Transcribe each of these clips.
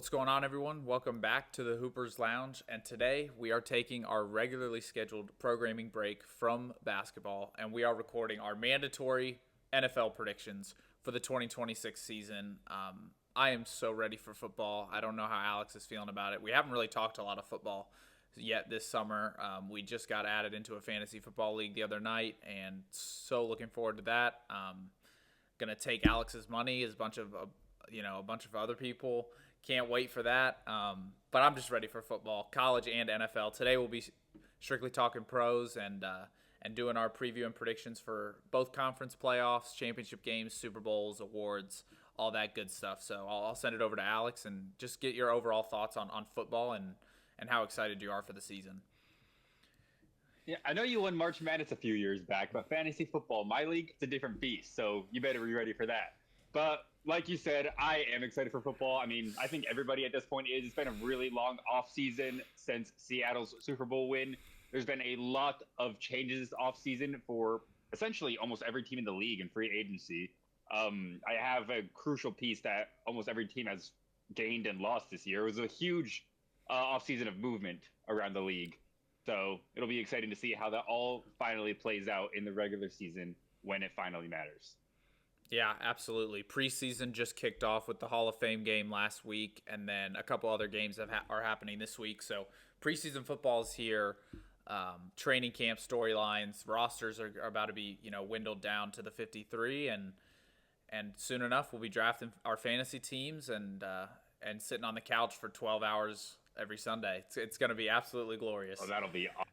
What's going on, everyone? Welcome back to the Hoopers Lounge. And today we are taking our regularly scheduled programming break from basketball, and we are recording our mandatory NFL predictions for the 2026 season. I am so ready for football. I don't know how Alex is feeling about it. We haven't really talked a lot of football yet this summer. We just got added into a fantasy football league the other night, and so looking forward to that. Gonna take Alex's money as a bunch of other people. Can't wait for that. But I'm just ready for football, college and NFL. Today we'll be strictly talking pros and doing our preview and predictions for both conference playoffs, championship games, Super Bowls, awards, all that good stuff. So I'll send it over to Alex and just get your overall thoughts on football and how excited you are for the season. Yeah, I know you won March Madness a few years back, but fantasy football, my league, it's a different beast. So you better be ready for that. But like you said, I am excited for football. I mean, I think everybody at this point is. It's been a really long off season since Seattle's Super Bowl win. There's been a lot of changes this off season for essentially almost every team in the league in free agency. I have a crucial piece that almost every team has gained and lost this year. It was a huge off season of movement around the league. So it'll be exciting to see how that all finally plays out in the regular season when it finally matters. Yeah, absolutely. Preseason just kicked off with the Hall of Fame game last week, and then a couple other games are happening this week. So preseason football is here. Training camp storylines, rosters are about to be dwindled down to the 53, and soon enough we'll be drafting our fantasy teams and sitting on the couch for 12 hours every Sunday. It's going to be absolutely glorious. Oh, that'll be awesome.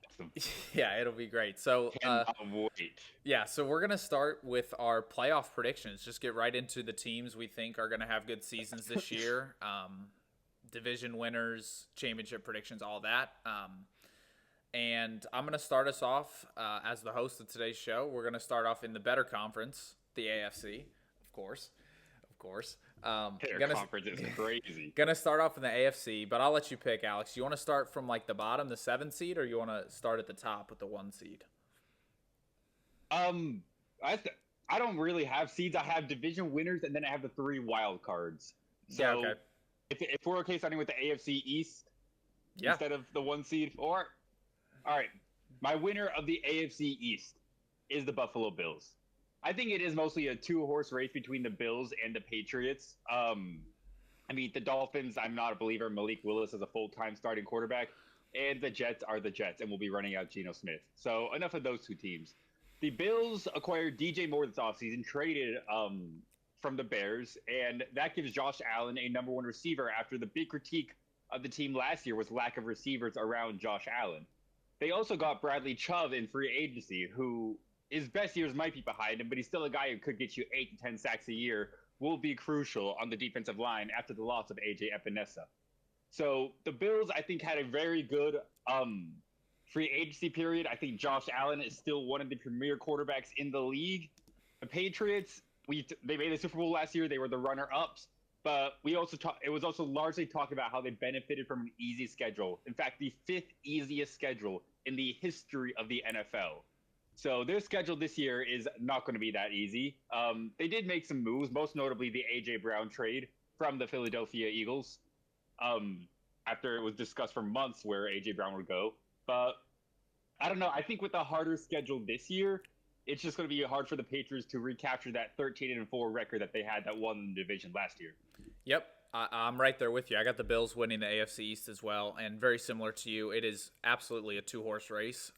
Yeah, it'll be great. So Cannot wait. yeah, so we're going to start with our playoff predictions. Just get right into the teams we think are going to have good seasons this year. Division winners, championship predictions, all that. And I'm going to start us off as the host of today's show. We're going to start off in the better conference, the AFC, of course. Of course. Their conference is crazy. Gonna start off in the AFC, but I'll let you pick, Alex. You want to start from like the bottom, the 7 seed, or you want to start at the top with the 1 seed? I don't really have seeds. I have division winners, and then I have the 3 wild cards. So Yeah, okay. if we're okay starting with the AFC East instead of the 1 seed, all right, my winner of the AFC East is the Buffalo Bills. I think it is mostly a 2-horse race between the Bills and the Patriots. I mean, the Dolphins, I'm not a believer. Malik Willis is a full-time starting quarterback. And the Jets are the Jets, and we'll be running out Geno Smith. So enough of those 2 teams. The Bills acquired DJ Moore this offseason, traded from the Bears, and that gives Josh Allen a number 1 receiver after the big critique of the team last year was lack of receivers around Josh Allen. They also got Bradley Chubb in free agency, who his best years might be behind him, but he's still a guy who could get you 8 to 10 sacks a year, will be crucial on the defensive line after the loss of A.J. Epinesa. So the Bills, I think, had a very good free agency period. I think Josh Allen is still one of the premier quarterbacks in the league. The Patriots, they made the Super Bowl last year. They were the runner-ups. But it was also largely talked about how they benefited from an easy schedule. In fact, the 5th easiest schedule in the history of the NFL. So their schedule this year is not going to be that easy. They did make some moves, most notably the A.J. Brown trade from the Philadelphia Eagles, after it was discussed for months where A.J. Brown would go. But I don't know. I think with a harder schedule this year, it's just going to be hard for the Patriots to recapture that 13-4 record that they had that won the division last year. Yep. I'm right there with you. I got the Bills winning the AFC East as well, and very similar to you, it is absolutely a 2-horse race.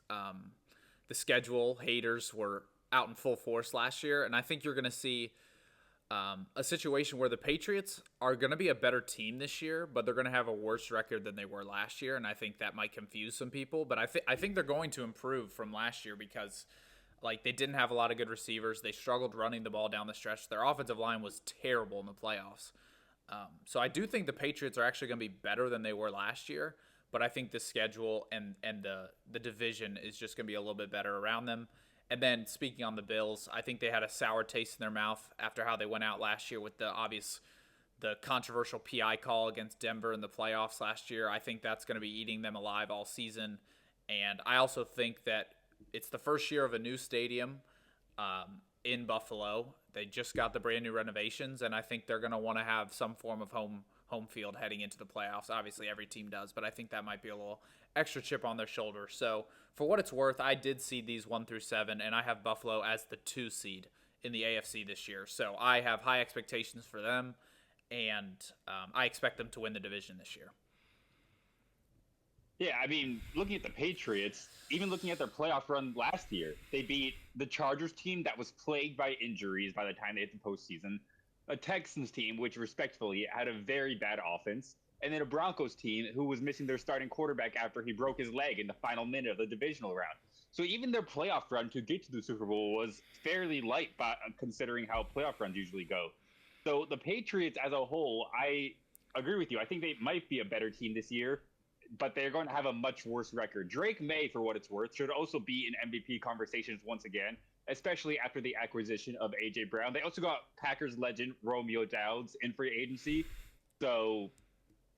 The schedule haters were out in full force last year, and I think you're going to see a situation where the Patriots are going to be a better team this year, but they're going to have a worse record than they were last year, and I think that might confuse some people. But I think they're going to improve from last year because they didn't have a lot of good receivers. They struggled running the ball down the stretch. Their offensive line was terrible in the playoffs. So I do think the Patriots are actually going to be better than they were last year. But I think the schedule and the division is just going to be a little bit better around them. And then speaking on the Bills, I think they had a sour taste in their mouth after how they went out last year with the controversial PI call against Denver in the playoffs last year. I think that's going to be eating them alive all season. And I also think that it's the first year of a new stadium in Buffalo. They just got the brand new renovations, and I think they're going to want to have some form of home home field heading into the playoffs. Obviously, every team does, but I think that might be a little extra chip on their shoulder. So, for what it's worth, I did seed these 1 through 7, and I have Buffalo as the 2 seed in the AFC this year. So, I have high expectations for them, and I expect them to win the division this year. Yeah, I mean, looking at the Patriots, even looking at their playoff run last year, they beat the Chargers team that was plagued by injuries by the time they hit the postseason, a Texans team which respectfully had a very bad offense, and then a Broncos team who was missing their starting quarterback after he broke his leg in the final minute of the divisional round. So even their playoff run to get to the Super Bowl was fairly light, considering how playoff runs usually go. So the Patriots as a whole, I agree with you. I think they might be a better team this year, but they're going to have a much worse record. Drake May, for what it's worth, should also be in MVP conversations once again, especially after the acquisition of A.J. Brown. They also got Packers legend Romeo Doubs in free agency. So,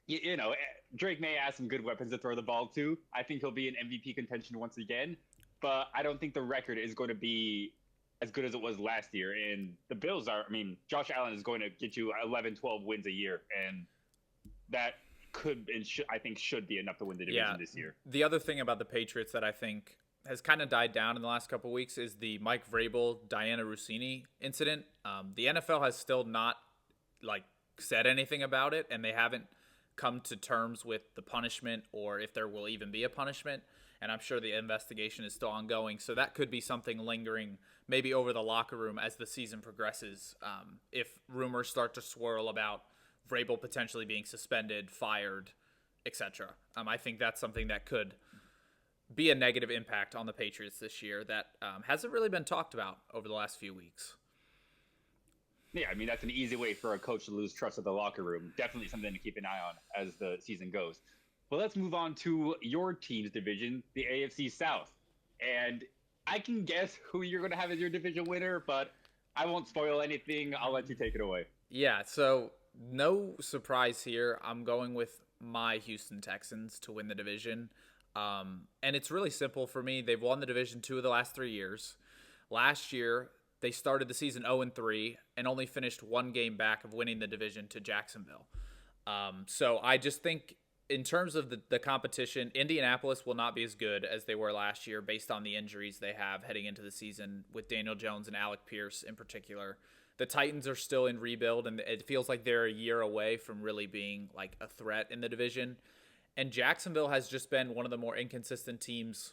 you know, Drake May has some good weapons to throw the ball to. I think he'll be in MVP contention once again, but I don't think the record is going to be as good as it was last year. And the Bills are, I mean, Josh Allen is going to get you 11, 12 wins a year, and that could and I think should be enough to win the division this year. The other thing about the Patriots that I think has kind of died down in the last couple of weeks is the Mike Vrabel, Diana Russini incident. The NFL has still not said anything about it, and they haven't come to terms with the punishment or if there will even be a punishment. And I'm sure the investigation is still ongoing, so that could be something lingering maybe over the locker room as the season progresses. If rumors start to swirl about Vrabel potentially being suspended, fired, etc. I think that's something that could be a negative impact on the Patriots this year that hasn't really been talked about over the last few weeks. Yeah, I mean, that's an easy way for a coach to lose trust of the locker room. Definitely something to keep an eye on as the season goes. Well, let's move on to your team's division, the AFC South. And I can guess who you're going to have as your division winner, but I won't spoil anything. I'll let you take it away. Yeah, so no surprise here. I'm going with my Houston Texans to win the division. And it's really simple for me. They've won the division 2 of the last 3 years. Last year, they started the season 0-3 and only finished 1 game back of winning the division to Jacksonville. So I just think in terms of the competition, Indianapolis will not be as good as they were last year based on the injuries they have heading into the season with Daniel Jones and Alec Pierce in particular. The Titans are still in rebuild, and it feels like they're a year away from really being like a threat in the division. And Jacksonville has just been one of the more inconsistent teams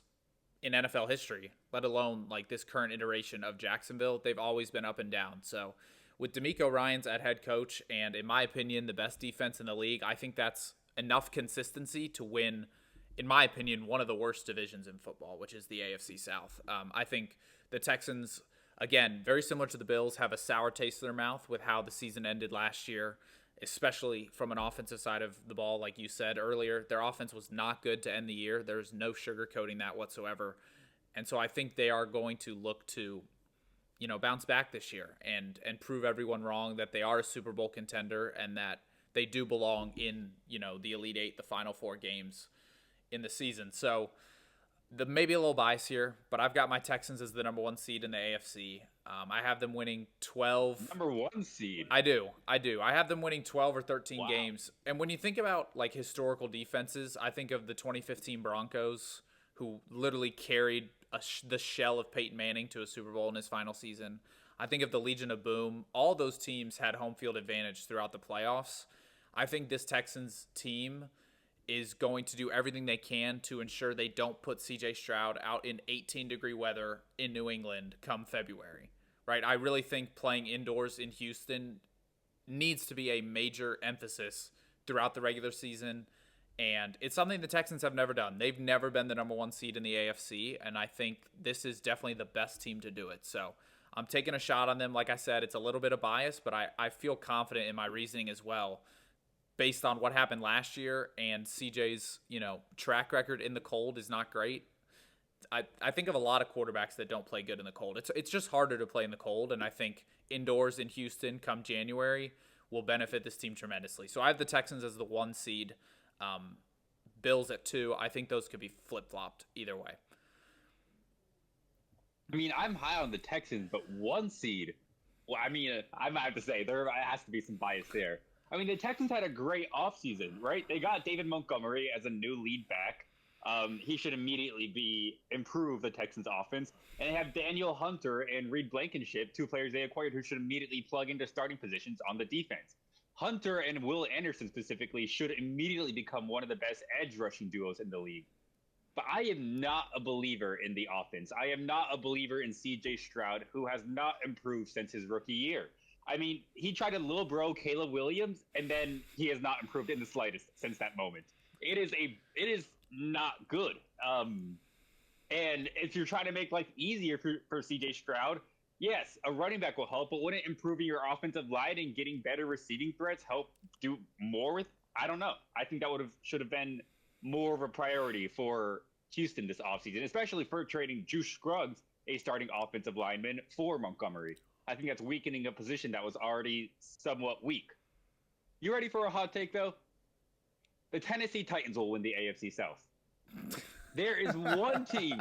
in NFL history, let alone like this current iteration of Jacksonville. They've always been up and down. So with DeMeco Ryans at head coach and, in my opinion, the best defense in the league, I think that's enough consistency to win, in my opinion, one of the worst divisions in football, which is the AFC South. I think the Texans, again, very similar to the Bills, have a sour taste in their mouth with how the season ended last year, especially from an offensive side of the ball. Like you said earlier, their offense was not good to end the year. There's no sugarcoating that whatsoever. And so I think they are going to look to, bounce back this year and prove everyone wrong that they are a Super Bowl contender and that they do belong in, the Elite Eight, the Final 4 games in the season. So maybe a little bias here, but I've got my Texans as the number 1 seed in the AFC. I have them winning 12. Number 1 seed? I do. I have them winning 12 or 13 games. And when you think about like historical defenses, I think of the 2015 Broncos, who literally carried the shell of Peyton Manning to a Super Bowl in his final season. I think of the Legion of Boom. All those teams had home field advantage throughout the playoffs. I think this Texans team is going to do everything they can to ensure they don't put CJ Stroud out in 18-degree weather in New England come February, right? I really think playing indoors in Houston needs to be a major emphasis throughout the regular season, and it's something the Texans have never done. They've never been the number 1 seed in the AFC, and I think this is definitely the best team to do it. So I'm taking a shot on them. Like I said, it's a little bit of bias, but I feel confident in my reasoning as well, based on what happened last year, and CJ's, track record in the cold is not great. I think of a lot of quarterbacks that don't play good in the cold. It's just harder to play in the cold, and I think indoors in Houston come January will benefit this team tremendously. So I have the Texans as the 1 seed, Bills at 2. I think those could be flip-flopped either way. I mean, I'm high on the Texans, but 1 seed. Well, I mean, I might have to say there has to be some bias there. I mean, the Texans had a great offseason, right? They got David Montgomery as a new lead back. He should immediately improve the Texans' offense. And they have Daniel Hunter and Reed Blankenship, two players they acquired who should immediately plug into starting positions on the defense. Hunter and Will Anderson specifically should immediately become one of the best edge rushing duos in the league. But I am not a believer in the offense. I am not a believer in C.J. Stroud, who has not improved since his rookie year. I mean, he tried a little bro Caleb Williams, and then he has not improved in the slightest since that moment. It is not good. And if you're trying to make life easier for C.J. Stroud, yes, a running back will help, but wouldn't improving your offensive line and getting better receiving threats help do more with? I don't know. I think that should have been more of a priority for Houston this offseason, especially for trading Juice Scruggs, a starting offensive lineman, for Montgomery. I think that's weakening a position that was already somewhat weak. You ready for a hot take, though? The Tennessee Titans will win the AFC South. There is one team.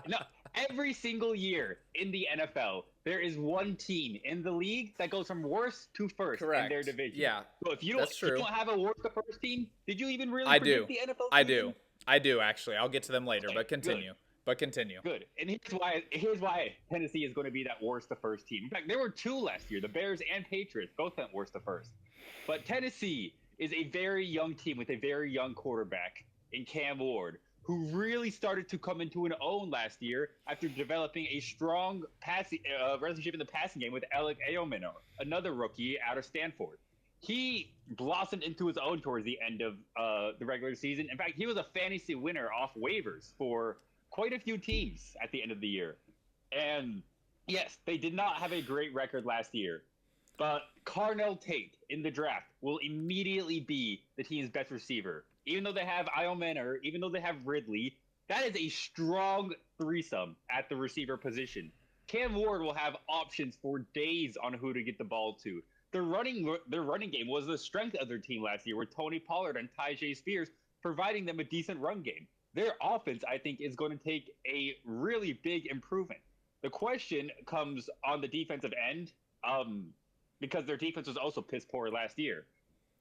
No, every single year in the NFL, there is one team in the league that goes from worst to first in their division. Yeah, so if you don't have a worst to first team, did you even really predict the NFL season? I do actually. I'll get to them later, but continue. Good. And here's why Tennessee is going to be that worst to first team. In fact, there were two last year. The Bears and Patriots both went worst to first. But Tennessee is a very young team with a very young quarterback in Cam Ward, who really started to come into an own last year after developing a strong relationship in the passing game with Alec Aomino, another rookie out of Stanford. He blossomed into his own towards the end of the regular season. In fact, he was a fantasy winner off waivers for quite a few teams at the end of the year. And yes, they did not have a great record last year, but Carnell Tate in the draft will immediately be the team's best receiver. Even though they have Iomenor, even though they have Ridley, that is a strong threesome at the receiver position. Cam Ward will have options for days on who to get the ball to. Their running game was the strength of their team last year, with Tony Pollard and Tyjae Spears providing them a decent run game. Their offense, I think, is going to take a really big improvement. The question comes on the defensive end, because their defense was also piss poor last year.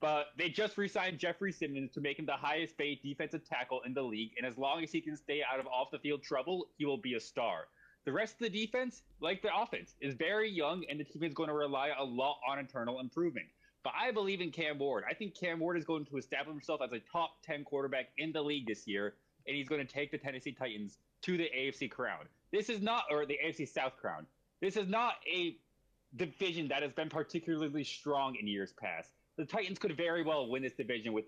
But they just re-signed Jeffrey Simmons to make him the highest paid defensive tackle in the league, and as long as he can stay out of off-the-field trouble, he will be a star. The rest of the defense, like the offense, is very young, and the team is going to rely a lot on internal improvement. But I believe in Cam Ward. I think Cam Ward is going to establish himself as a top 10 quarterback in the league this year, and he's going to take the Tennessee Titans to the AFC crown. Or the AFC South crown. This is not a division that has been particularly strong in years past. The Titans could very well win this division with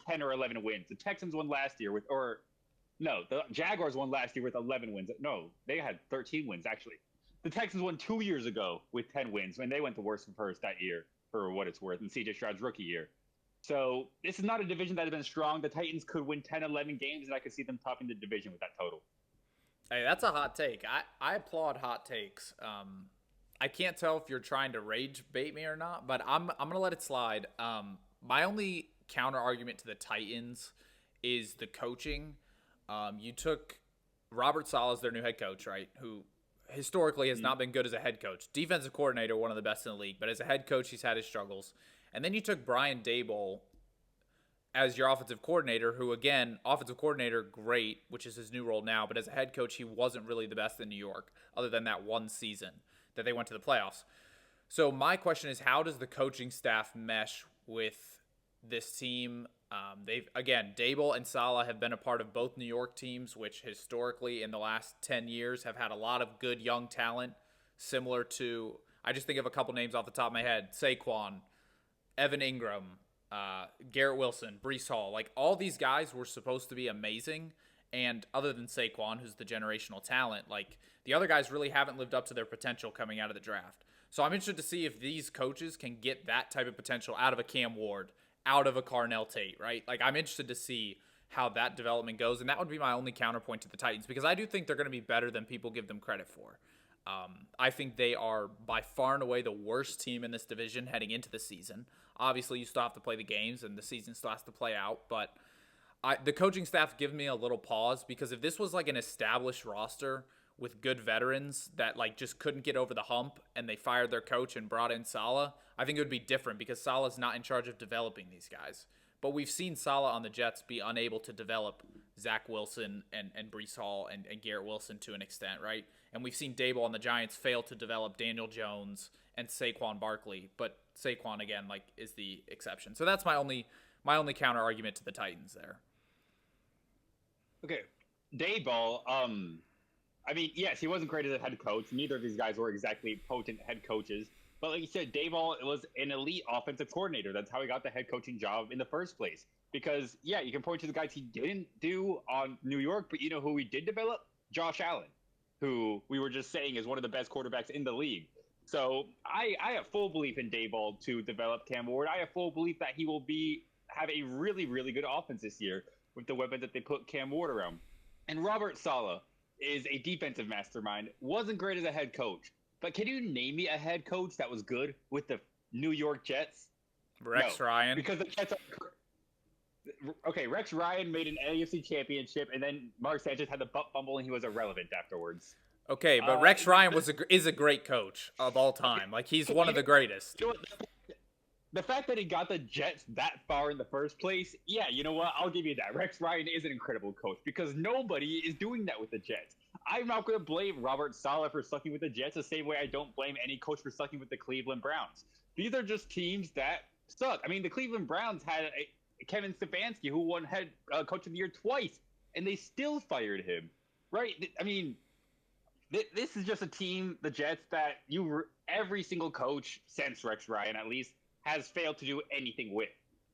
10 or 11 wins. The Texans won last year the Jaguars won last year with 11 wins. No, they had 13 wins, actually. The Texans won 2 years ago with 10 wins, and they went the worst and first that year, for what it's worth, in C.J. Stroud's rookie year. So this is not a division that has been strong. The Titans could win 10, 11 games, and I could see them topping the division with that total. Hey, that's a hot take. I applaud hot takes. I can't tell if you're trying to rage bait me or not, but I'm gonna let it slide. My only counter argument to the Titans is the coaching. You took Robert Saleh as their new head coach, right? Who historically has not been good as a head coach. Defensive coordinator, one of the best in the league, but as a head coach, he's had his struggles. And then you took Brian Daboll as your offensive coordinator, who, again, offensive coordinator, great, which is his new role now, but as a head coach, he wasn't really the best in New York, other than that one season that they went to the playoffs. So my question is, how does the coaching staff mesh with this team? Daboll and Saleh have been a part of both New York teams, which historically in the last 10 years have had a lot of good young talent, similar to, I just think of a couple names off the top of my head, Saquon, Evan Ingram, Garrett Wilson, Breece Hall. Like, all these guys were supposed to be amazing, and other than Saquon, who's the generational talent, like, the other guys really haven't lived up to their potential coming out of the draft. So I'm interested to see if these coaches can get that type of potential out of a Cam Ward, out of a Carnell Tate, right? Like, I'm interested to see how that development goes, and that would be my only counterpoint to the Titans, because I do think they're going to be better than people give them credit for. I think they are by far and away the worst team in this division heading into the season. Obviously, you still have to play the games, and the season still has to play out, but the coaching staff give me a little pause, because if this was like an established roster with good veterans that like just couldn't get over the hump, and they fired their coach and brought in Saleh, I think it would be different because Saleh's not in charge of developing these guys. But we've seen Saleh on the Jets be unable to develop Zach Wilson and Breece Hall and Garrett Wilson to an extent, right? And we've seen Daboll on the Giants fail to develop Daniel Jones and Saquon Barkley, but Saquon again like is the exception. So that's my only counter argument to the Titans there. Okay, Daboll. I mean, yes, he wasn't great as a head coach. Neither of these guys were exactly potent head coaches. But like you said, Daboll was an elite offensive coordinator. That's how he got the head coaching job in the first place. Because, yeah, you can point to the guys he didn't do on New York, but you know who he did develop? Josh Allen, who we were just saying is one of the best quarterbacks in the league. So I have full belief in Daboll to develop Cam Ward. I have full belief that he will have a really, really good offense this year with the weapon that they put Cam Ward around. And Robert Saleh is a defensive mastermind. Wasn't great as a head coach. But can you name me a head coach that was good with the New York Jets? Rex Ryan. Because the Jets are... Okay, Rex Ryan made an AFC championship, and then Mark Sanchez had the butt fumble, and he was irrelevant afterwards. Okay, but Rex Ryan is a great coach of all time. Like, he's one of the greatest. You know what? The fact that he got the Jets that far in the first place, yeah, you know what? I'll give you that. Rex Ryan is an incredible coach because nobody is doing that with the Jets. I'm not going to blame Robert Saleh for sucking with the Jets the same way I don't blame any coach for sucking with the Cleveland Browns. These are just teams that suck. I mean, the Cleveland Browns had Kevin Stefanski, who won head coach of the year twice, and they still fired him, right? I mean, this is just a team, the Jets, that every single coach since Rex Ryan, at least, has failed to do anything with.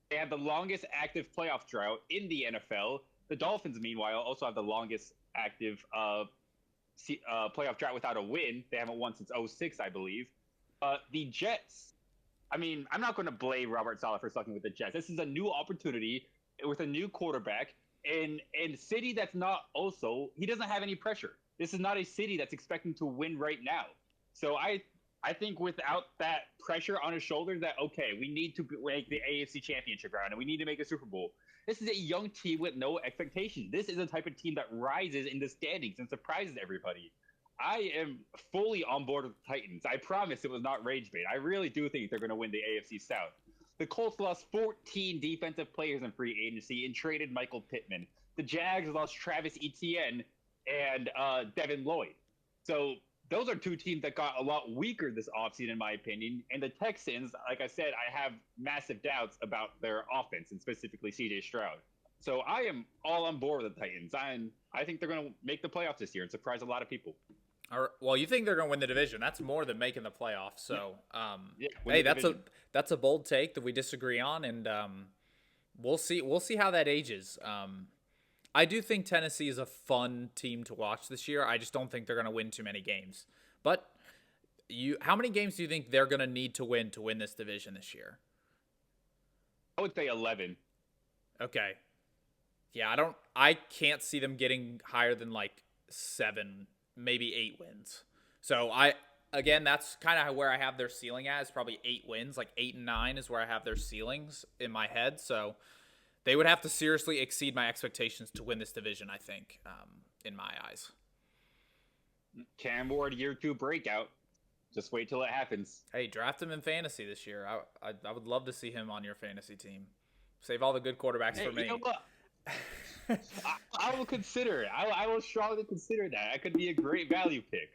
They have the longest active playoff drought in the NFL. The Dolphins, meanwhile, also have the longest active playoff drought without a win. They haven't won since 2006, I believe. The Jets, I mean, I'm not going to blame Robert Saleh for sucking with the Jets. This is a new opportunity with a new quarterback in a city that's not also, he doesn't have any pressure. This is not a city that's expecting to win right now. So I think without that pressure on his shoulders that, okay, we need to make the AFC Championship round and we need to make a Super Bowl. This is a young team with no expectations. This is a type of team that rises in the standings and surprises everybody. I am fully on board with the Titans. I promise it was not rage bait. I really do think they're going to win the AFC South. The Colts lost 14 defensive players in free agency and traded Michael Pittman. The Jags lost Travis Etienne and Devin Lloyd. So those are two teams that got a lot weaker this offseason, in my opinion. And the Texans, like I said, I have massive doubts about their offense and specifically C.J. Stroud. So I am all on board with the Titans. I think they're going to make the playoffs this year and surprise a lot of people. Well, you think they're going to win the division? That's more than making the playoffs. So, hey, that's a bold take that we disagree on, and we'll see. We'll see how that ages. I do think Tennessee is a fun team to watch this year. I just don't think they're going to win too many games. But how many games do you think they're going to need to win this division this year? I would say 11. Okay. Yeah, I can't see them getting higher than like 7, maybe 8 wins. So that's kind of where I have their ceiling at. Is probably 8 wins, like 8 and 9 is where I have their ceilings in my head. So they would have to seriously exceed my expectations to win this division, I think, in my eyes. Cam Ward, year 2 breakout. Just wait till it happens. Hey, draft him in fantasy this year. I would love to see him on your fantasy team. Save all the good quarterbacks for me. You know what? I will consider it. I will strongly consider that. That could be a great value pick.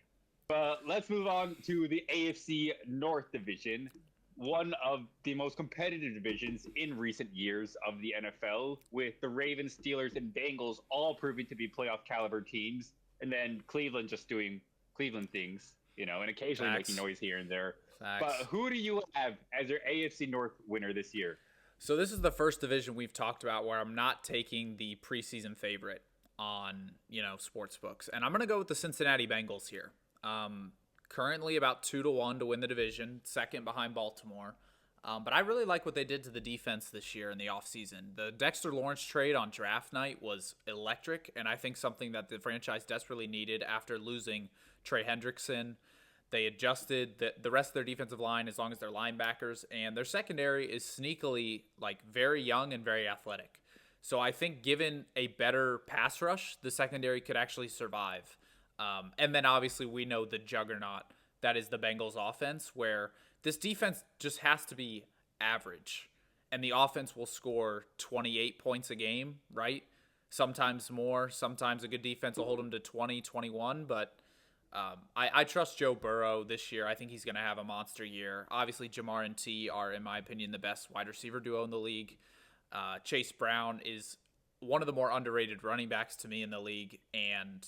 But let's move on to the AFC North division. One of the most competitive divisions in recent years of the NFL, with the Ravens, Steelers, and Bengals all proving to be playoff caliber teams, and then Cleveland just doing Cleveland things, and occasionally making noise here and there. Facts. But who do you have as your AFC North winner this year? So this is the first division we've talked about where I'm not taking the preseason favorite on, sports books, and I'm going to go with the Cincinnati Bengals here. Currently about 2-1 to win the division, second behind Baltimore. But I really like what they did to the defense this year in the offseason. The Dexter Lawrence trade on draft night was electric, and I think something that the franchise desperately needed after losing Trey Hendrickson. They adjusted the rest of their defensive line as long as their linebackers, and their secondary is sneakily very young and very athletic. So I think given a better pass rush, the secondary could actually survive. And then obviously we know the juggernaut that is the Bengals offense, where this defense just has to be average. And the offense will score 28 points a game, right? Sometimes more. Sometimes a good defense will hold them to 20, 21. But I trust Joe Burrow this year. I think he's going to have a monster year. Obviously, Jamar and T are, in my opinion, the best wide receiver duo in the league. Chase Brown is one of the more underrated running backs to me in the league. And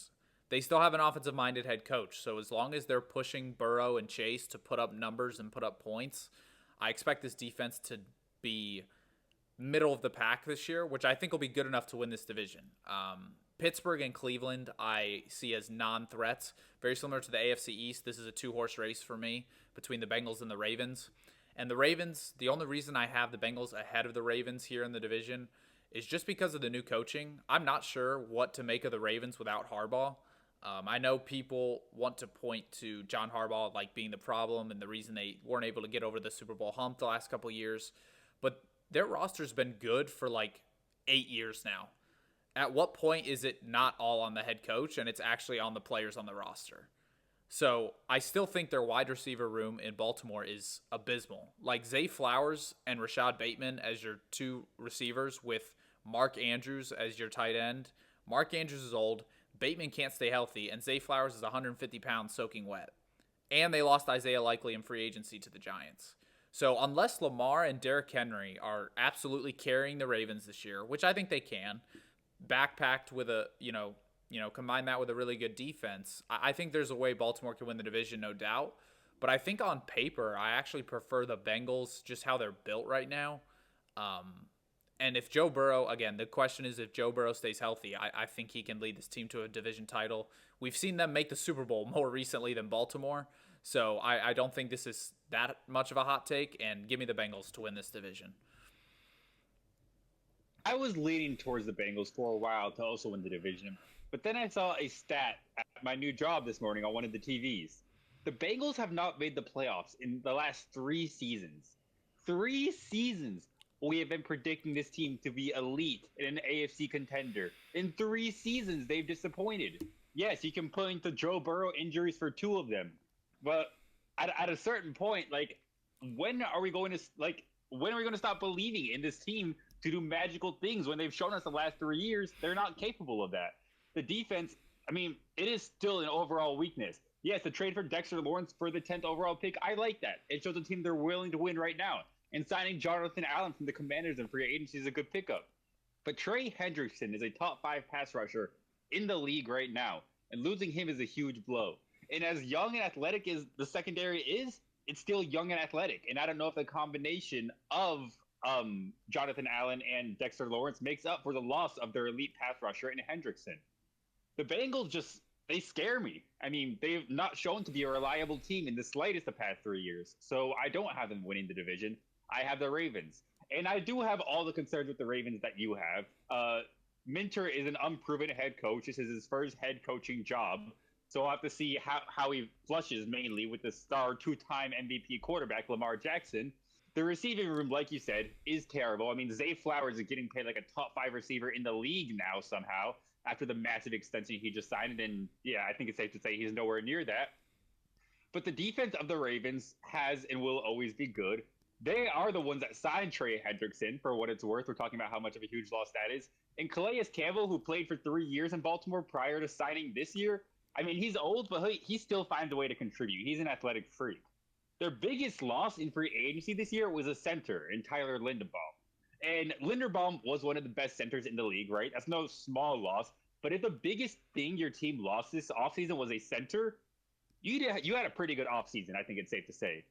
they still have an offensive-minded head coach. So as long as they're pushing Burrow and Chase to put up numbers and put up points, I expect this defense to be middle of the pack this year, which I think will be good enough to win this division. Pittsburgh and Cleveland I see as non-threats. Very similar to the AFC East. This is a two-horse race for me between the Bengals and the Ravens. And the Ravens, the only reason I have the Bengals ahead of the Ravens here in the division is just because of the new coaching. I'm not sure what to make of the Ravens without Harbaugh. I know people want to point to John Harbaugh like being the problem and the reason they weren't able to get over the Super Bowl hump the last couple of years, but their roster's been good for like 8 years now. At what point is it not all on the head coach and it's actually on the players on the roster? So I still think their wide receiver room in Baltimore is abysmal. Like Zay Flowers and Rashad Bateman as your two receivers with Mark Andrews as your tight end. Mark Andrews is old. Bateman can't stay healthy, and Zay Flowers is 150 pounds soaking wet. And they lost Isaiah Likely in free agency to the Giants. So unless Lamar and Derrick Henry are absolutely carrying the Ravens this year, which I think they can, backpacked with a, combine that with a really good defense, I think there's a way Baltimore can win the division, no doubt. But I think on paper, I actually prefer the Bengals, just how they're built right now. And if Joe Burrow, again, the question is if Joe Burrow stays healthy, I think he can lead this team to a division title. We've seen them make the Super Bowl more recently than Baltimore. So I don't think this is that much of a hot take. And give me the Bengals to win this division. I was leaning towards the Bengals for a while to also win the division. But then I saw a stat at my new job this morning on one of the TVs. The Bengals have not made the playoffs in the last 3 seasons. 3 seasons. We have been predicting this team to be elite and an AFC contender. In 3 seasons, they've disappointed. Yes, you can point to Joe Burrow injuries for 2 of them, but at a certain point, like, when are we going to stop believing in this team to do magical things when they've shown us the last 3 years they're not capable of that? The defense, I mean, it is still an overall weakness. Yes, the trade for Dexter Lawrence for the 10th overall pick, I like that. It shows a team they're willing to win right now. And signing Jonathan Allen from the Commanders in free agency is a good pickup. But Trey Hendrickson is a top 5 pass rusher in the league right now, and losing him is a huge blow. And as young and athletic as the secondary is, it's still young and athletic. And I don't know if the combination of Jonathan Allen and Dexter Lawrence makes up for the loss of their elite pass rusher in Hendrickson. The Bengals they scare me. I mean, they've not shown to be a reliable team in the slightest the past 3 years. So I don't have them winning the division. I have the Ravens. And I do have all the concerns with the Ravens that you have. Minter is an unproven head coach. This is his first head coaching job. So I'll have to see how he flushes mainly with the star 2-time MVP quarterback, Lamar Jackson. The receiving room, like you said, is terrible. I mean, Zay Flowers is getting paid like a top 5 receiver in the league now somehow after the massive extension he just signed. And yeah, I think it's safe to say he's nowhere near that. But the defense of the Ravens has and will always be good. They are the ones that signed Trey Hendrickson, for what it's worth. We're talking about how much of a huge loss that is. And Calais Campbell, who played for 3 years in Baltimore prior to signing this year, I mean, he's old, but he still finds a way to contribute. He's an athletic freak. Their biggest loss in free agency this year was a center in Tyler Linderbaum. And Linderbaum was one of the best centers in the league, right? That's no small loss. But if the biggest thing your team lost this offseason was a center, you had a pretty good offseason, I think it's safe to say.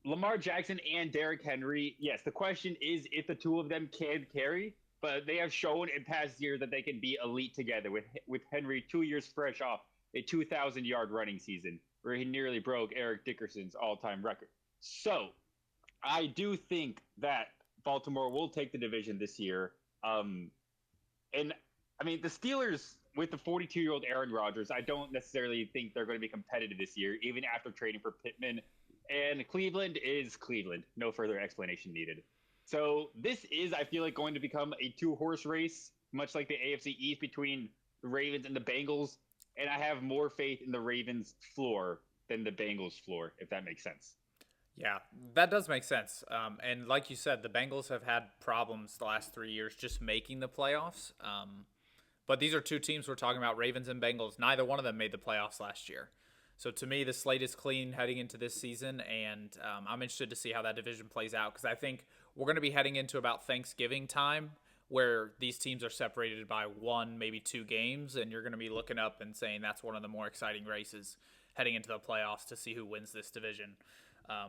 Lamar Jackson and Derrick Henry, yes, the question is if the two of them can carry, but they have shown in past years that they can be elite together with Henry 2 years fresh off a 2,000-yard running season where he nearly broke Eric Dickerson's all-time record. So I do think that Baltimore will take the division this year. And, I mean, the Steelers, with the 42-year-old Aaron Rodgers, I don't necessarily think they're going to be competitive this year, even after trading for Pittman. And Cleveland is Cleveland. No further explanation needed. So this is, I feel like, going to become a 2-horse race, much like the AFC East between the Ravens and the Bengals. and I have more faith in the Ravens' floor than the Bengals' floor, if that makes sense. Yeah, that does make sense. And like you said, the Bengals have had problems the last 3 years just making the playoffs. But these are two teams we're talking about, Ravens and Bengals. Neither one of them made the playoffs last year. So to me, the slate is clean heading into this season, and I'm interested to see how that division plays out because I think we're going to be heading into about Thanksgiving time where these teams are separated by one, maybe 2 games, and you're going to be looking up and saying that's one of the more exciting races heading into the playoffs to see who wins this division.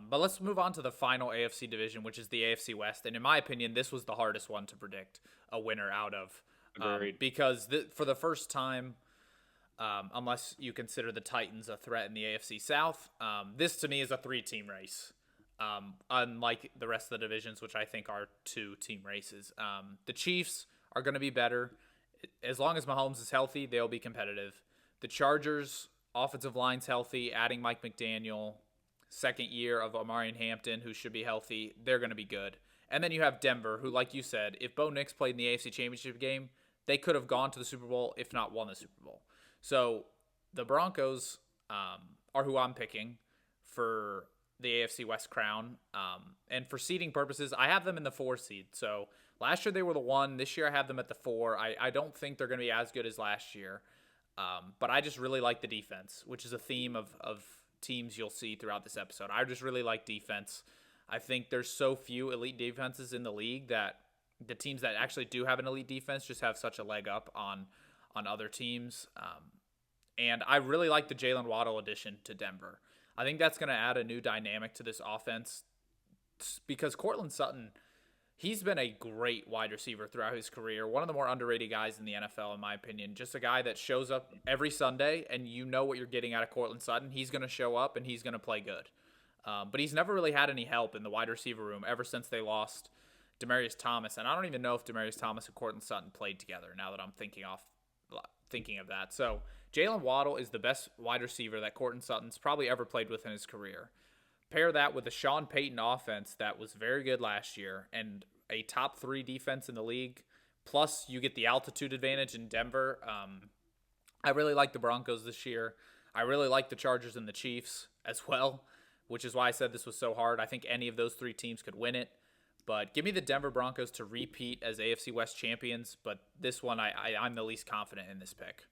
But let's move on to the final AFC division, which is the AFC West. And in my opinion, this was the hardest one to predict a winner out of. Because for the first time, unless you consider the Titans a threat in the AFC South, this to me is a 3-team race. Unlike the rest of the divisions, which I think are 2-team races. The Chiefs are going to be better. As long as Mahomes is healthy, they'll be competitive. The Chargers, offensive line's healthy, adding Mike McDaniel, second year of Omarion Hampton, who should be healthy, they're going to be good. And then you have Denver, who, like you said, if Bo Nix played in the AFC Championship game, they could have gone to the Super Bowl, if not won the Super Bowl. So the Broncos are who I'm picking for the AFC West crown. And for seeding purposes, I have them in the 4 seed. So last year they were the 1. This year I have them at the 4. I don't think they're going to be as good as last year. But I just really like the defense, which is a theme of teams you'll see throughout this episode. I just really like defense. I think there's so few elite defenses in the league that the teams that actually do have an elite defense just have such a leg up on other teams. And I really like the Jalen Waddle addition to Denver. I think that's going to add a new dynamic to this offense because Courtland Sutton, he's been a great wide receiver throughout his career. One of the more underrated guys in the NFL, in my opinion. Just a guy that shows up every Sunday, and you know what you're getting out of Courtland Sutton. He's going to show up, and he's going to play good. But he's never really had any help in the wide receiver room ever since they lost Demaryius Thomas. And I don't even know if Demaryius Thomas and Courtland Sutton played together now that I'm thinking of that. So Jalen Waddle is the best wide receiver that Courtland Sutton's probably ever played with in his career. Pair that with the Sean Payton offense that was very good last year and a top 3 defense in the league. Plus, you get the altitude advantage in Denver. I really like the Broncos this year. I really like the Chargers and the Chiefs as well, which is why I said this was so hard. I think any of those 3 teams could win it. But give me the Denver Broncos to repeat as AFC West champions. But this one, I'm the least confident in this pick.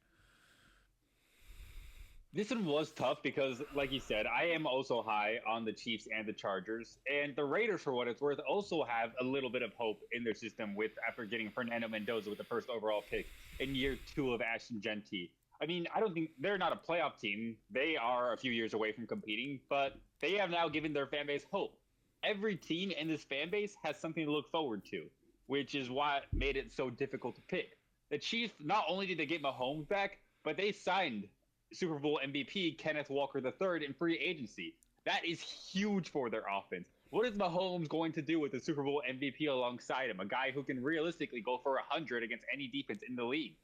This one was tough because, like you said, I am also high on the Chiefs and the Chargers. And the Raiders, for what it's worth, also have a little bit of hope in their system after getting Fernando Mendoza with the first overall pick in year 2 of Ashton Genty. I mean, I don't think they're not a playoff team. They are a few years away from competing, but they have now given their fan base hope. Every team in this fan base has something to look forward to, which is what made it so difficult to pick. The Chiefs, not only did they get Mahomes back, but they signed Super Bowl MVP Kenneth Walker III in free agency. That is huge for their offense. What is Mahomes going to do with the Super Bowl MVP alongside him? A guy who can realistically go for 100 against any defense in the league.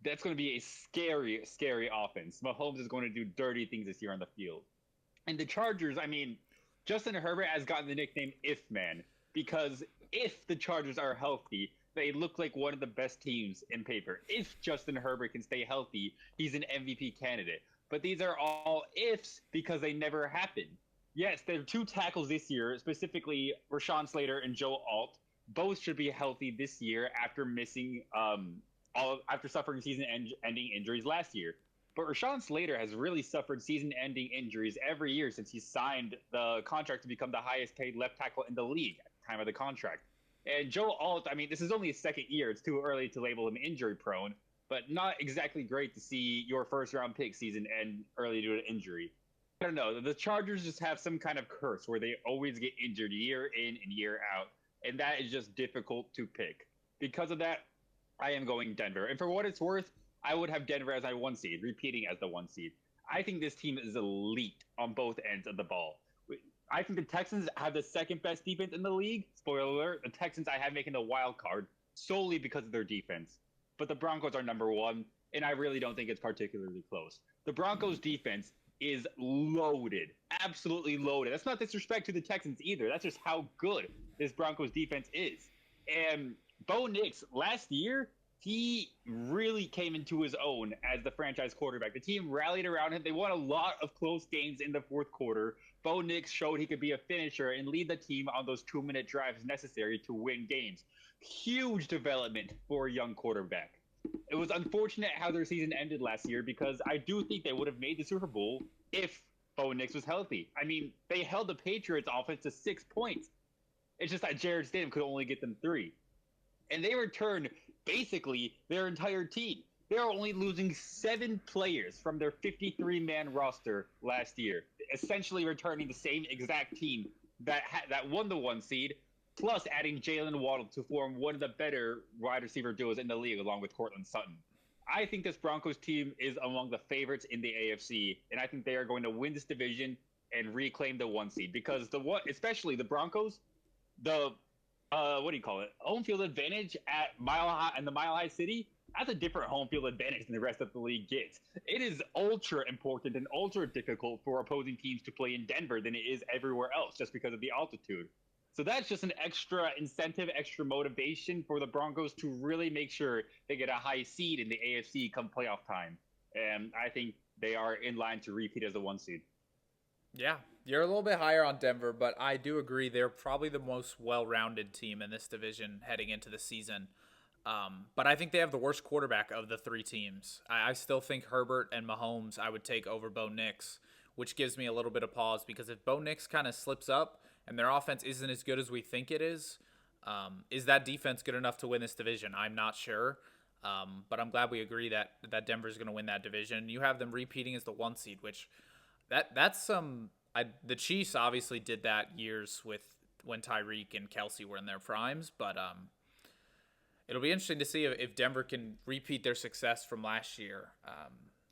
That's going to be a scary, scary offense. Mahomes is going to do dirty things this year on the field. And the Chargers, I mean, Justin Herbert has gotten the nickname If Man because if the Chargers are healthy, they look like one of the best teams in paper. If Justin Herbert can stay healthy, he's an MVP candidate. But these are all ifs because they never happen. Yes, there are 2 tackles this year, specifically Rashawn Slater and Joe Alt. Both should be healthy this year after missing after suffering season-ending injuries last year. But Rashawn Slater has really suffered season-ending injuries every year since he signed the contract to become the highest-paid left tackle in the league at the time of the contract. And Joe Alt, I mean, this is only his 2nd year. It's too early to label him injury-prone, but not exactly great to see your first-round pick season end early due to injury. I don't know. The Chargers just have some kind of curse where they always get injured year in and year out, and that is just difficult to pick. Because of that, I am going Denver. And for what it's worth, I would have Denver as my 1 seed, repeating as the 1 seed. I think this team is elite on both ends of the ball. I think the Texans have the 2nd best defense in the league. Spoiler alert, the Texans I have making the wild card solely because of their defense. But the Broncos are number 1, and I really don't think it's particularly close. The Broncos defense is loaded, absolutely loaded. That's not disrespect to the Texans either. That's just how good this Broncos defense is. And Bo Nix last year, he really came into his own as the franchise quarterback. The team rallied around him. They won a lot of close games in the fourth quarter. Bo Nix showed he could be a finisher and lead the team on those 2-minute drives necessary to win games. Huge development for a young quarterback. It was unfortunate how their season ended last year because I do think they would have made the Super Bowl if Bo Nix was healthy. I mean, they held the Patriots offense to 6 points. It's just that Jarrett Stidham could only get them 3. And they returned basically their entire team. They are only losing 7 players from their 53-man roster last year, essentially returning the same exact team that won the 1 seed, plus adding Jalen Waddle to form one of the better wide receiver duos in the league, along with Courtland Sutton. I think this Broncos team is among the favorites in the AFC, and I think they are going to win this division and reclaim the 1 seed because especially the Broncos, the what do you call it? Home field advantage at Mile High in the Mile High City. That's a different home field advantage than the rest of the league gets. It is ultra important and ultra difficult for opposing teams to play in Denver than it is everywhere else, just because of the altitude. So that's just an extra incentive, extra motivation for the Broncos to really make sure they get a high seed in the AFC come playoff time. And I think they are in line to repeat as the 1 seed. Yeah, you're a little bit higher on Denver, but I do agree they're probably the most well-rounded team in this division heading into the season. But I think they have the worst quarterback of the 3 teams. I still think Herbert and Mahomes I would take over Bo Nix, which gives me a little bit of pause because if Bo Nix kind of slips up and their offense isn't as good as we think it is that defense good enough to win this division? I'm not sure. But I'm glad we agree that Denver's going to win that division. You have them repeating as the 1 seed, which that's some. The Chiefs obviously did that years with when Tyreek and Kelsey were in their primes, but it'll be interesting to see if Denver can repeat their success from last year.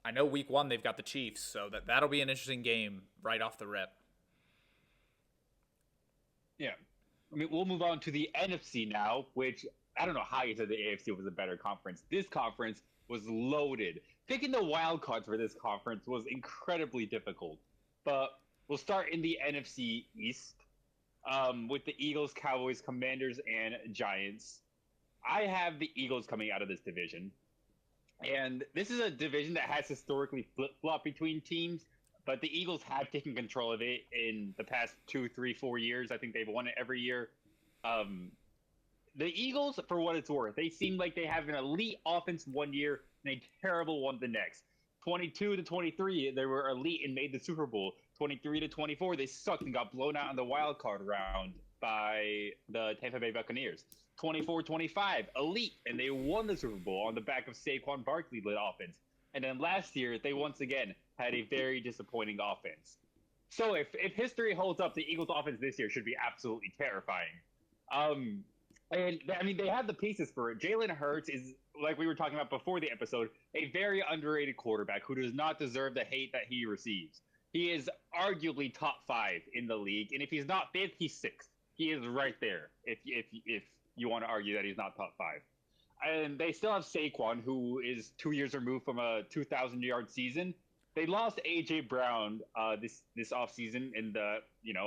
I know week 1 they've got the Chiefs, so that'll be an interesting game right off the rip. Yeah. I mean, we'll move on to the NFC now, which I don't know how you said the AFC was a better conference. This conference was loaded. Picking the wild cards for this conference was incredibly difficult. But we'll start in the NFC East with the Eagles, Cowboys, Commanders, and Giants. I have the Eagles coming out of this division. And this is a division that has historically flip-flopped between teams, but the Eagles have taken control of it in the past 2, 3, 4 years. I think they've won it every year. The Eagles, for what it's worth, they seem like they have an elite offense one year and a terrible one the next. 22-23, they were elite and made the Super Bowl. 23-24, they sucked and got blown out in the wild card round by the Tampa Bay Buccaneers. 24-25, elite, and they won the Super Bowl on the back of Saquon Barkley-led offense. And then last year, they once again had a very disappointing offense. So if history holds up, the Eagles' offense this year should be absolutely terrifying. And I mean, they have the pieces for it. Jalen Hurts is, like we were talking about before the episode, a very underrated quarterback who does not deserve the hate that he receives. He is arguably top 5 in the league, and if he's not 5th, he's 6th. He is right there. If you want to argue that he's not top 5, and they still have Saquon, who is 2 years removed from a 2,000-yard season. They lost AJ Brown this offseason in the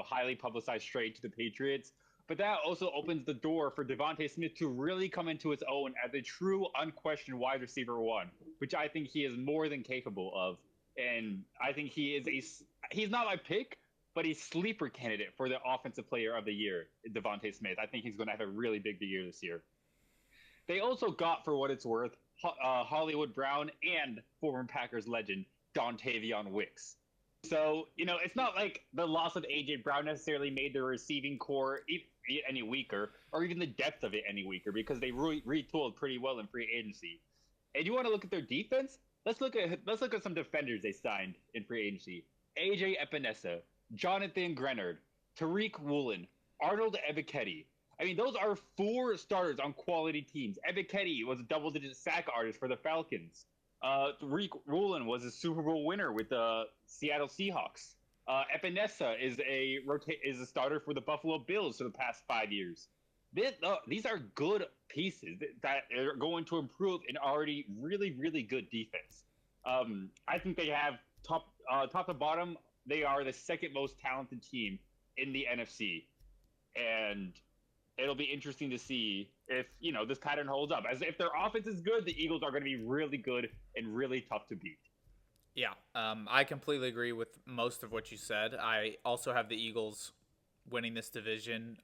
highly publicized trade to the Patriots. But that also opens the door for Devontae Smith to really come into his own as a true, unquestioned wide receiver 1, which I think he is more than capable of. And I think he's not my pick, but he's sleeper candidate for the offensive player of the year, Devontae Smith. I think he's going to have a really big year this year. They also got, for what it's worth, Hollywood Brown and former Packers legend Dontavion Wicks. So, it's not like the loss of A.J. Brown necessarily made the receiving core any weaker, or even the depth of it any weaker, because they retooled pretty well in free agency. And you want to look at their defense? Let's look at some defenders they signed in free agency. A.J. Epinesa, Jonathan Grenard, Tariq Woolen, Arnold Ebiketie. I mean, those are 4 starters on quality teams. Ebiketie was a double-digit sack artist for the Falcons. Tariq Woolen was a Super Bowl winner with the Seattle Seahawks. Epinesa is a starter for the Buffalo Bills for the past 5 years. These are good pieces that are going to improve an already really, really good defense. I think they have top to bottom. They are the second most talented team in the NFC, and it'll be interesting to see if, this pattern holds up. As if their offense is good, the Eagles are going to be really good and really tough to beat. Yeah, I completely agree with most of what you said. I also have the Eagles winning this division.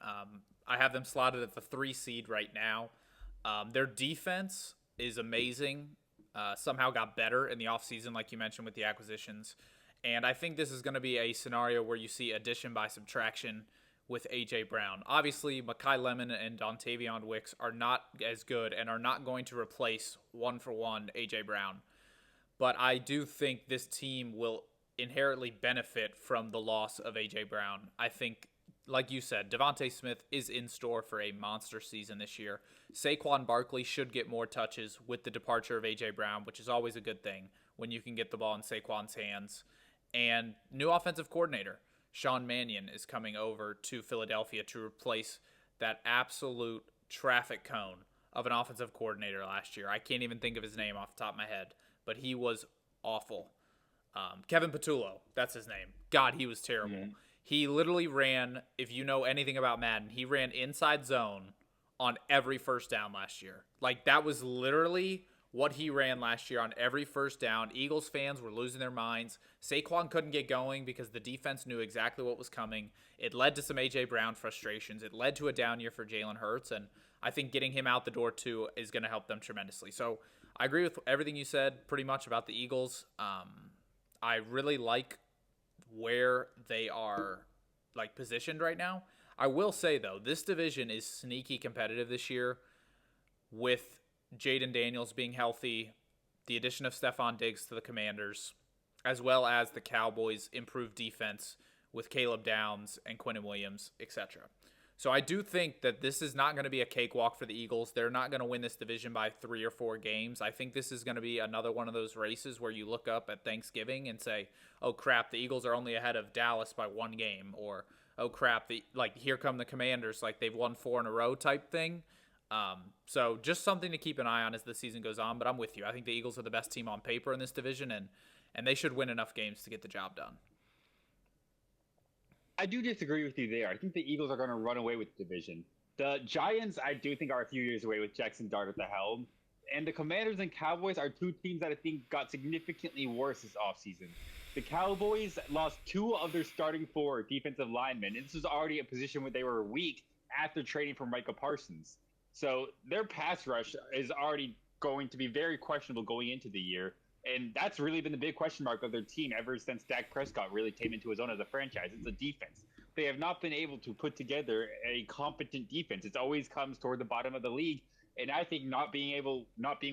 I have them slotted at the 3 seed right now. Their defense is amazing. Somehow got better in the offseason, like you mentioned, with the acquisitions. And I think this is going to be a scenario where you see addition by subtraction with A.J. Brown. Obviously, Mekhi Lemon and Dontavion Wicks are not as good and are not going to replace one-for-one A.J. Brown. But I do think this team will inherently benefit from the loss of A.J. Brown. I think, like you said, Devontae Smith is in store for a monster season this year. Saquon Barkley should get more touches with the departure of A.J. Brown, which is always a good thing when you can get the ball in Saquon's hands. And new offensive coordinator, Sean Mannion, is coming over to Philadelphia to replace that absolute traffic cone of an offensive coordinator last year. I can't even think of his name off the top of my head, but he was awful. Kevin Patullo, that's his name. God, he was terrible. Mm-hmm. He literally ran, if you know anything about Madden, he ran inside zone on every first down last year. Like, that was literally what he ran last year on every first down. Eagles fans were losing their minds. Saquon couldn't get going because the defense knew exactly what was coming. It led to some A.J. Brown frustrations. It led to a down year for Jalen Hurts, and I think getting him out the door, too, is going to help them tremendously. So I agree with everything you said pretty much about the Eagles. I really like where they are positioned right now. I will say, though, this division is sneaky competitive this year with Jaden Daniels being healthy, the addition of Stephon Diggs to the Commanders, as well as the Cowboys' improved defense with Caleb Downs and Quinnen Williams, etc. So I do think that this is not going to be a cakewalk for the Eagles. They're not going to win this division by 3 or 4 games. I think this is going to be another one of those races where you look up at Thanksgiving and say, oh crap, the Eagles are only ahead of Dallas by 1 game, or oh crap, here come the Commanders, they've won 4 in a row type thing. So just something to keep an eye on as the season goes on, but I'm with you. I think the Eagles are the best team on paper in this division, and they should win enough games to get the job done. I do disagree with you there. I think the Eagles are going to run away with the division. The Giants, I do think, are a few years away with Jackson Dart at the helm. And the Commanders and Cowboys are 2 teams that I think got significantly worse this offseason. The Cowboys lost 2 of their starting 4 defensive linemen, and this was already a position where they were weak after trading for Micah Parsons. So their pass rush is already going to be very questionable going into the year. And that's really been the big question mark of their team ever since Dak Prescott really came into his own as a franchise. It's the defense. They have not been able to put together a competent defense. It always comes toward the bottom of the league. And I think not being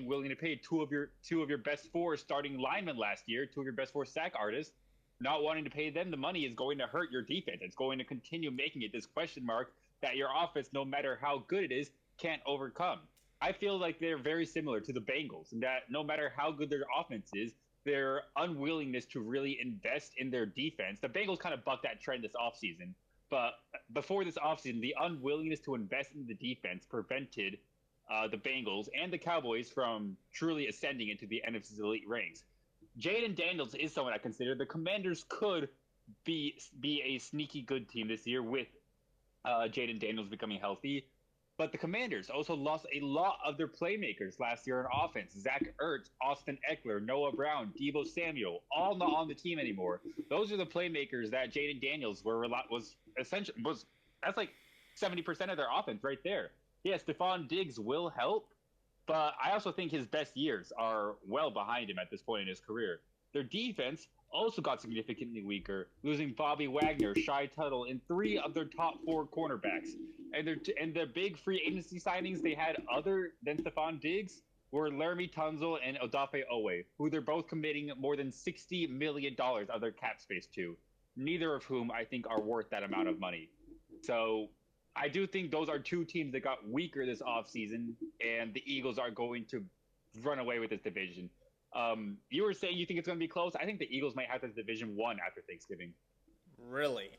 willing to pay two of your best 4 starting linemen last year, 2 of your best 4 sack artists, not wanting to pay them the money is going to hurt your defense. It's going to continue making it this question mark that your offense, no matter how good it is, can't overcome. I feel like they're very similar to the Bengals in that no matter how good their offense is, their unwillingness to really invest in their defense. The Bengals kind of bucked that trend this offseason, but before this offseason, the unwillingness to invest in the defense prevented the Bengals and the Cowboys from truly ascending into the NFC's elite ranks. Jaden Daniels is someone I consider. The Commanders could be a sneaky good team this year with Jaden Daniels becoming healthy. But the Commanders also lost a lot of their playmakers last year on offense. Zach Ertz, Austin Eckler, Noah Brown, Deebo Samuel, all not on the team anymore. Those are the playmakers that Jaden Daniels was that's like 70% of their offense right there. Yeah, Stephon Diggs will help, but I also think his best years are well behind him at this point in his career. Their defense also got significantly weaker, losing Bobby Wagner, Shy Tuttle, and 3 of their top 4 cornerbacks. And their big free agency signings they had other than Stephon Diggs were Laramie Tunzel and Odafe Owe, who they're both committing more than $60 million of their cap space to, neither of whom I think are worth that amount of money. So I do think those are 2 teams that got weaker this offseason, and the Eagles are going to run away with this division. You were saying you think it's going to be close. I think the Eagles might have this division won after Thanksgiving. Really?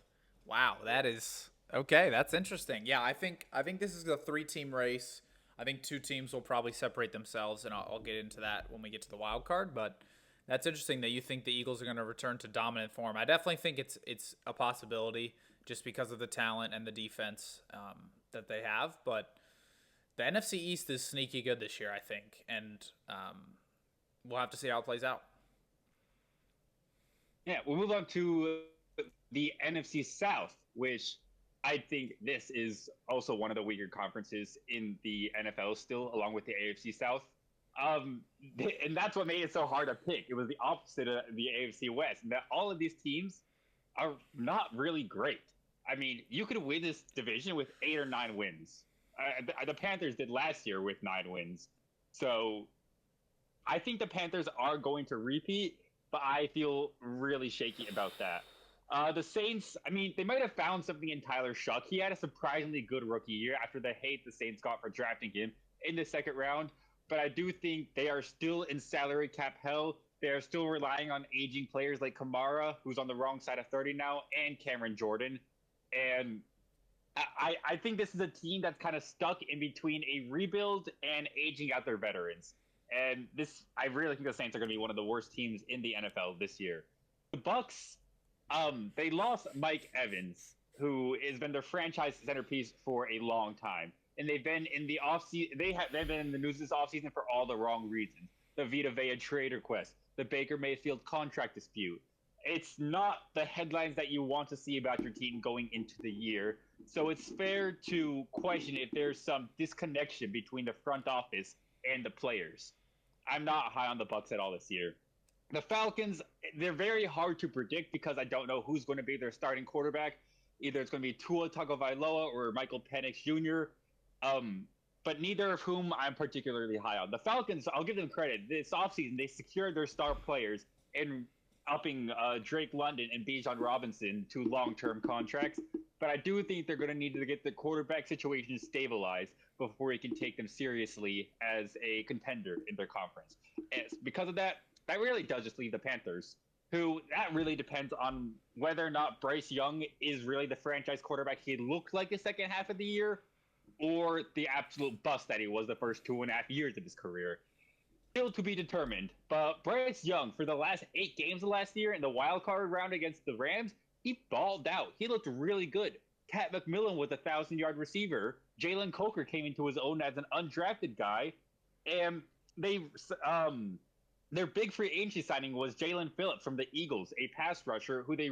Wow, that is okay. That's interesting. Yeah, I think this is a 3-team race. I think 2 teams will probably separate themselves, and I'll get into that when we get to the wild card. But that's interesting that you think the Eagles are going to return to dominant form. I definitely think it's a possibility just because of the talent and the defense. that they have, but the NFC East is sneaky good this year, I think, and we'll have to see how it plays out. Yeah, we'll move on to the NFC South, which I think this is also one of the weaker conferences in the NFL still, along with the AFC South. And that's what made it so hard to pick. It was the opposite of the AFC West. That all of these teams are not really great. I mean, you could win this division with 8 or 9 wins. The Panthers did last year with 9 wins. So I think the Panthers are going to repeat, but I feel really shaky about that. The Saints, I mean, they might have found something in Tyler Shuck. He had a surprisingly good rookie year after the hate the Saints got for drafting him in the second round. But I do think they are still in salary cap hell. They are still relying on aging players like Kamara, who's on the wrong side of 30 now, and Cameron Jordan. And I think this is a team that's kind of stuck in between a rebuild and aging out their veterans. And this, I really think the Saints are going to be one of the worst teams in the NFL this year. The Bucs, they lost Mike Evans, who has been their franchise centerpiece for a long time. And they've been in the offseason. They've been in the news this offseason for all the wrong reasons. The Vita Vea trade request, the Baker Mayfield contract dispute. It's not the headlines that you want to see about your team going into the year. So it's fair to question if there's some disconnection between the front office and the players. I'm not high on the Bucs at all this year. The Falcons, they're very hard to predict because I don't know who's going to be their starting quarterback. Either it's going to be Tua Tagovailoa or Michael Penix Jr., but neither of whom I'm particularly high on. The Falcons, I'll give them credit. This offseason, they secured their star players in upping Drake London and Bijan Robinson to long-term contracts. But I do think they're going to need to get the quarterback situation stabilized before you can take them seriously as a contender in their conference. And because of that, that really does just leave the Panthers, who that really depends on whether or not Bryce Young is really the franchise quarterback he looked like the second half of the year, or the absolute bust that he was the first 2.5 years of his career. Still to be determined, but Bryce Young, for the last 8 games of last year in the wild card round against the Rams, he balled out. He looked really good. Cat McMillan was a 1,000-yard receiver. Jalen Coker came into his own as an undrafted guy, and their big free agency signing was Jalen Phillips from the Eagles, a pass rusher who they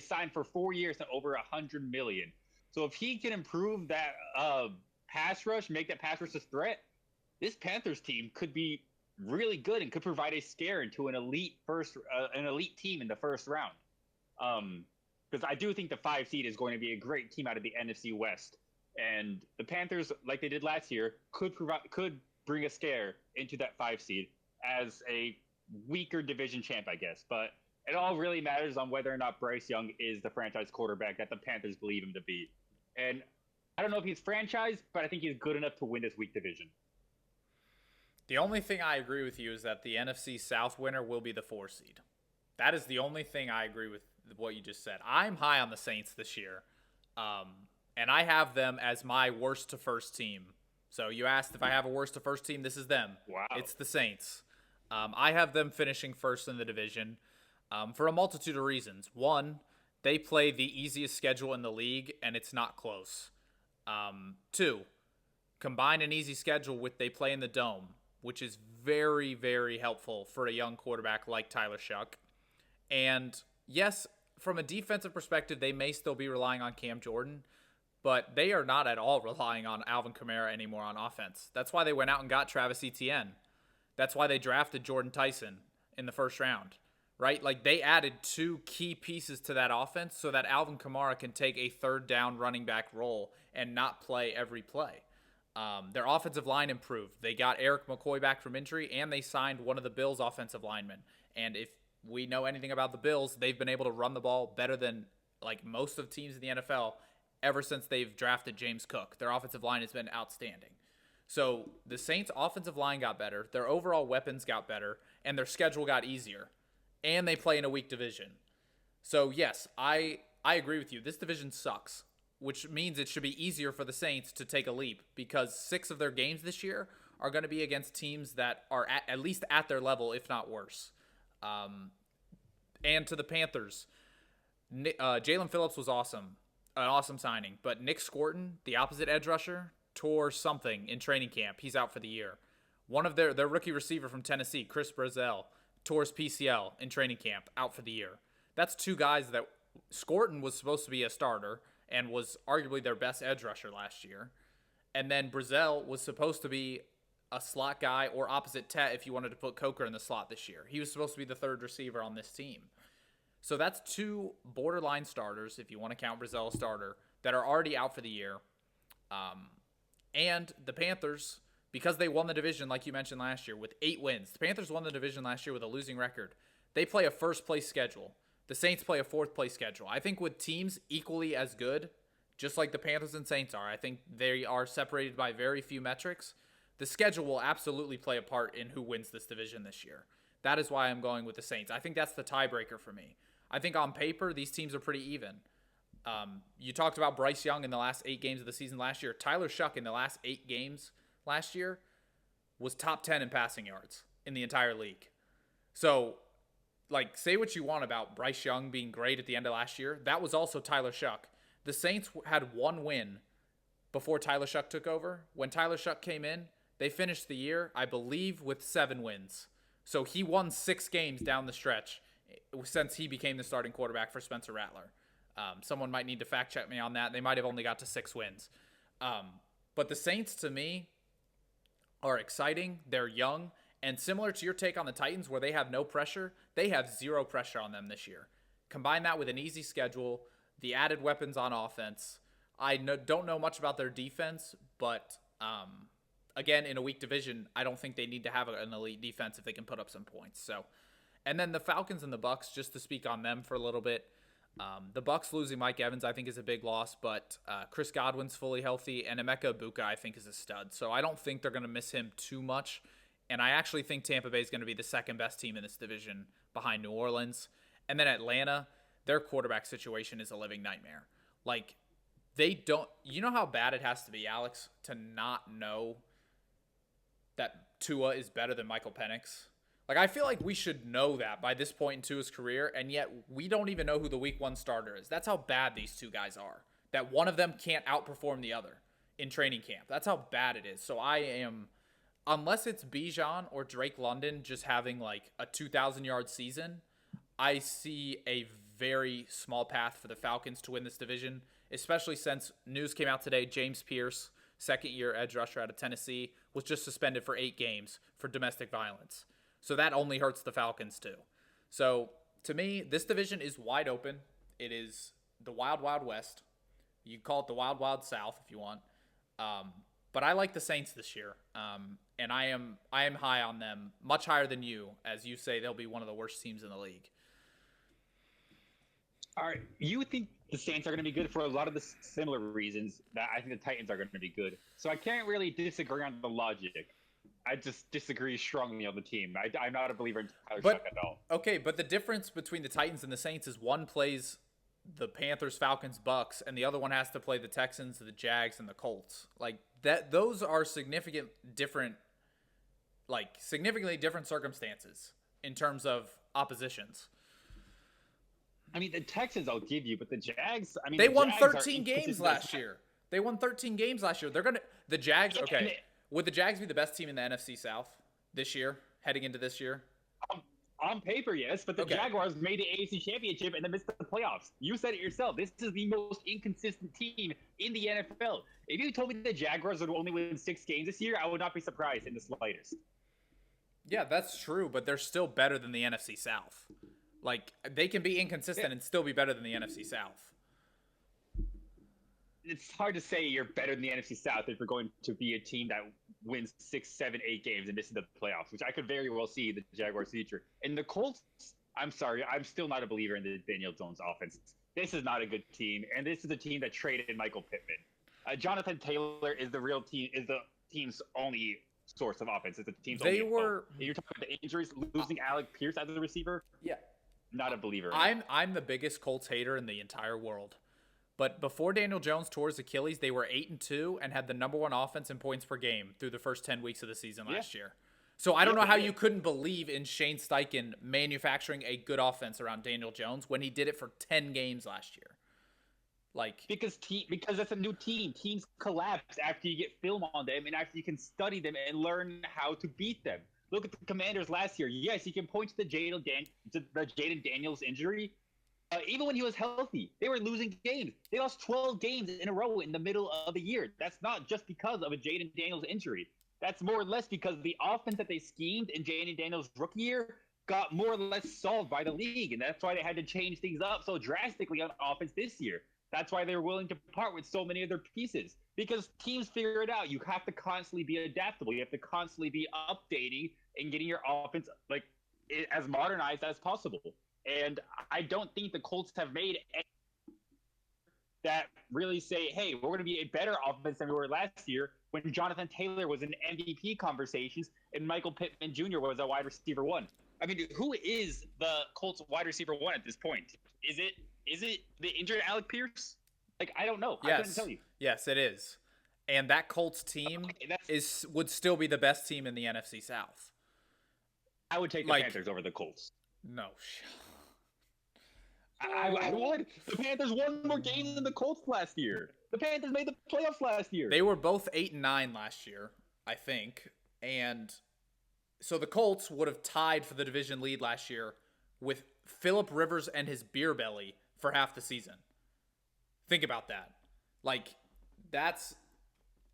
signed for 4 years at over $100 million. So if he can improve that pass rush, make that pass rush a threat, this Panthers team could be really good and could provide a scare into an elite team in the first round. Because I do think the 5 seed is going to be a great team out of the NFC West, and the Panthers, like they did last year, could bring a scare into that 5 seed as a weaker division champ, I guess. But it all really matters on whether or not Bryce Young is the franchise quarterback that the Panthers believe him to be. And I don't know if he's franchised, but I think he's good enough to win this weak division. The only thing I agree with you is that the NFC South winner will be the 4 seed. That is the only thing I agree with what you just said. I'm high on the Saints this year, and I have them as my worst to first team. So you asked if I have a worst to first team. This is them. Wow. It's the Saints. I have them finishing first in the division for a multitude of reasons. One, they play the easiest schedule in the league, and it's not close. 2, combine an easy schedule with they play in the Dome, which is very, very helpful for a young quarterback like Tyler Shuck. And yes, from a defensive perspective, they may still be relying on Cam Jordan, but they are not at all relying on Alvin Kamara anymore on offense. That's why they went out and got Travis Etienne. That's why they drafted Jordan Tyson in the first round, right? Like, they added 2 key pieces to that offense so that Alvin Kamara can take a third down running back role and not play every play. Their offensive line improved. They got Eric McCoy back from injury, and they signed one of the Bills' offensive linemen. And if we know anything about the Bills, they've been able to run the ball better than like most of teams in the NFL ever since they've drafted James Cook. Their offensive line has been outstanding. So the Saints' offensive line got better, their overall weapons got better, and their schedule got easier. And they play in a weak division. So yes, I agree with you. This division sucks, which means it should be easier for the Saints to take a leap because 6 of their games this year are going to be against teams that are at least at their level, if not worse. And to the Panthers, Jalen Phillips was awesome. an awesome signing. But Nick Scorton, the opposite edge rusher, tore something in training camp. He's out for the year. One of their rookie receiver from Tennessee, Chris Brazzell, tore his PCL in training camp, out for the year. That's two guys that Scorton was supposed to be a starter and was arguably their best edge rusher last year. And then Brazzell was supposed to be a slot guy or opposite Tet if you wanted to put Coker in the slot this year. He was supposed to be the third receiver on this team. So that's two borderline starters, if you want to count Brazzell a starter, that are already out for the year. And the Panthers, because they won the division, like you mentioned last year, with 8 wins. The Panthers won the division last year with a losing record. They play a first-place schedule. The Saints play a fourth-place schedule. I think with teams equally as good, just like the Panthers and Saints are, I think they are separated by very few metrics. The schedule will absolutely play a part in who wins this division this year. That is why I'm going with the Saints. I think that's the tiebreaker for me. I think on paper, these teams are pretty even. You talked about Bryce Young in the last 8 games of the season last year. Tyler Shuck in the last 8 games last year was top 10 in passing yards in the entire league. So, like, say what you want about Bryce Young being great at the end of last year. That was also Tyler Shuck. The Saints had 1 win before Tyler Shuck took over. When Tyler Shuck came in, they finished the year, I believe, with 7 wins. So he won 6 games down the stretch since he became the starting quarterback for Spencer Rattler. Someone might need to fact check me on that. They might have only got to 6 wins. But the Saints, to me, are exciting. They're young. And similar to your take on the Titans, where they have no pressure, they have 0 pressure on them this year. Combine that with an easy schedule, the added weapons on offense. Don't know much about their defense, but again, in a weak division, I don't think they need to have an elite defense if they can put up some points. So, and then the Falcons and the Bucs, just to speak on them for a little bit. The Bucs losing Mike Evans, I think, is a big loss, but Chris Godwin's fully healthy, and Emeka Egbuka, I think, is a stud. So I don't think they're going to miss him too much, and I actually think Tampa Bay is going to be the second best team in this division behind New Orleans. And then Atlanta, their quarterback situation is a living nightmare. Like, they don't – you know how bad it has to be, Alex, to not know that Tua is better than Michael Penix? Like, I feel like we should know that by this point in Tua's career, and yet we don't even know who the week 1 starter is. That's how bad these two guys are, that one of them can't outperform the other in training camp. That's how bad it is. So I am, unless it's Bijan or Drake London just having like a 2,000-yard season, I see a very small path for the Falcons to win this division, especially since news came out today, James Pierce, second-year edge rusher out of Tennessee, was just suspended for 8 games for domestic violence. So that only hurts the Falcons too. So to me, this division is wide open. It is the Wild Wild West. You call it the Wild Wild South if you want. But I like the Saints this year. And I am high on them, much higher than you, as you say they'll be one of the worst teams in the league. All right, you think the Saints are going to be good for a lot of the similar reasons that I think the Titans are going to be good. So I can't really disagree on the logic. I just disagree strongly on the team. I'm not a believer in Tyler Shuck at all. Okay, but the difference between the Titans and the Saints is one plays the Panthers, Falcons, Bucks, and the other one has to play the Texans, the Jags, and the Colts. Like that, those are significantly different circumstances in terms of oppositions. I mean, the Texans I'll give you, but the Jags, I mean, they won 13 games last year. They're gonna the Jags. Okay. Would the Jags be the best team in the NFC South this year, heading into this year? On paper, yes, but the Jaguars made the AFC Championship and then missed the playoffs. You said it yourself. This is the most inconsistent team in the NFL. If you told me the Jaguars would only win 6 games this year, I would not be surprised in the slightest. Yeah, that's true, but they're still better than the NFC South. Like, they can be inconsistent and still be better than the NFC South. It's hard to say you're better than the NFC South if you're going to be a team that wins 6, 7, 8 games and misses the playoffs, which I could very well see the Jaguars' future. And the Colts, I'm sorry, I'm still not a believer in the Daniel Jones offense. This is not a good team, and this is a team that traded Michael Pittman. Jonathan Taylor is the team's only source of offense. It's the team's only hope. You're talking about the injuries, losing Alec Pierce as a receiver. Yeah, not a believer. I'm the biggest Colts hater in the entire world. But before Daniel Jones tore his Achilles, they were 8-2 and had the number 1 offense in points per game through the first 10 weeks of the season last year. So I don't know how you couldn't believe in Shane Steichen manufacturing a good offense around Daniel Jones when he did it for 10 games last year. Like because that's a new team. Teams collapse after you get film on them and after you can study them and learn how to beat them. Look at the Commanders last year. Yes, you can point to the Jaden Daniels injury. Even when he was healthy, they were losing games. They lost 12 games in a row in the middle of the year. That's not just because of a Jaden Daniels injury. That's more or less because the offense that they schemed in Jaden Daniels' rookie year got more or less solved by the league, and that's why they had to change things up so drastically on offense this year. That's why they were willing to part with so many of their pieces because teams figure it out. You have to constantly be adaptable. You have to constantly be updating and getting your offense like as modernized as possible. And I don't think the Colts have made any that really say, hey, we're going to be a better offense than we were last year when Jonathan Taylor was in MVP conversations and Michael Pittman Jr. was a wide receiver one. I mean, who is the Colts wide receiver one at this point? Is it the injured Alec Pierce? Like, I don't know. Yes. I couldn't tell you. Yes, it is. And that Colts team would still be the best team in the NFC South. I would take the Panthers over the Colts. No. I would. The Panthers won more games than the Colts last year. The Panthers made the playoffs last year. They were both 8-9 last year, I think. And so the Colts would have tied for the division lead last year with Phillip Rivers and his beer belly for half the season. Think about that. Like, that's...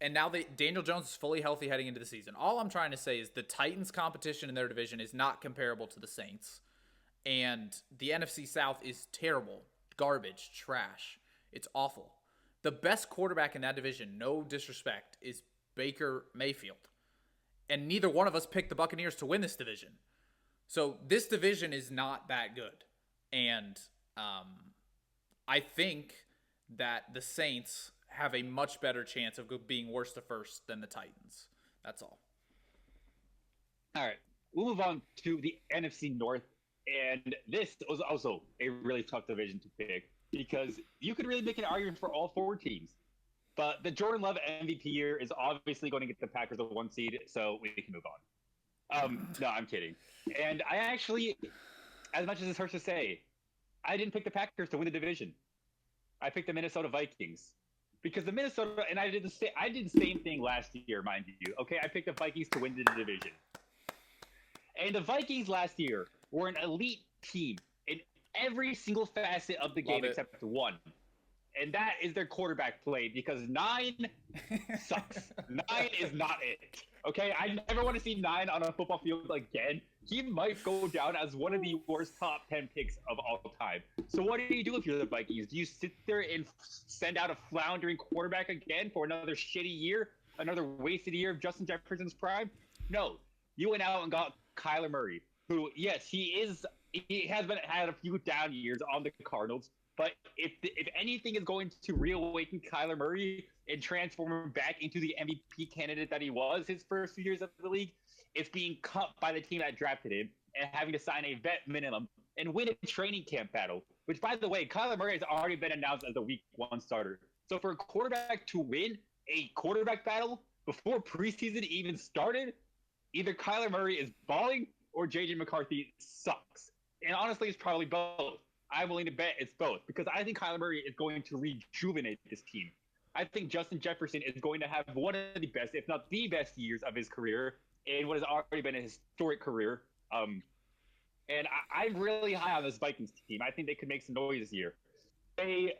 And now Daniel Jones is fully healthy heading into the season. All I'm trying to say is the Titans' competition in their division is not comparable to the Saints. And the NFC South is terrible. Garbage. Trash. It's awful. The best quarterback in that division, no disrespect, is Baker Mayfield. And neither one of us picked the Buccaneers to win this division. So this division is not that good. And I think that the Saints have a much better chance of being worse to first than the Titans. That's all. All right. We'll move on to the NFC North. And this was also a really tough division to pick because you could really make an argument for all four teams. But the Jordan Love MVP year is obviously going to get the Packers a 1 seed, so we can move on. No, I'm kidding. And I actually, as much as it hurts to say, I didn't pick the Packers to win the division. I picked the Minnesota Vikings. Because the Minnesota, and I did the same thing last year, mind you. Okay, I picked the Vikings to win the division. And the Vikings last year were an elite team in every single facet of the game except one. And that is their quarterback play because 9 sucks. 9 is not it. Okay, I never want to see 9 on a football field again. He might go down as one of the worst top 10 picks of all time. So what do you do if you're the Vikings? Do you sit there and send out a floundering quarterback again for another shitty year? Another wasted year of Justin Jefferson's prime? No. You went out and got Kyler Murray, who, yes, he has had a few down years on the Cardinals. But if anything is going to reawaken Kyler Murray and transform him back into the MVP candidate that he was his first few years of the league, it's being cut by the team that drafted him and having to sign a vet minimum and win a training camp battle, which, by the way, Kyler Murray has already been announced as a week 1 starter. So for a quarterback to win a quarterback battle before preseason even started, either Kyler Murray is balling or J.J. McCarthy sucks. And honestly, it's probably both. I'm willing to bet it's both because I think Kyler Murray is going to rejuvenate this team. I think Justin Jefferson is going to have one of the best, if not the best years of his career in what has already been a historic career. And I'm really high on this Vikings team. I think they could make some noise this year. They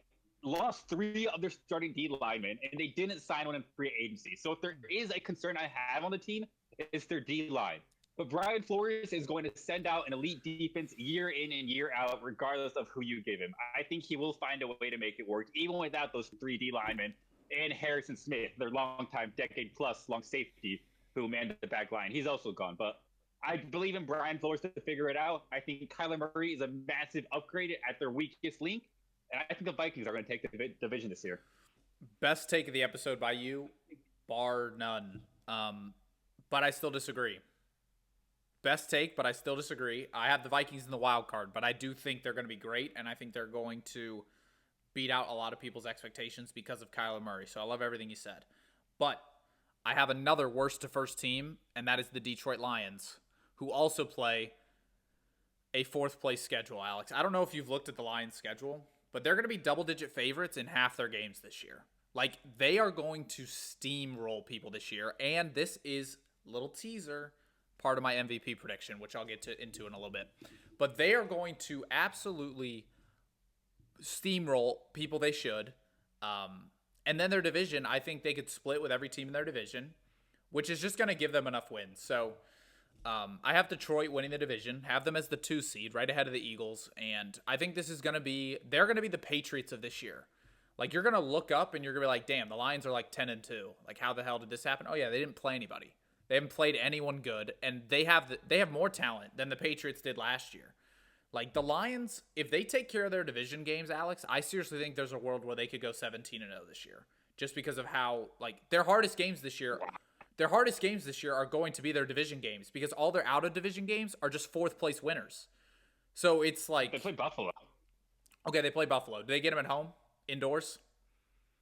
lost 3 of their starting D linemen, and they didn't sign one in free agency. So if there is a concern I have on the team, it's their D line. But Brian Flores is going to send out an elite defense year in and year out, regardless of who you give him. I think he will find a way to make it work, even without those 3 D linemen and Harrison Smith, their longtime decade-plus long safety, who manned the back line. He's also gone. But I believe in Brian Flores to figure it out. I think Kyler Murray is a massive upgrade at their weakest link. And I think the Vikings are going to take the division this year. Best take of the episode by you, bar none. But I still disagree. Best take, but I still disagree. I have the Vikings in the wild card, but I do think they're going to be great, and I think they're going to beat out a lot of people's expectations because of Kyler Murray. So I love everything you said. But I have another worst to first team, and that is the Detroit Lions, who also play a 4th place schedule, Alex. I don't know if you've looked at the Lions schedule, but they're going to be double-digit favorites in half their games this year. Like, they are going to steamroll people this year, and this is, little teaser, part of my MVP prediction, which I'll get into in a little bit. But they are going to absolutely steamroll people they should. And then their division, I think they could split with every team in their division, which is just going to give them enough wins. So I have Detroit winning the division, have them as the 2 seed right ahead of the Eagles. And I think this is going to be, they're going to be the Patriots of this year. Like, you're going to look up and you're going to be like, damn, the Lions are like 10-2. Like, how the hell did this happen? Oh yeah, they didn't play anybody. They haven't played anyone good, and they have more talent than the Patriots did last year. Like, the Lions, if they take care of their division games, Alex, I seriously think there's a world where they could go 17-0 this year, just because of how, like, their hardest games this year are going to be their division games, because all their out of division games are just 4th place winners. So it's like, they play Buffalo. Okay, they play Buffalo. Do they get them at home? Indoors?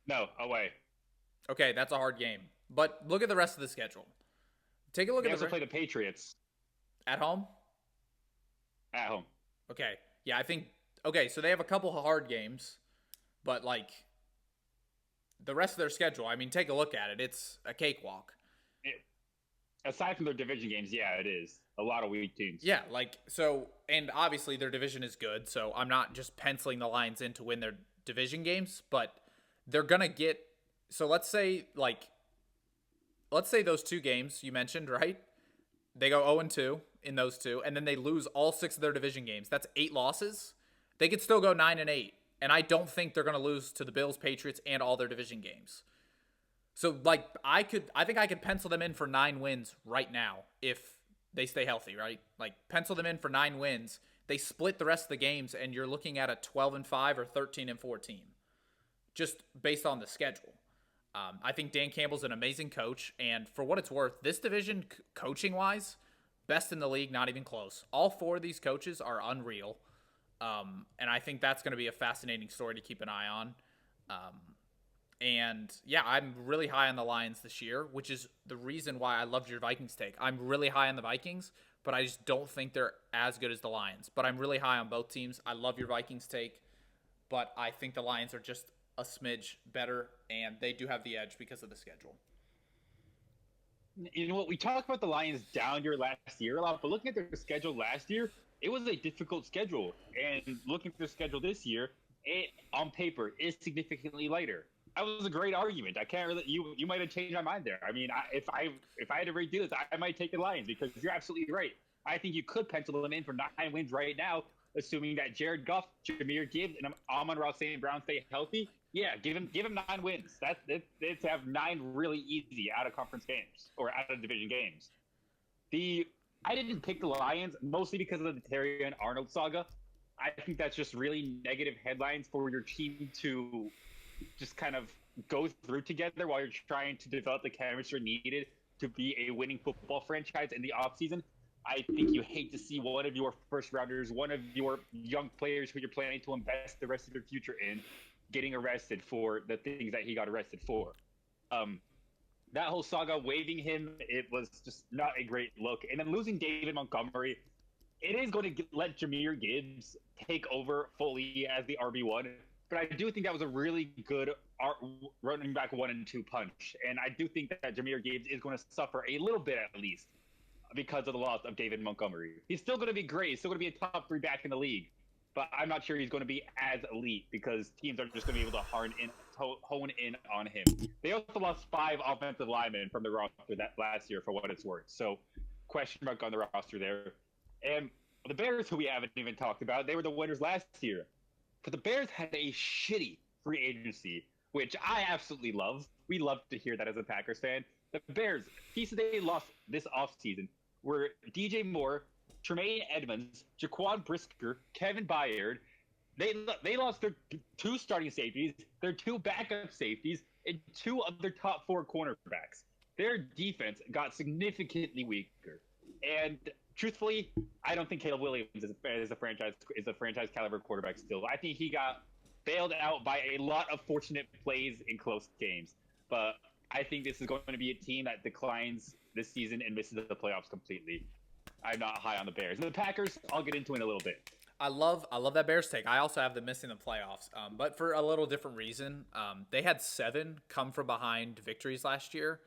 No, away. Okay, that's a hard game. But look at the rest of the schedule. Take a look they at also play the Patriots. At home? At home. Okay. Yeah, I think... Okay, so they have a couple of hard games, but, like, the rest of their schedule, I mean, take a look at it. It's a cakewalk. Aside from their division games, yeah, it is. A lot of weak teams. Yeah, like, so... And obviously their division is good, so I'm not just penciling the Lions in to win their division games, but they're going to get... So let's say those 2 games you mentioned, right? They go 0-2 in those 2, and then they lose all 6 of their division games. That's 8 losses. They could still go 9-8, and I don't think they're going to lose to the Bills, Patriots, and all their division games. So, like, I think I could pencil them in for 9 wins right now if they stay healthy, right? Like, pencil them in for 9 wins. They split the rest of the games, and you're looking at a 12-5 or 13-4 team, just based on the schedule. I think Dan Campbell's an amazing coach, and for what it's worth, this division, coaching-wise, best in the league, not even close. All 4 of these coaches are unreal, and I think that's going to be a fascinating story to keep an eye on. And, yeah, I'm really high on the Lions this year, which is the reason why I loved your Vikings take. I'm really high on the Vikings, but I just don't think they're as good as the Lions. But I'm really high on both teams. I love your Vikings take, but I think the Lions are just a smidge better, and they do have the edge because of the schedule. You know what? We talked about the Lions down year last year a lot, but looking at their schedule last year, it was a difficult schedule. And looking at their schedule this year, it, on paper, is significantly lighter. That was a great argument. I can't really. You might have changed my mind there. I mean, if I had to redo this, I might take the Lions, because you're absolutely right. I think you could pencil them in for 9 wins right now, assuming that Jared Goff, Jahmyr Gibbs, and Amon-Ra St. Brown stay healthy. Yeah, give him 9 wins. That's have 9 really easy out of conference games or out of division games. I didn't pick the Lions mostly because of the Terrion Arnold saga. I think that's just really negative headlines for your team to just kind of go through together while you're trying to develop the chemistry needed to be a winning football franchise in the offseason. I think you hate to see one of your first rounders, one of your young players who you're planning to invest the rest of your future in, getting arrested for the things that he got arrested for. That whole saga, waiving him, it was just not a great look. And then losing David Montgomery, it is going to let Jahmyr Gibbs take over fully as the RB1. But I do think that was a really good running back 1 and 2 punch. And I do think that Jahmyr Gibbs is going to suffer a little bit at least because of the loss of David Montgomery. He's still going to be great. He's still going to be a top 3 back in the league. But I'm not sure he's going to be as elite because teams are just going to be able to hone in on him. They also lost 5 offensive linemen from the roster that last year, for what it's worth. So, question mark on the roster there. And the Bears, who we haven't even talked about, they were the winners last year. But the Bears had a shitty free agency, which I absolutely love. We love to hear that as a Packers fan. The Bears, pieces they lost this offseason were DJ Moore, Tremaine Edmonds, Jaquan Brisker, Kevin Byard. They lost their 2 starting safeties, their 2 backup safeties, and 2 of their top 4 cornerbacks. Their defense got significantly weaker. And truthfully, I don't think Caleb Williams is a franchise caliber quarterback still. I think he got bailed out by a lot of fortunate plays in close games. But I think this is going to be a team that declines this season and misses the playoffs completely. I'm not high on the Bears. And the Packers, I'll get into in a little bit. I love that Bears take. I also have them missing the playoffs, but for a little different reason. They had 7 come from behind victories last year.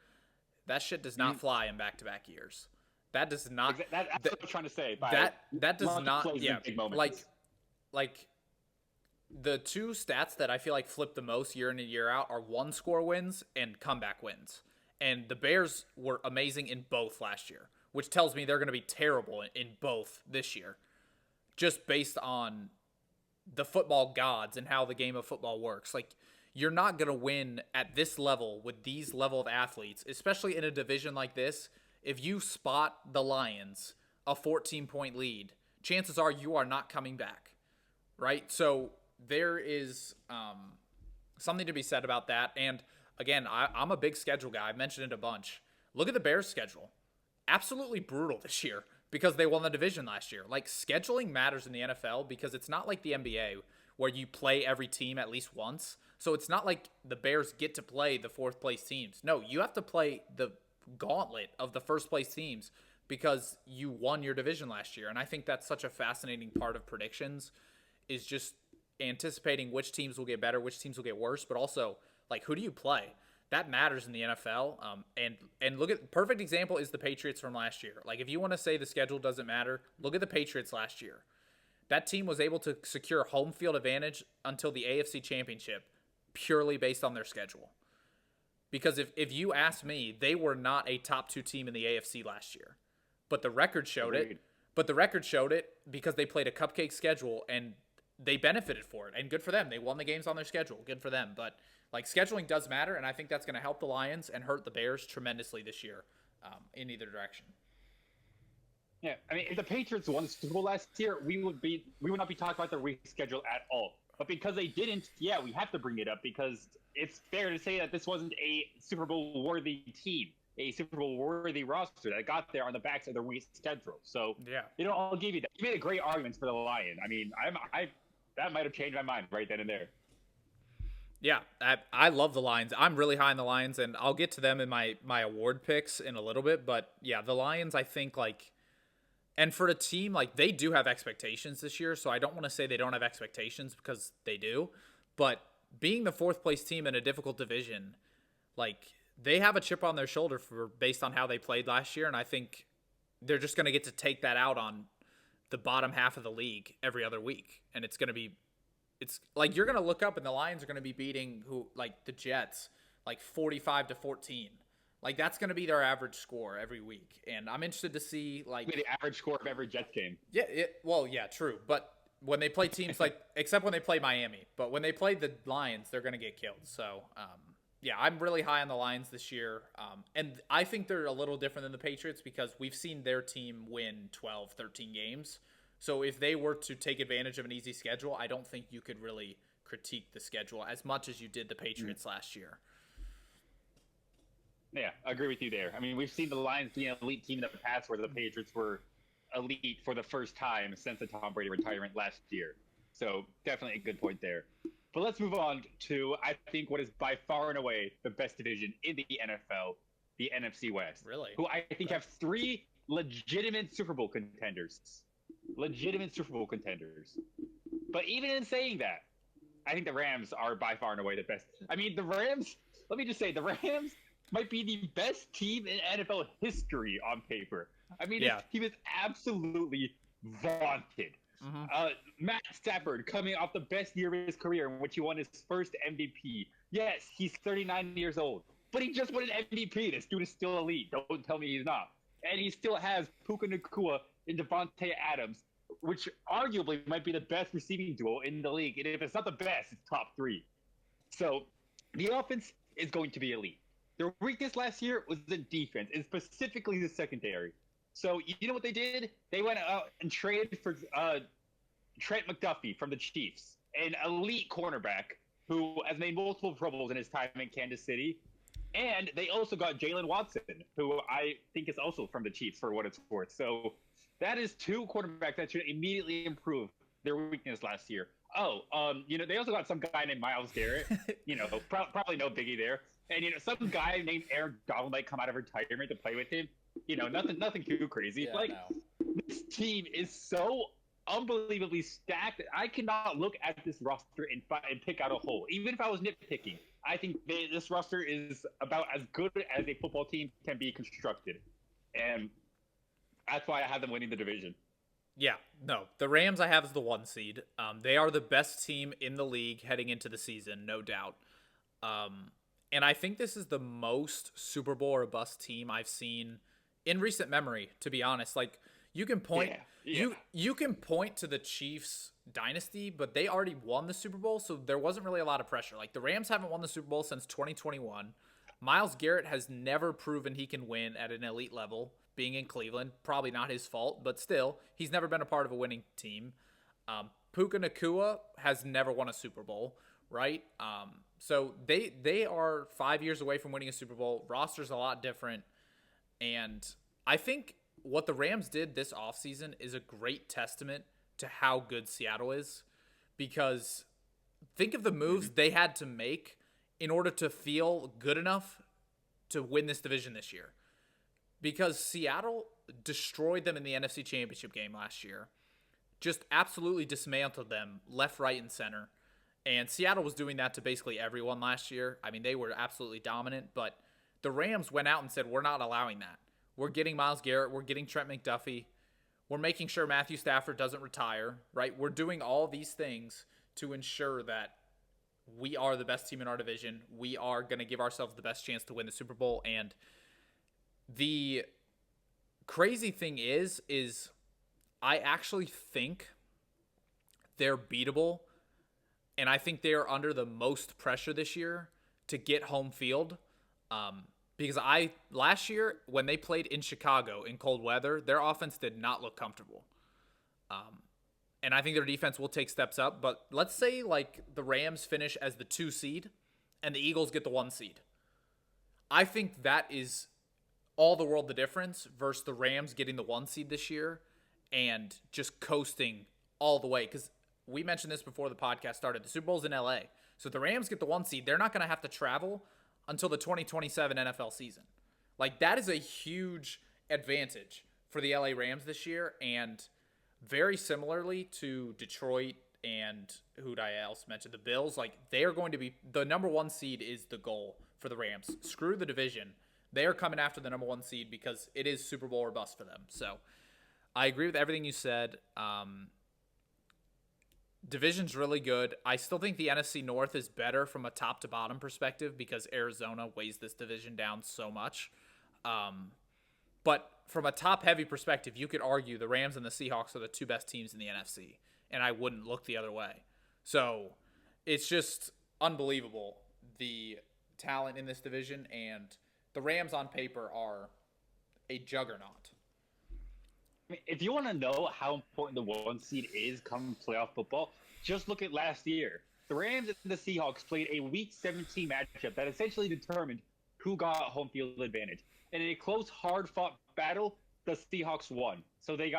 That shit does not fly in back-to-back years. That does not. That's what I'm trying to say. That does not. Yeah, like the two stats that I feel like flip the most year in and year out are 1-score wins and comeback wins. And the Bears were amazing in both last year, which tells me they're going to be terrible in both this year, just based on the football gods and how the game of football works. Like, you're not going to win at this level with these level of athletes, especially in a division like this. If you spot the Lions a 14-point lead, chances are you are not coming back, right? So there is something to be said about that. And again, I'm a big schedule guy. I've mentioned it a bunch. Look at the Bears' schedule. Absolutely brutal this year because they won the division last year. Like, scheduling matters in the NFL because it's not like the NBA where you play every team at least once. So it's not like the Bears get to play the 4th place teams. No, you have to play the gauntlet of the 1st place teams because you won your division last year. And I think that's such a fascinating part of predictions, is just anticipating which teams will get better, which teams will get worse, but also, like, who do you play? That matters in the NFL. And look at, perfect example is the Patriots from last year. Like, if you want to say the schedule doesn't matter, look at the Patriots last year. That team was able to secure home field advantage until the AFC Championship purely based on their schedule. Because if you ask me, they were not a top 2 team in the AFC last year. But the record showed it. But the record showed it because they played a cupcake schedule and they benefited for it. And good for them. They won the games on their schedule. Good for them. But, like, scheduling does matter, and I think that's going to help the Lions and hurt the Bears tremendously this year in either direction. Yeah, I mean, if the Patriots won the Super Bowl last year, we would not be talking about the reschedule at all. But because they didn't, yeah, we have to bring it up because it's fair to say that this wasn't a Super Bowl worthy team, a Super Bowl worthy roster that got there on the backs of their weak schedule. So yeah, I'll give you that. You made a great argument for the Lions. I mean, that might have changed my mind right then and there. Yeah, I love the Lions. I'm really high on the Lions, and I'll get to them in my award picks in a little bit. But yeah, the Lions, I think, like. And for a team, like, they do have expectations this year, so I don't want to say they don't have expectations because they do. But being the 4th place team in a difficult division, like, they have a chip on their shoulder based on how they played last year, and I think they're just going to get to take that out on the bottom half of the league every other week. And it's like you're going to look up and the Lions are going to be beating the Jets, like 45-14. Like, that's going to be their average score every week. And I'm interested to see, like, the average score of every Jets game. Yeah, yeah, true. But when they play teams like, except when they play Miami, but when they play the Lions, they're going to get killed. So, yeah, I'm really high on the Lions this year. And I think they're a little different than the Patriots because we've seen their team win 12, 13 games. So if they were to take advantage of an easy schedule, I don't think you could really critique the schedule as much as you did the Patriots last year. Yeah, I agree with you there. I mean, we've seen the Lions be an elite team in the past where the Patriots were elite for the first time since the Tom Brady retirement last year. So definitely a good point there. But let's move on to, I think, what is by far and away the best division in the NFL, the NFC West. Really? Who I think have 3 legitimate Super Bowl contenders. Legitimate Super Bowl contenders. But even in saying that, I think the Rams are by far and away the best. I mean, the Rams, let me just say, the Rams might be the best team in NFL history on paper. I mean, This team is absolutely vaunted. Mm-hmm. Matt Stafford coming off the best year of his career in which he won his first MVP. Yes, he's 39 years old, but he just won an MVP. This dude is still elite. Don't tell me he's not. And he still has Puka Nacua and Devontae Adams, which arguably might be the best receiving duo in the league. And if it's not the best, it's top 3. So the offense is going to be elite. Their weakness last year was the defense, and specifically the secondary. So you know what they did? They went out and traded for Trent McDuffie from the Chiefs, an elite cornerback who has made multiple Pro Bowls in his time in Kansas City. And they also got Jalen Watson, who I think is also from the Chiefs for what it's worth. So that is 2 quarterbacks that should immediately improve their weakness last year. They also got some guy named Myles Garrett. Probably no biggie there. And, some guy named Aaron Donald might come out of retirement to play with him. Nothing too crazy. Yeah, This team is so unbelievably stacked. I cannot look at this roster and pick out a hole. Even if I was nitpicking, I think this roster is about as good as a football team can be constructed. And that's why I have them winning the division. Yeah, no. The Rams I have as the 1 seed. They are the best team in the league heading into the season, no doubt. And I think this is the most Super Bowl or bust team I've seen in recent memory, to be honest. Like, you can point you can point to the Chiefs dynasty, but they already won the Super Bowl, so there wasn't really a lot of pressure. Like, the Rams haven't won the Super Bowl since 2021. Myles Garrett has never proven he can win at an elite level, being in Cleveland. Probably not his fault, but still, he's never been a part of a winning team. Puka Nacua has never won a Super Bowl, right? So they are 5 years away from winning a Super Bowl. Roster's a lot different. And I think what the Rams did this offseason is a great testament to how good Seattle is. Because think of the moves they had to make in order to feel good enough to win this division this year. Because Seattle destroyed them in the NFC Championship game last year. Just absolutely dismantled them left, right, and center. And Seattle was doing that to basically everyone last year. I mean, they were absolutely dominant, but the Rams went out and said, we're not allowing that. We're getting Myles Garrett. We're getting Trent McDuffie. We're making sure Matthew Stafford doesn't retire, right? We're doing all these things to ensure that we are the best team in our division. We are going to give ourselves the best chance to win the Super Bowl. And the crazy thing is I actually think they're beatable. And I think they are under the most pressure this year to get home field. Because last year, when they played in Chicago in cold weather, their offense did not look comfortable. And I think their defense will take steps up. But let's say like the Rams finish as the 2 seed and the Eagles get the 1 seed. I think that is all the world the difference versus the Rams getting the 1 seed this year and just coasting all the way. Because we mentioned this before the podcast started. The Super Bowl's in LA. So if the Rams get the 1 seed, they're not going to have to travel until the 2027 NFL season. Like, that is a huge advantage for the LA Rams this year. And very similarly to Detroit and who'd I else mention, the Bills, like, they are going to be the number 1 seed is the goal for the Rams. Screw the division. They are coming after the number 1 seed because it is Super Bowl or bust for them. So I agree with everything you said. Division's really good. I still think the NFC North is better from a top to bottom perspective because Arizona weighs this division down so much. But from a top heavy perspective, you could argue the Rams and the Seahawks are the 2 best teams in the NFC, and I wouldn't look the other way. So it's just unbelievable, the talent in this division, and the Rams on paper are a juggernaut. I mean, if you want to know how important the 1 seed is come playoff football, just look at last year. The Rams and the Seahawks played a Week 17 matchup that essentially determined who got home field advantage. And in a close, hard-fought battle, the Seahawks won. So they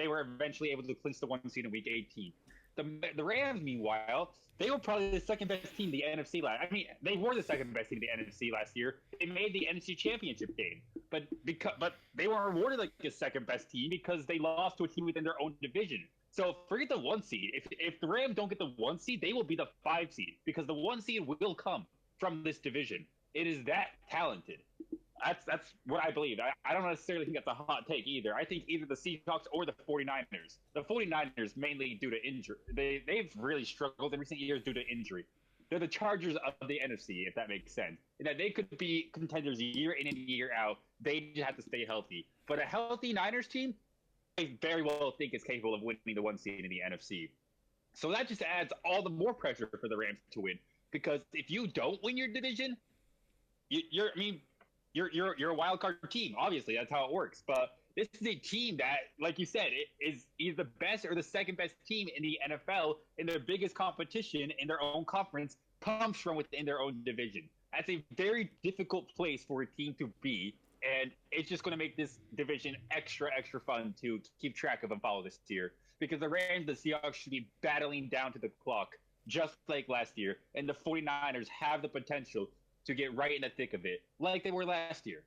were eventually able to clinch the 1 seed in Week 18. The Rams, meanwhile, they were probably the second best team in the NFC they were the second best team in the NFC last year. They made the NFC Championship game, but they weren't awarded like a second best team because they lost to a team within their own division. So forget the 1 seed. If the Rams don't get the 1 seed, they will be the 5 seed because the 1 seed will come from this division. It is that talented. That's what I believe. I don't necessarily think that's a hot take either. I think either the Seahawks or the 49ers. The 49ers mainly due to injury. They've really struggled in recent years due to injury. They're the Chargers of the NFC, if that makes sense. And that they could be contenders year in and year out. They just have to stay healthy. But a healthy Niners team, I very well think is capable of winning the 1 seed in the NFC. So that just adds all the more pressure for the Rams to win. Because if you don't win your division, you're a wild card team. Obviously, that's how it works. But this is a team that, like you said, it is either the best or the second best team in the NFL, in their biggest competition in their own conference, comes from within their own division. That's a very difficult place for a team to be, and it's just going to make this division extra fun to keep track of and follow this year. Because the Rams and the Seahawks should be battling down to the clock, just like last year, and the 49ers have the potential to get right in the thick of it, like they were last year.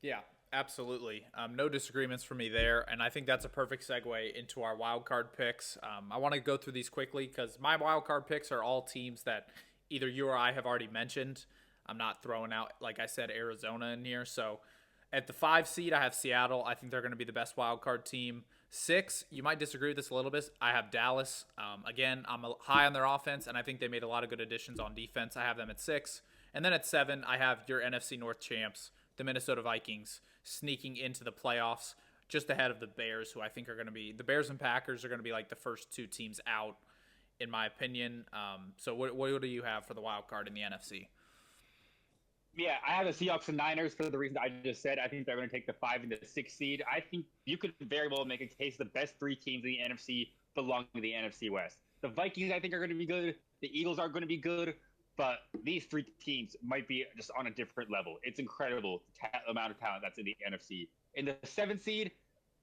Yeah, Absolutely. No disagreements for me there. And I think that's a perfect segue into our wild card picks. I want to go through these quickly because my wild card picks are all teams that either you or I have already mentioned. I'm not throwing out, like I said, Arizona in here. So at the 5 seed, I have Seattle. I think they're going to be the best wild card team. 6, you might disagree with this a little bit. I have Dallas. Again, I'm high on their offense, and I think they made a lot of good additions on defense. I have them at 6. And then at 7, I have your NFC North champs, the Minnesota Vikings, sneaking into the playoffs just ahead of the Bears, who I think are going to be – the Bears and Packers are going to be like the first 2 teams out, in my opinion. So what do you have for the wild card in the NFC? Yeah, I have the Seahawks and Niners for the reason I just said. I think they're going to take the 5 and the 6 seed. I think you could very well make a case the best 3 teams in the NFC belong to the NFC West. The Vikings, I think, are going to be good. The Eagles are going to be good. But these 3 teams might be just on a different level. It's incredible the amount of talent that's in the NFC. In the 7th seed,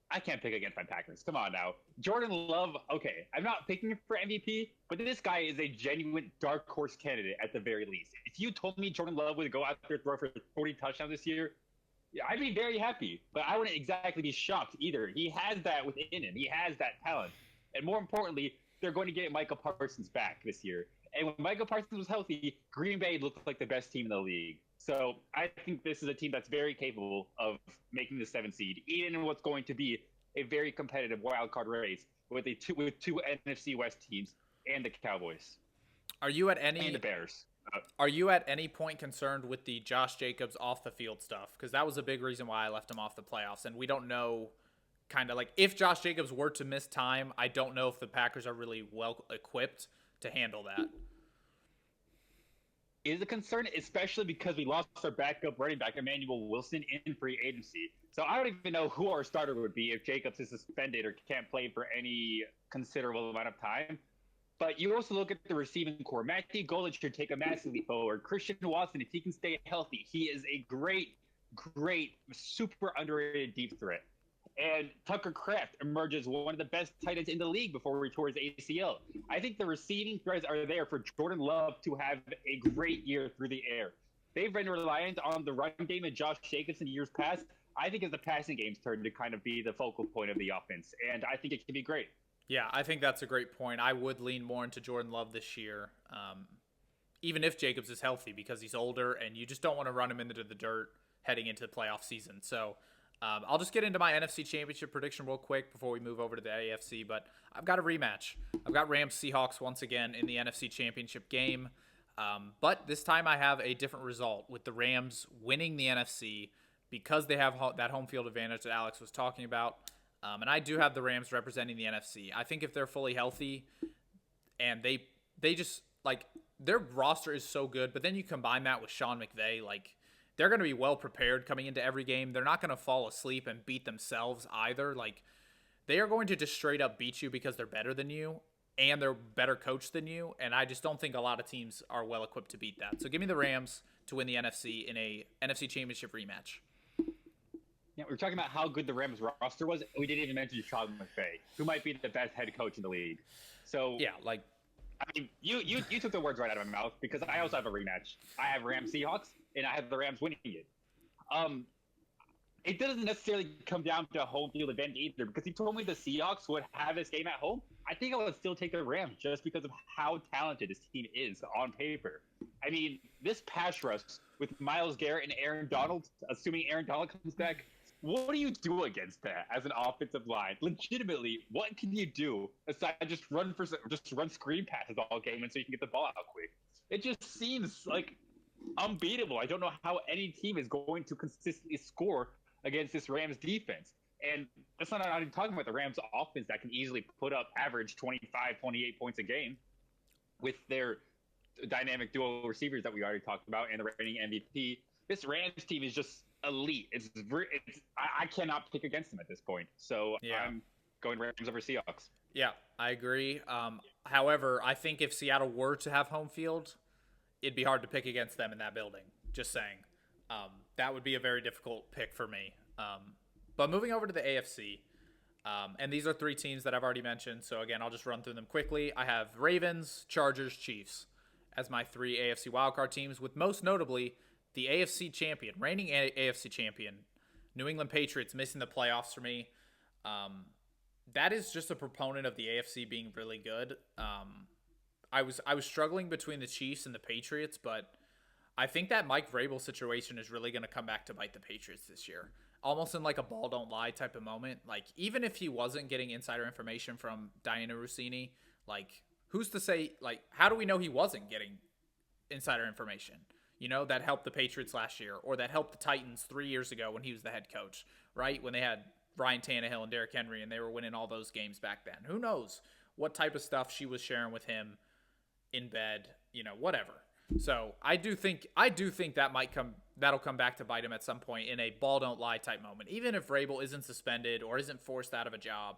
I can't pick against my Packers. Come on now. Jordan Love, okay, I'm not picking him for MVP, but this guy is a genuine dark horse candidate at the very least. If you told me Jordan Love would go out there and throw for 40 touchdowns this year, yeah, I'd be very happy. But I wouldn't exactly be shocked either. He has that within him. He has that talent. And more importantly, they're going to get Micah Parsons back this year. And when Micah Parsons was healthy, Green Bay looked like the best team in the league. So I think this is a team that's very capable of making the 7th seed, even in what's going to be a very competitive wild card race with two NFC West teams and the Cowboys. Are you at any and the Bears? Are you at any point concerned with the Josh Jacobs off the field stuff? Because that was a big reason why I left him off the playoffs, and we don't know. Kind of like if Josh Jacobs were to miss time, I don't know if the Packers are really well equipped to handle that. Is a concern, especially because we lost our backup running back, Emmanuel Wilson, in free agency. So I don't even know who our starter would be if Jacobs is suspended or can't play for any considerable amount of time. But you also look at the receiving core. Matthew Golden should take a massive leap forward. Christian Watson, if he can stay healthy, he is a great, super underrated deep threat. And Tucker Kraft emerges one of the best tight ends in the league before he tore his ACL. I think the receiving threads are there for Jordan Love to have a great year through the air. They've been reliant on the run game of Josh Jacobs in years past. I think it's the passing game's turn to kind of be the focal point of the offense, and I think it can be great. Yeah, I think that's a great point. I would lean more into Jordan Love this year, even if Jacobs is healthy, because he's older, and you just don't want to run him into the dirt heading into the playoff season. So I'll just get into my NFC Championship prediction real quick before we move over to the AFC, but I've got a rematch. I've got Rams-Seahawks once again in the NFC Championship game, but this time I have a different result with the Rams winning the NFC because they have that home field advantage that Alex was talking about, and I do have the Rams representing the NFC. I think if they're fully healthy and they just, like, their roster is so good, but then you combine that with Sean McVay, like, they're going to be well prepared coming into every game. They're not going to fall asleep and beat themselves either. Like, they are going to just straight up beat you because they're better than you and they're better coached than you. And I just don't think a lot of teams are well equipped to beat that. So give me the Rams to win the NFC in a NFC Championship rematch. Yeah, we were talking about how good the Rams roster was. We didn't even mention Sean McVay, who might be the best head coach in the league. So yeah, like, I mean, you took the words right out of my mouth because I also have a rematch. I have Rams Seahawks, and I have the Rams winning it. It doesn't necessarily come down to a home field advantage either, because he told me the Seahawks would have this game at home. I think I would still take the Rams just because of how talented this team is on paper. I mean, this pass rush with Myles Garrett and Aaron Donald, assuming Aaron Donald comes back, what do you do against that as an offensive line? Legitimately, what can you do aside just run screen passes all game and so you can get the ball out quick? It just seems like unbeatable. I don't know how any team is going to consistently score against this Rams defense. And that's not even talking about the Rams offense that can easily put up average 25, 28 points a game with their dynamic duo receivers that we already talked about and the reigning MVP. This Rams team is just elite. I cannot pick against them at this point. So yeah. I'm going Rams over Seahawks. Yeah, I agree. However, I think if Seattle were to have home field, it'd be hard to pick against them in that building. Just saying. That would be a very difficult pick for me. But moving over to the AFC, and these are 3 teams that I've already mentioned. So again, I'll just run through them quickly. I have Ravens, Chargers, Chiefs as my 3 AFC wildcard teams, with most notably the AFC champion, reigning AFC champion, New England Patriots missing the playoffs for me. That is just a proponent of the AFC being really good. I was struggling between the Chiefs and the Patriots, but I think that Mike Vrabel situation is really going to come back to bite the Patriots this year. Almost in like a ball don't lie type of moment. Like, even if he wasn't getting insider information from Diana Rossini, like, who's to say, like, how do we know he wasn't getting insider information? That helped the Patriots last year, or that helped the Titans 3 years ago when he was the head coach, right? When they had Ryan Tannehill and Derrick Henry and they were winning all those games back then. Who knows what type of stuff she was sharing with him in bed, whatever. So I do think that'll come back to bite him at some point in a ball don't lie type moment. Even if Vrabel isn't suspended or isn't forced out of a job,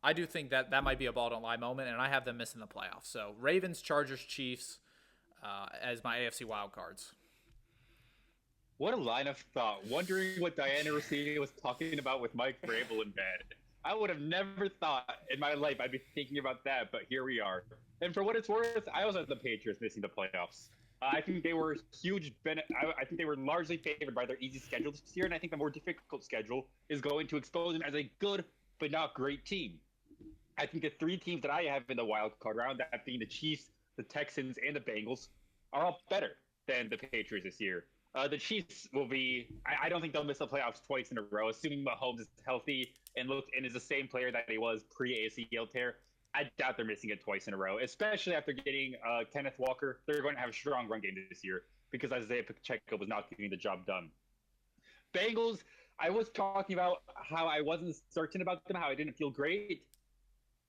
I do think that might be a ball don't lie moment, and I have them missing the playoffs. So Ravens, Chargers, Chiefs as my AFC wildcards. What a line of thought. Wondering what Diana Rossini was talking about with Mike Vrabel in bed. I would have never thought in my life I'd be thinking about that, but here we are. And for what it's worth, I also have the Patriots missing the playoffs. I think they were I think they were largely favored by their easy schedule this year, and I think the more difficult schedule is going to expose them as a good but not great team. I think the three teams that I have in the wild card round, that being the Chiefs, the Texans, and the Bengals, are all better than the Patriots this year. The Chiefs will be – I don't think they'll miss the playoffs twice in a row, assuming Mahomes is healthy and is the same player that he was pre-ACL tear. I doubt they're missing it twice in a row, especially after getting Kenneth Walker. They're going to have a strong run game this year because Isaiah Pacheco was not getting the job done. Bengals, I was talking about how I wasn't certain about them, how I didn't feel great.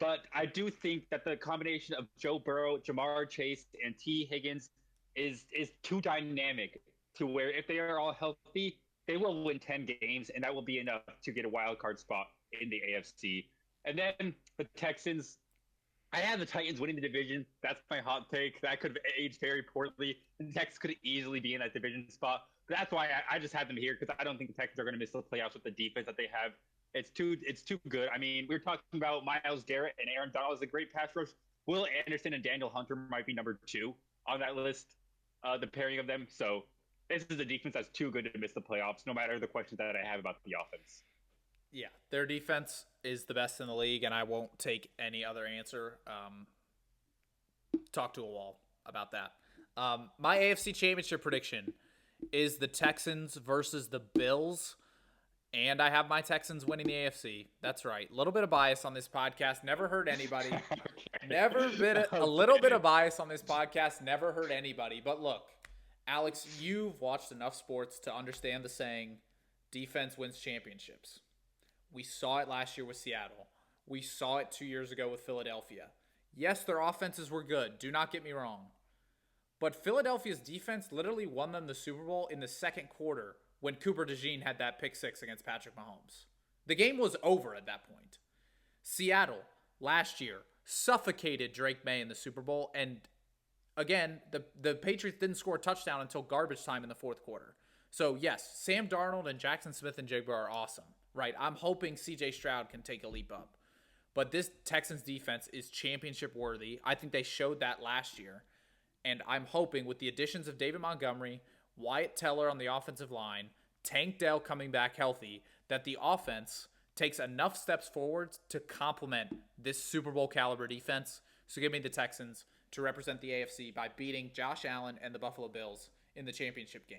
But I do think that the combination of Joe Burrow, Jamar Chase, and T. Higgins is too dynamic to where if they are all healthy, they will win 10 games, and that will be enough to get a wild card spot in the AFC. And then the Texans, I have the Titans winning the division. That's my hot take. That could have aged very poorly. The Texans could easily be in that division spot. But that's why I just have them here, because I don't think the Texans are going to miss the playoffs with the defense that they have. It's too good. I mean, we were talking about Myles Garrett and Aaron Donald as a great pass rush. Will Anderson and Daniel Hunter might be number 2 on that list, the pairing of them. So this is a defense that's too good to miss the playoffs, no matter the questions that I have about the offense. Yeah, their defense is the best in the league, and I won't take any other answer. Talk to a wall about that. My AFC Championship prediction is the Texans versus the Bills, and I have my Texans winning the AFC. That's right. A little bit of bias on this podcast. Never hurt anybody. Okay. Never been a little bit of bias on this podcast. Never hurt anybody. But look, Alex, you've watched enough sports to understand the saying, defense wins championships. We saw it last year with Seattle. We saw it 2 years ago with Philadelphia. Yes, their offenses were good. Do not get me wrong. But Philadelphia's defense literally won them the Super Bowl in the second quarter when Cooper DeJean had that pick six against Patrick Mahomes. The game was over at that point. Seattle, last year, suffocated Drake May in the Super Bowl, and again, the Patriots didn't score a touchdown until garbage time in the fourth quarter. So yes, Sam Darnold and Jackson Smith-Njigba are awesome, right? I'm hoping C.J. Stroud can take a leap up. But this Texans defense is championship worthy. I think they showed that last year. And I'm hoping with the additions of David Montgomery, Wyatt Teller on the offensive line, Tank Dell coming back healthy, that the offense takes enough steps forward to complement this Super Bowl caliber defense. So give me the Texans to represent the AFC by beating Josh Allen and the Buffalo Bills in the championship game.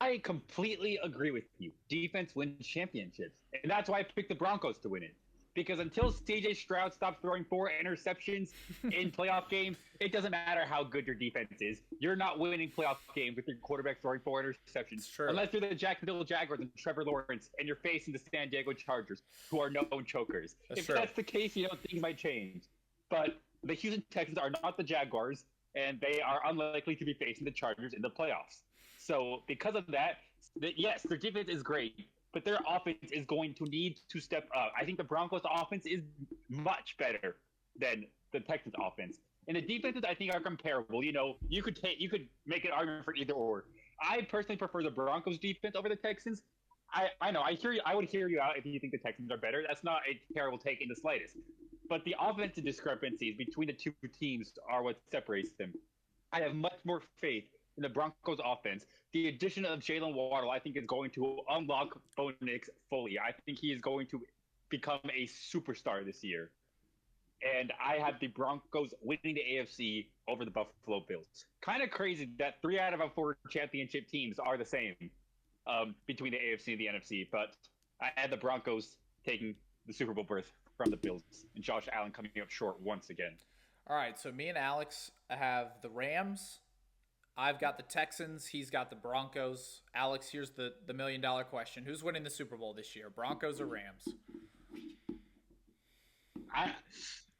I completely agree with you. Defense wins championships. And that's why I picked the Broncos to win it. Because until C.J. Stroud stops throwing 4 interceptions in playoff games, it doesn't matter how good your defense is. You're not winning playoff games with your quarterback throwing 4 interceptions. Unless you're the Jacksonville Jaguars and Trevor Lawrence and you're facing the San Diego Chargers, who are known chokers. If that's the case, things might change. But the Houston Texans are not the Jaguars, and they are unlikely to be facing the Chargers in the playoffs. So because of that, yes, their defense is great, but their offense is going to need to step up. I think the Broncos' offense is much better than the Texans' offense. And the defenses, I think, are comparable. You could make an argument for either or. I personally prefer the Broncos' defense over the Texans. I know. I would hear you out if you think the Texans are better. That's not a terrible take in the slightest. But the offensive discrepancies between the two teams are what separates them. I have much more faith in the Broncos offense. The addition of Jalen Waddle, I think, is going to unlock Bo Nix fully. I think he is going to become a superstar this year. And I have the Broncos winning the AFC over the Buffalo Bills. Kind of crazy that 3 out of 4 championship teams are the same between the AFC and the NFC. But I had the Broncos taking the Super Bowl berth from the Bills, and Josh Allen coming up short once again. All right, so me and Alex have the Rams. I've got the Texans. He's got the Broncos. Alex, here's the $1 million question. Who's winning the Super Bowl this year, Broncos or Rams?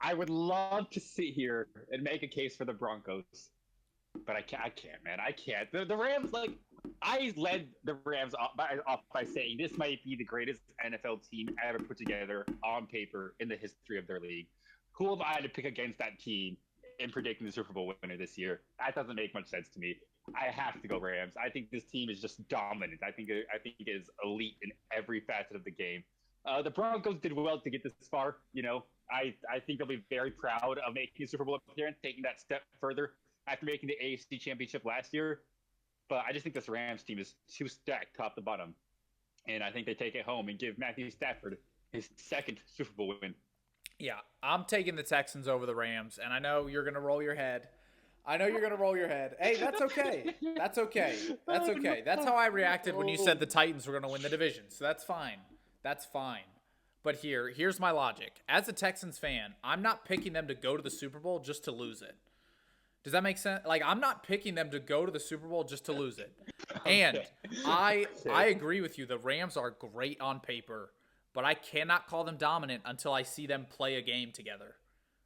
I would love to sit here and make a case for the Broncos, but I can't, man. I can't. The Rams, I led the Rams off by saying this might be the greatest NFL team ever put together on paper in the history of their league. Who am I to pick against that team in predicting the Super Bowl winner this year? That doesn't make much sense to me. I have to go Rams. I think this team is just dominant. I think it is elite in every facet of the game. The Broncos did well to get this far. I think they'll be very proud of making a Super Bowl appearance, taking that step further after making the AFC Championship last year. But I just think this Rams team is too stacked top to bottom. And I think they take it home and give Matthew Stafford his second Super Bowl win. Yeah, I'm taking the Texans over the Rams, and I know you're going to roll your head. Hey, that's okay. That's okay. That's how I reacted when you said the Titans were going to win the division, so that's fine. But here's my logic. As a Texans fan, I'm not picking them to go to the Super Bowl just to lose it. Does that make sense? I'm not picking them to go to the Super Bowl just to lose it. And I agree with you. The Rams are great on paper, but I cannot call them dominant until I see them play a game together.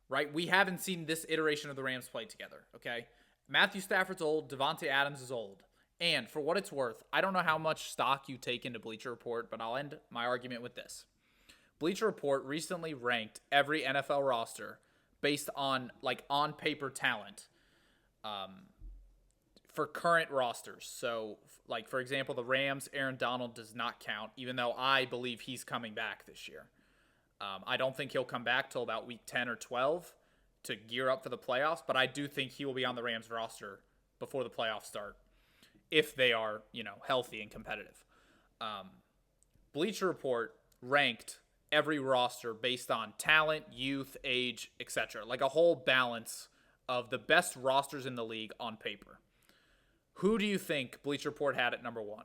Right? We haven't seen this iteration of the Rams play together, okay? Matthew Stafford's old. Devontae Adams is old. And for what it's worth, I don't know how much stock you take into Bleacher Report, but I'll end my argument with this. Bleacher Report recently ranked every NFL roster based on, on-paper talent for current rosters. So, for example, the Rams, Aaron Donald does not count, even though I believe he's coming back this year. I don't think he'll come back till about week 10 or 12 to gear up for the playoffs, but I do think he will be on the Rams roster before the playoffs start if they are, healthy and competitive. Bleacher Report ranked every roster based on talent, youth, age, etc. A whole balance of the best rosters in the league on paper. Who do you think Bleacher Report had at number 1?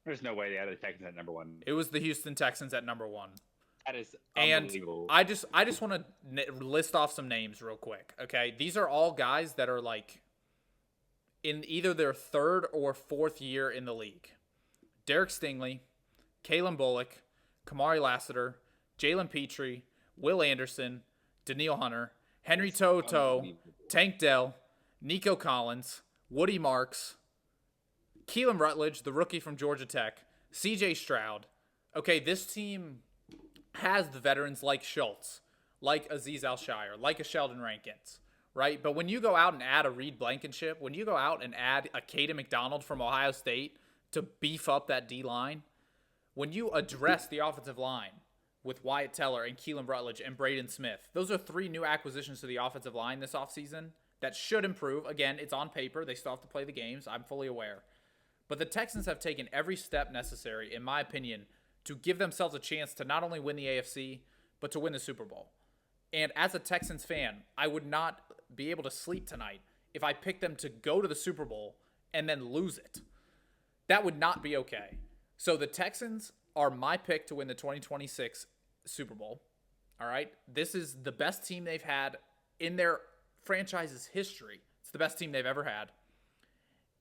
There's no way they had the Texans at number 1. It was the Houston Texans at number 1. That is unbelievable. And I just want to list off some names real quick, okay? These are all guys that are in either their 3rd or 4th year in the league. Derek Stingley, Kalen Bullock, Kamari Lassiter, Jalen Petrie, Will Anderson, Daniil Hunter, Henry Toto, Tank Dell, Nico Collins, Woody Marks, Keelan Rutledge, the rookie from Georgia Tech, CJ Stroud. Okay, this team has the veterans like Schultz, like Azeez Al-Shaair, like a Sheldon Rankins, right? But when you go out and add a Reed Blankenship, when you go out and add a Caden McDonald from Ohio State to beef up that D-line, when you address the offensive line with Wyatt Teller and Keelan Rutledge and Braden Smith, those are 3 new acquisitions to the offensive line this offseason that should improve. Again, it's on paper. They still have to play the games. I'm fully aware. But the Texans have taken every step necessary, in my opinion, to give themselves a chance to not only win the AFC, but to win the Super Bowl. And as a Texans fan, I would not be able to sleep tonight if I picked them to go to the Super Bowl and then lose it. That would not be okay. So the Texans are my pick to win the 2026 Super Bowl. All right? This is the best team they've had in their franchise's history. It's the best team they've ever had.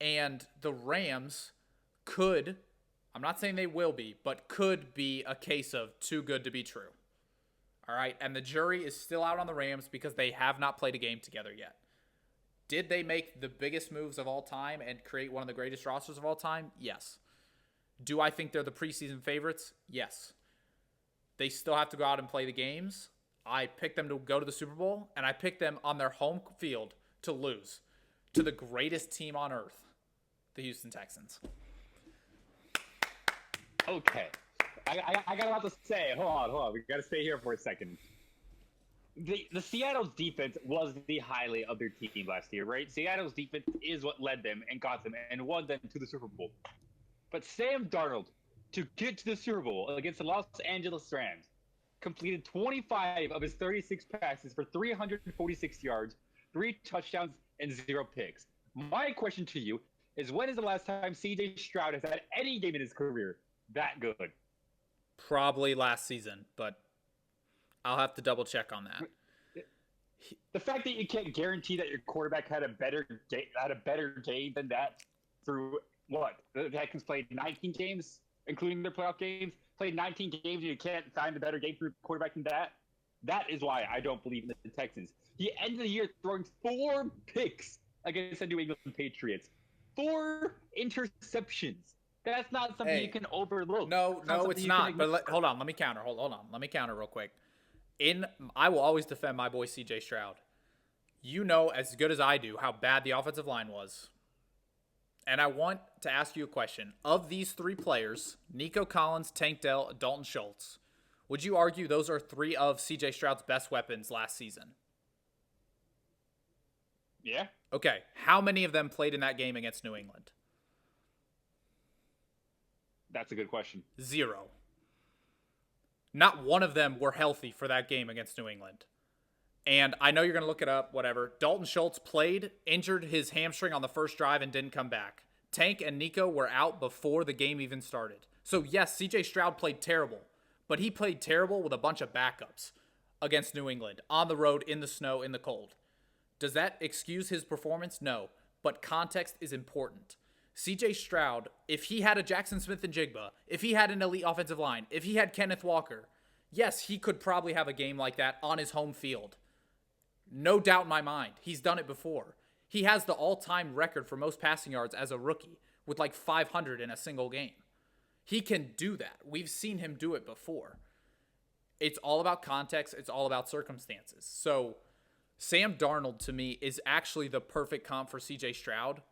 And the Rams could, I'm not saying they will be, but could be a case of too good to be true. All right? And the jury is still out on the Rams because they have not played a game together yet. Did they make the biggest moves of all time and create one of the greatest rosters of all time? Yes. Do I think they're the preseason favorites? Yes. They still have to go out and play the games. I picked them to go to the Super Bowl, and I picked them on their home field to lose to the greatest team on earth, the Houston Texans. Okay. I got a lot to say. Hold on. We got to stay here for a second. the Seattle's defense was the highlight of their team last year, right? Seattle's defense is what led them and got them and won them to the Super Bowl. But Sam Darnold, to get to the Super Bowl against the Los Angeles Rams, completed 25 of his 36 passes for 346 yards, 3 touchdowns, and 0 picks. My question to you is, when is the last time C.J. Stroud has had any game in his career that good? Probably last season, but I'll have to double check on that. The fact that you can't guarantee that your quarterback had a better game than that through what? The Texans played 19 games, including their playoff games. Played 19 games, and you can't find a better game for your quarterback than that. That is why I don't believe in the Texans. He ended the year throwing 4 picks against the New England Patriots. 4 interceptions. That's not something you can overlook. No, it's not. But hold on, let me counter. Hold on, let me counter real quick. I will always defend my boy C.J. Stroud. You know as good as I do how bad the offensive line was. And I want to ask you a question. Of these 3 players, Nico Collins, Tank Dell, Dalton Schultz, would you argue those are 3 of C.J. Stroud's best weapons last season? Yeah. Okay. How many of them played in that game against New England? That's a good question. 0. Not one of them were healthy for that game against New England. And I know you're going to look it up, whatever. Dalton Schultz played, injured his hamstring on the first drive, and didn't come back. Tank and Nico were out before the game even started. So, yes, C.J. Stroud played terrible, but he played terrible with a bunch of backups against New England, on the road, in the snow, in the cold. Does that excuse his performance? No, but context is important. C.J. Stroud, if he had a Jackson Smith-Njigba, if he had an elite offensive line, if he had Kenneth Walker, yes, he could probably have a game like that on his home field. No doubt in my mind. He's done it before. He has the all-time record for most passing yards as a rookie with like 500 in a single game. He can do that. We've seen him do it before. It's all about context. It's all about circumstances. So Sam Darnold, to me, is actually the perfect comp for C.J. Stroud.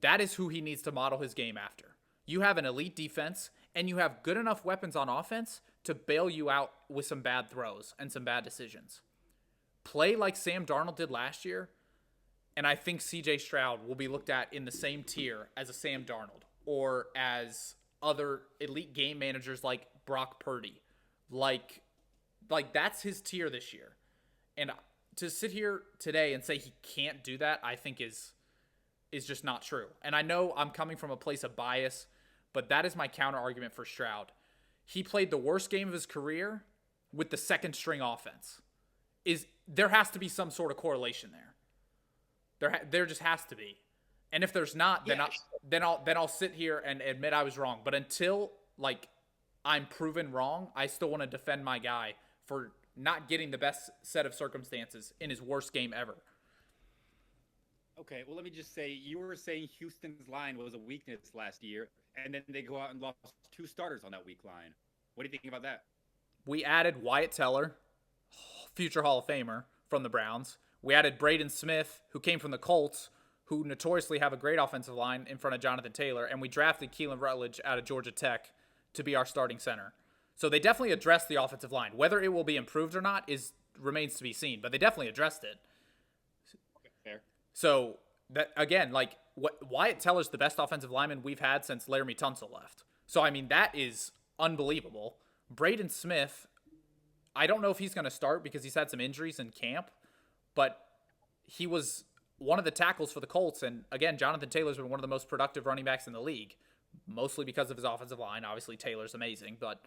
That is who he needs to model his game after. You have an elite defense, and you have good enough weapons on offense to bail you out with some bad throws and some bad decisions. Play like Sam Darnold did last year, and I think C.J. Stroud will be looked at in the same tier as a Sam Darnold or as other elite game managers like Brock Purdy. Like that's his tier this year. And to sit here today and say he can't do that, I think is just not true. And I know I'm coming from a place of bias, but that is my counter argument for Stroud. He played the worst game of his career with the second string offense. There has to be some sort of correlation there. There just has to be. And if there's not, then I'll sit here and admit I was wrong. But until I'm proven wrong, I still want to defend my guy for not getting the best set of circumstances in his worst game ever. Okay, well, let me just say, you were saying Houston's line was a weakness last year, and then they go out and lost 2 starters on that weak line. What do you think about that? We added Wyatt Teller, future Hall of Famer from the Browns. We added Braden Smith, who came from the Colts, who notoriously have a great offensive line in front of Jonathan Taylor, and we drafted Keelan Rutledge out of Georgia Tech to be our starting center. So they definitely addressed the offensive line. Whether it will be improved or not remains to be seen, but they definitely addressed it. Okay, fair. So that again, Wyatt Teller's the best offensive lineman we've had since Laramie Tunsil left. So I mean that is unbelievable. Braden Smith, I don't know if he's going to start because he's had some injuries in camp, but he was one of the tackles for the Colts. And again, Jonathan Taylor's been one of the most productive running backs in the league, mostly because of his offensive line. Obviously, Taylor's amazing, but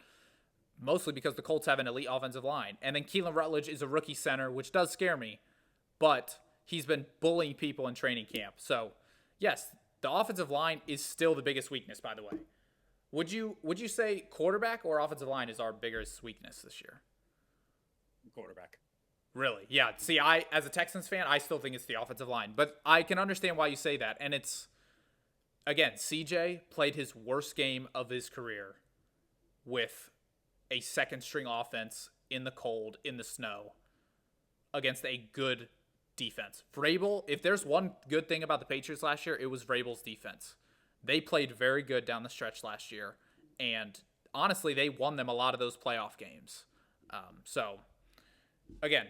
mostly because the Colts have an elite offensive line. And then Keelan Rutledge is a rookie center, which does scare me, but he's been bullying people in training camp. So, yes, the offensive line is still the biggest weakness, by the way. Would you say quarterback or offensive line is our biggest weakness this year? Quarterback. Really? Yeah. See, as a Texans fan, I still think it's the offensive line. But I can understand why you say that. And it's, again, CJ played his worst game of his career with a second-string offense in the cold, in the snow, against a good defense. Vrabel, if there's one good thing about the Patriots last year, it was Vrabel's defense. They played very good down the stretch last year. And honestly, they won them a lot of those playoff games. So, again,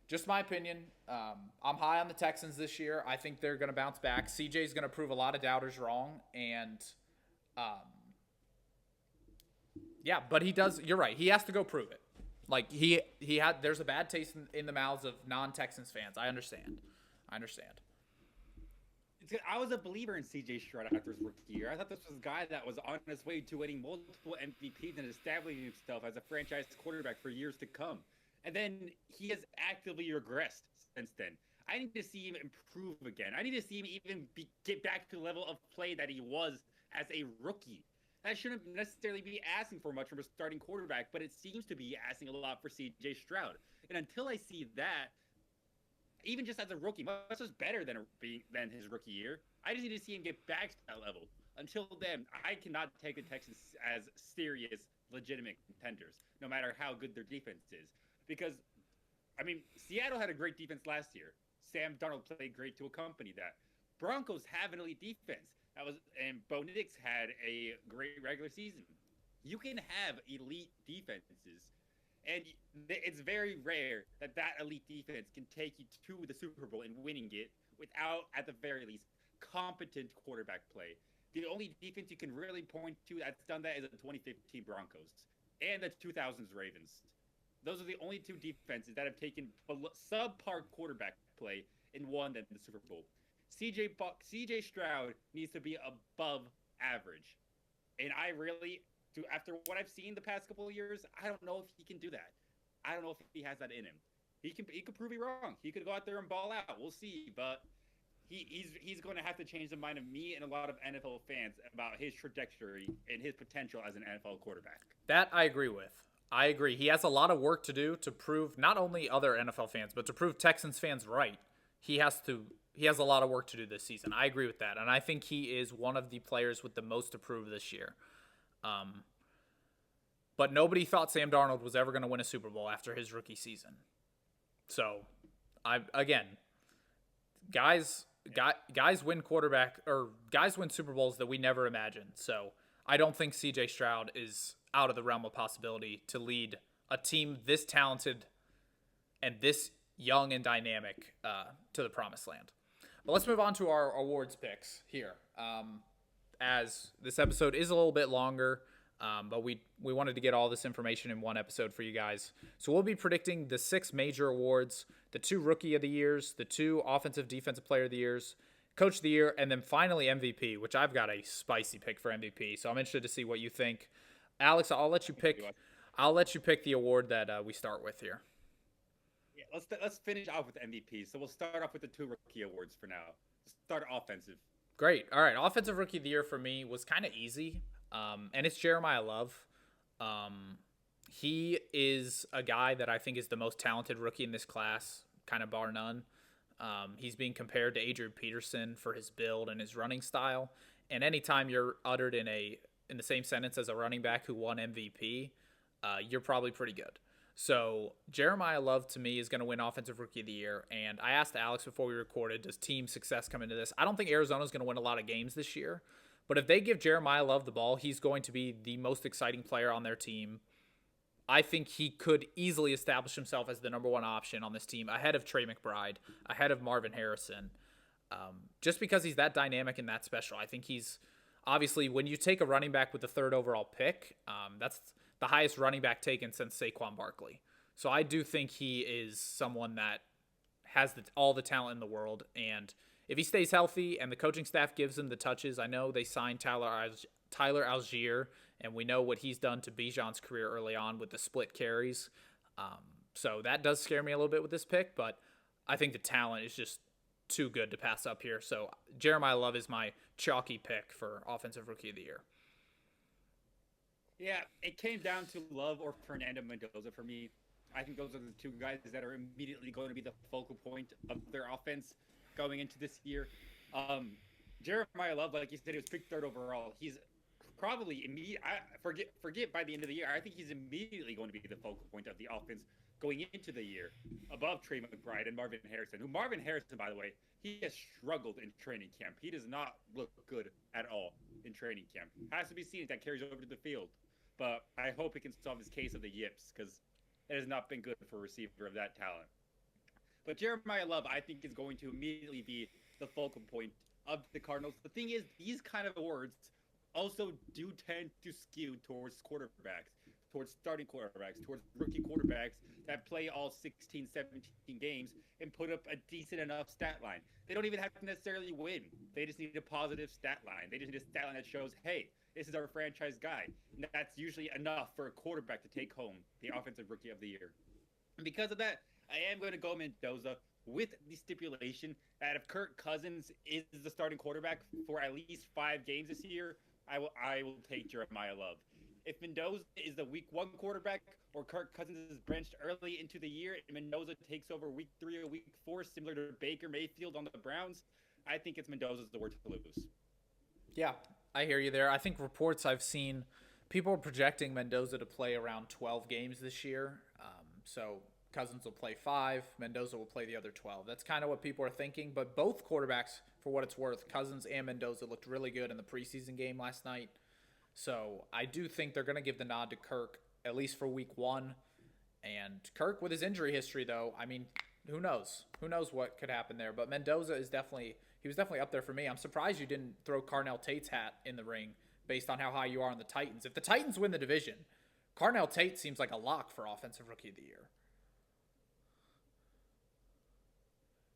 Just my opinion. I'm high on the Texans this year. I think they're going to bounce back. CJ's going to prove a lot of doubters wrong, and yeah, but he does. You're right. He has to go prove it. Like he had. There's a bad taste in the mouths of non-Texans fans. I understand. I was a believer in CJ Stroud after his rookie year. I thought this was a guy that was on his way to winning multiple MVPs and establishing himself as a franchise quarterback for years to come. And then he has actively regressed since then. I need to see him improve again. I need to see him even get back to the level of play that he was as a rookie. That shouldn't necessarily be asking for much from a starting quarterback, but it seems to be asking a lot for CJ Stroud. And until I see that, even just as a rookie, much is better than his rookie year. I just need to see him get back to that level. Until then, I cannot take the Texans as serious, legitimate contenders, no matter how good their defense is. Because, I mean, Seattle had a great defense last year. Sam Darnold played great to accompany that. Broncos have an elite defense. And Bo Nix had a great regular season. You can have elite defenses. And it's very rare that elite defense can take you to the Super Bowl and winning it without, at the very least, competent quarterback play. The only defense you can really point to that's done that is the 2015 Broncos and the 2000s Ravens. Those are the only two defenses that have taken subpar quarterback play and won them the Super Bowl. CJ Stroud needs to be above average. And after what I've seen the past couple of years, I don't know if he can do that. I don't know if he has that in him. He could prove me wrong. He could go out there and ball out. We'll see. But he's going to have to change the mind of me and a lot of NFL fans about his trajectory and his potential as an NFL quarterback. That I agree with. I agree. He has a lot of work to do to prove not only other NFL fans, but to prove Texans fans right. He has a lot of work to do this season. I agree with that. And I think he is one of the players with the most to prove this year. But nobody thought Sam Darnold was ever going to win a Super Bowl after his rookie season. So, guys win guys win Super Bowls that we never imagined. So, I don't think CJ Stroud is out of the realm of possibility to lead a team this talented and this young and dynamic to the promised land. But let's move on to our awards picks here. As this episode is a little bit longer, but we wanted to get all this information in one episode for you guys. So we'll be predicting the 6 major awards, the 2 Rookie of the Years, the 2 Offensive Defensive Player of the Years, Coach of the Year, and then finally MVP, which I've got a spicy pick for MVP. So I'm interested to see what you think. Alex, I'll let you pick the award that we start with here. Yeah, let's finish off with the MVP. So we'll start off with the 2 Rookie awards for now. Start offensive. Great. All right. Offensive Rookie of the Year for me was kind of easy. And it's Jeremiah Love. He is a guy that I think is the most talented rookie in this class, kind of bar none. He's being compared to Adrian Peterson for his build and his running style. And anytime you're uttered in the same sentence as a running back who won MVP, you're probably pretty good. So Jeremiah Love, to me, is going to win Offensive Rookie of the Year. And I asked Alex before we recorded, does team success come into this? I don't think Arizona's going to win a lot of games this year. But if they give Jeremiah Love the ball, he's going to be the most exciting player on their team. I think he could easily establish himself as the number 1 option on this team, ahead of Trey McBride, ahead of Marvin Harrison. Just because he's that dynamic and that special. I think he's, obviously, when you take a running back with the 3rd overall pick, that's the highest running back taken since Saquon Barkley. So I do think he is someone that has all the talent in the world. And if he stays healthy and the coaching staff gives him the touches, I know they signed Tyler Algier, and we know what he's done to Bijan's career early on with the split carries. So that does scare me a little bit with this pick, but I think the talent is just too good to pass up here. So Jeremiah Love is my chalky pick for Offensive Rookie of the Year. Yeah, it came down to Love or Fernando Mendoza for me. I think those are the 2 guys that are immediately going to be the focal point of their offense going into this year. Jeremiah Love, like you said, he was picked 3rd overall. He's probably forget by the end of the year. I think he's immediately going to be the focal point of the offense going into the year, above Trey McBride and Marvin Harrison. Who Marvin Harrison, by the way, he has struggled in training camp. He does not look good at all in training camp. Has to be seen if that carries over to the field. But I hope he can solve his case of the yips, because it has not been good for a receiver of that talent. But Jeremiah Love, I think, is going to immediately be the focal point of the Cardinals. The thing is, these kind of awards also do tend to skew towards quarterbacks, towards starting quarterbacks, towards rookie quarterbacks that play all 16, 17 games and put up a decent enough stat line. They don't even have to necessarily win. They just need a positive stat line. They just need a stat line that shows, hey, this is our franchise guy. And that's usually enough for a quarterback to take home the Offensive Rookie of the Year. And because of that, I am going to go Mendoza with the stipulation that if Kirk Cousins is the starting quarterback for at least 5 games this year, I will take Jeremiah Love. If Mendoza is the week 1 quarterback or Kirk Cousins is benched early into the year and Mendoza takes over week 3 or week 4, similar to Baker Mayfield on the Browns, I think it's Mendoza's the word to lose. Yeah, I hear you there. I think reports I've seen, people are projecting Mendoza to play around 12 games this year. So Cousins will play 5, Mendoza will play the other 12. That's kind of what people are thinking. But both quarterbacks, for what it's worth, Cousins and Mendoza looked really good in the preseason game last night. So I do think they're going to give the nod to Kirk, at least for week 1. And Kirk, with his injury history, though, I mean, who knows? Who knows what could happen there? But Mendoza is he was definitely up there for me. I'm surprised you didn't throw Carnell Tate's hat in the ring based on how high you are on the Titans. If the Titans win the division, Carnell Tate seems like a lock for Offensive Rookie of the Year.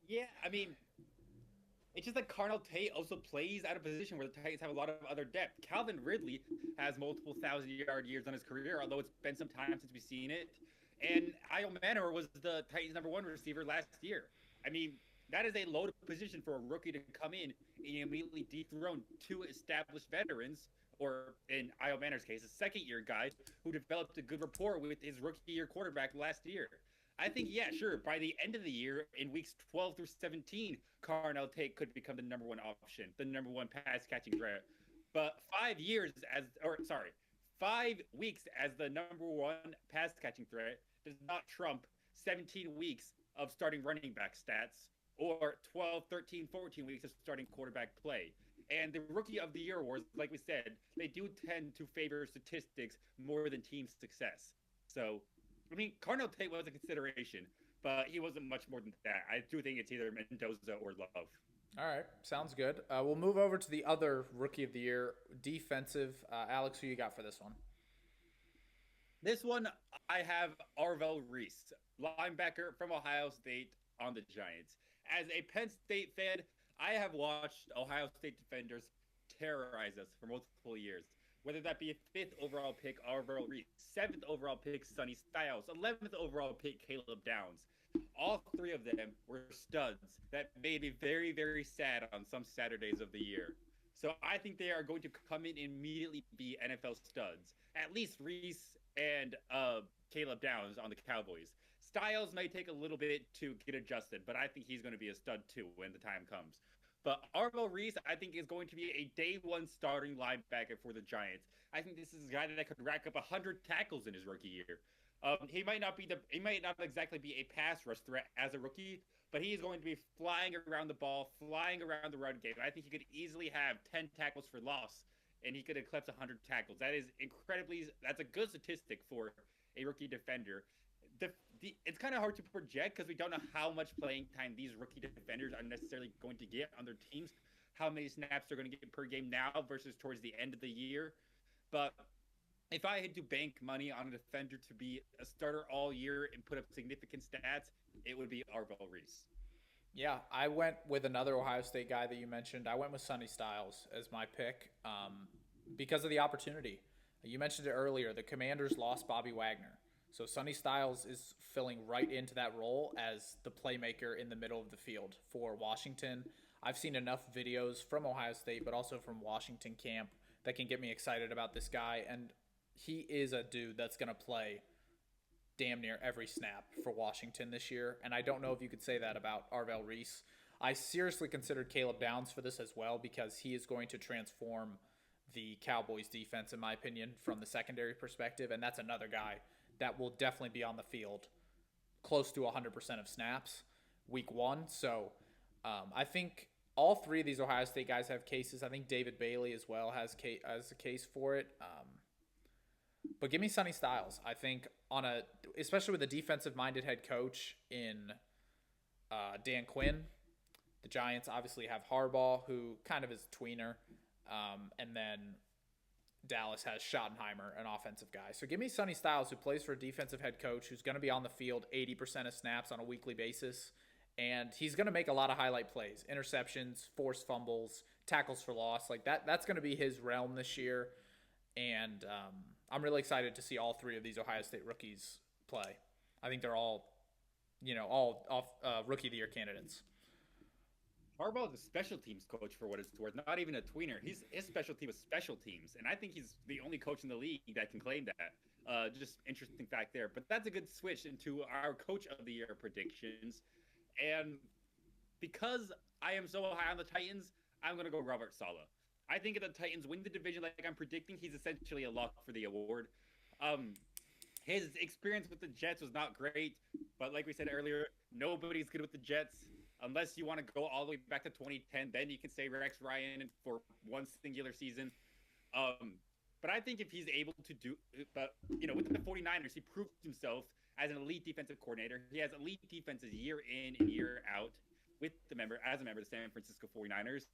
Yeah, I mean, it's just that Carnell Tate also plays at a position where the Titans have a lot of other depth. Calvin Ridley has multiple 1,000-yard years on his career, although it's been some time since we've seen it. And Io Manor was the Titans' #1 receiver last year. I mean, that is a loaded position for a rookie to come in and immediately dethrone 2 established veterans, or in Io Manor's case, a second-year guy who developed a good rapport with his rookie-year quarterback last year. I think, yeah, sure, by the end of the year, in weeks 12 through 17, Carnell Tate could become the #1 option, the #1 pass-catching threat. But 5 weeks as the #1 pass-catching threat does not trump 17 weeks of starting running back stats or 12, 13, 14 weeks of starting quarterback play. And the Rookie of the Year awards, like we said, they do tend to favor statistics more than team success. So, I mean, Carnell Tate was a consideration, but he wasn't much more than that. I do think it's either Mendoza or Love. All right, sounds good. We'll move over to the other Rookie of the Year, defensive. Alex, who you got for this one? This one, I have Arvell Reese, linebacker from Ohio State on the Giants. As a Penn State fan, I have watched Ohio State defenders terrorize us for multiple years. Whether that be a 5th overall pick, Arvell Reese, 7th overall pick, Sonny Styles, 11th overall pick, Caleb Downs. All 3 of them were studs that made me very, very sad on some Saturdays of the year. So I think they are going to come in and immediately be NFL studs. At least Reese and Caleb Downs on the Cowboys. Styles may take a little bit to get adjusted, but I think he's going to be a stud too when the time comes. But Arvell Reese, I think, is going to be a day 1 starting linebacker for the Giants. I think this is a guy that could rack up 100 tackles in his rookie year. He might not exactly be a pass rush threat as a rookie, but he is going to be flying around the ball, flying around the run game. I think he could easily have 10 tackles for loss, and he could eclipse 100 tackles. That's a good statistic for a rookie defender. It's kind of hard to project because we don't know how much playing time these rookie defenders are necessarily going to get on their teams, how many snaps they're going to get per game now versus towards the end of the year. But if I had to bank money on a defender to be a starter all year and put up significant stats, it would be Arvell Reese. Yeah, I went with another Ohio State guy that you mentioned. I went with Sonny Styles as my pick because of the opportunity. You mentioned it earlier. The Commanders lost Bobby Wagner. So Sonny Styles is filling right into that role as the playmaker in the middle of the field for Washington. I've seen enough videos from Ohio State, but also from Washington camp that can get me excited about this guy. And he is a dude that's going to play damn near every snap for Washington this year. And I don't know if you could say that about Arvell Reese. I seriously considered Caleb Downs for this as well because he is going to transform the Cowboys defense, in my opinion, from the secondary perspective. And that's another guy that will definitely be on the field close to 100% of snaps week 1. So I think all 3 of these Ohio State guys have cases. I think David Bailey as well has a case for it. But give me Sonny Styles. I think especially with a defensive-minded head coach in Dan Quinn. The Giants obviously have Harbaugh, who kind of is a tweener. And then Dallas has Schottenheimer, an offensive guy. So give me Sonny Styles, who plays for a defensive head coach, who's going to be on the field 80% of snaps on a weekly basis. And he's going to make a lot of highlight plays, interceptions, forced fumbles, tackles for loss. Like that's going to be his realm this year. And I'm really excited to see all three of these Ohio State rookies play. I think they're all rookie of the year candidates. Harbaugh is a special teams coach for what it's worth, not even a tweener. His specialty was special teams, and I think he's the only coach in the league that can claim that. Just interesting fact there. But that's a good switch into our coach of the year predictions. And because I am so high on the Titans, I'm going to go Robert Saleh. I think if the Titans win the division like I'm predicting, he's essentially a lock for the award. His experience with the Jets was not great, but like we said earlier, nobody's good with the Jets. Unless you want to go all the way back to 2010, then you can say Rex Ryan for one singular season. But I think if he's able to do, but with the 49ers, he proved himself as an elite defensive coordinator. He has elite defenses year in and year out as a member of the San Francisco 49ers.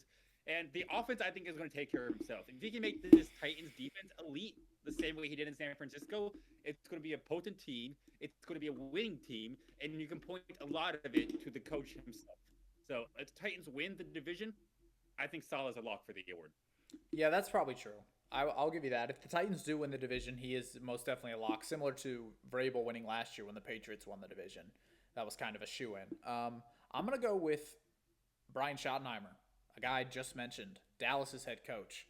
And the offense, I think, is going to take care of himself. If he can make this Titans defense elite the same way he did in San Francisco, it's going to be a potent team. It's going to be a winning team. And you can point a lot of it to the coach himself. So if the Titans win the division, I think Saleh is a lock for the award. Yeah, that's probably true. I'll give you that. If the Titans do win the division, he is most definitely a lock, similar to Vrabel winning last year when the Patriots won the division. That was kind of a shoo-in. I'm going to go with Brian Schottenheimer, a guy I just mentioned, Dallas's head coach.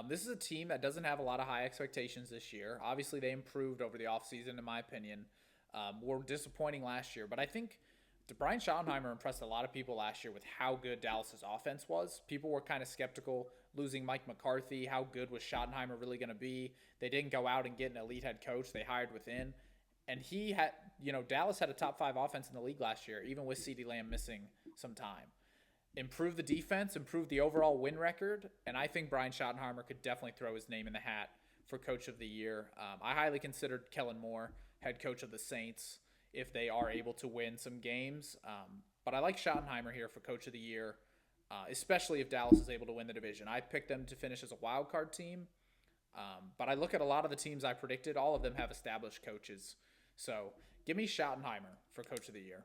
This is a team that doesn't have a lot of high expectations this year. Obviously, they improved over the offseason, in my opinion. Were disappointing last year, but I think Brian Schottenheimer impressed a lot of people last year with how good Dallas's offense was. People were kind of skeptical losing Mike McCarthy. How good was Schottenheimer really going to be? They didn't go out and get an elite head coach. They hired within. And he had, Dallas had a top 5 offense in the league last year, even with CeeDee Lamb missing some time. Improve the defense, improve the overall win record, and I think Brian Schottenheimer could definitely throw his name in the hat for Coach of the Year. I highly considered Kellen Moore head coach of the Saints if they are able to win some games. But I like Schottenheimer here for Coach of the Year, especially if Dallas is able to win the division. I picked them to finish as a wild card team, but I look at a lot of the teams I predicted. All of them have established coaches. So give me Schottenheimer for Coach of the Year.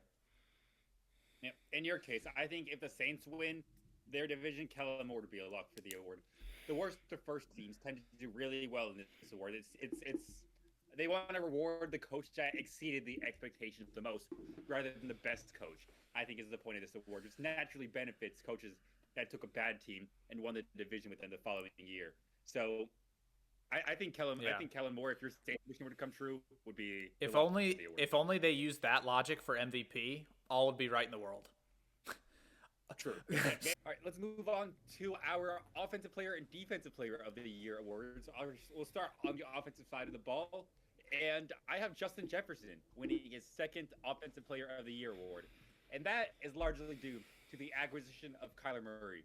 Yeah. In your case, I think if the Saints win their division, Kellen Moore would be a lock for the award. The worst to first teams tend to do really well in this award. It's they want to reward the coach that exceeded the expectations the most, rather than the best coach. I think is the point of this award. It naturally benefits coaches that took a bad team and won the division with them the following year. So I think Kellen Moore, if your Saints were to come true, would be if only they used that logic for MVP, all would be right in the world. True. All right, let's move on to our Offensive Player and Defensive Player of the Year awards. We'll start on the offensive side of the ball, and I have Justin Jefferson winning his second Offensive Player of the Year award, and that is largely due to the acquisition of Kyler Murray.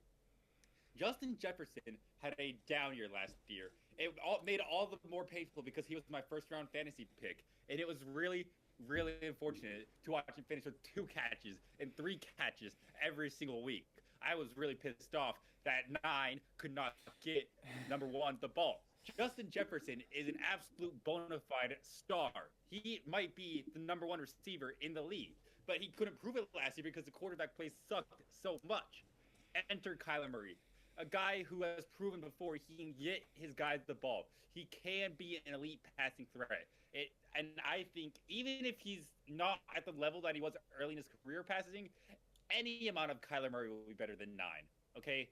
Justin Jefferson had a down year last year. It made all the more painful because he was my first-round fantasy pick, and it was really, really unfortunate to watch him finish with 2 catches and 3 catches every single week. I was really pissed off that 9 could not get, number 1, the ball. Justin Jefferson is an absolute bona fide star. He might be the number 1 receiver in the league, but he couldn't prove it last year because the quarterback play sucked so much. Enter Kyler Murray, a guy who has proven before he can get his guys the ball. He can be an elite passing threat. And I think even if he's not at the level that he was early in his career passing, any amount of Kyler Murray will be better than 9. Okay?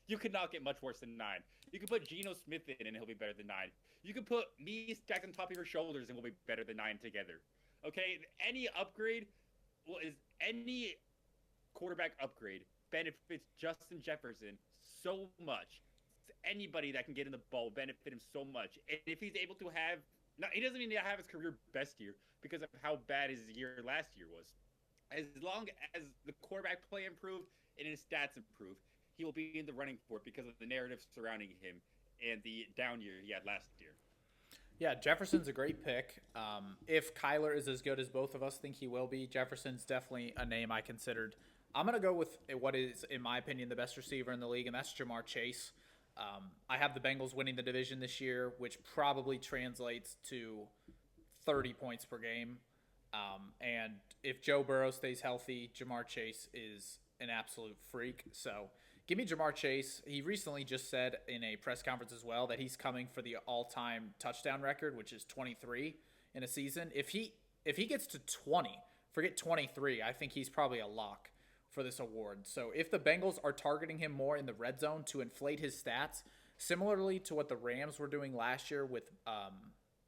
You could not get much worse than 9. You could put Geno Smith in and he'll be better than 9. You could put me stacked on top of your shoulders and we'll be better than 9 together. Okay? Any upgrade, any quarterback upgrade benefits Justin Jefferson so much. Anybody that can get in the ball will benefit him so much. And if he's able to have, he doesn't even have his career best year because of how bad his year last year was. As long as the quarterback play improved and his stats improved, he will be in the running for it because of the narrative surrounding him and the down year he had last year. Yeah, Jefferson's a great pick. If Kyler is as good as both of us think he will be, Jefferson's definitely a name I considered. I'm going to go with what is, in my opinion, the best receiver in the league, and that's Jamar Chase. I have the Bengals winning the division this year, which probably translates to 30 points per game. And if Joe Burrow stays healthy, Jamar Chase is an absolute freak. So give me Jamar Chase. He recently just said in a press conference as well that he's coming for the all-time touchdown record, which is 23 in a season. If he gets to 20, forget 23, I think he's probably a lock for this award. So if the Bengals are targeting him more in the red zone to inflate his stats, similarly to what the Rams were doing last year with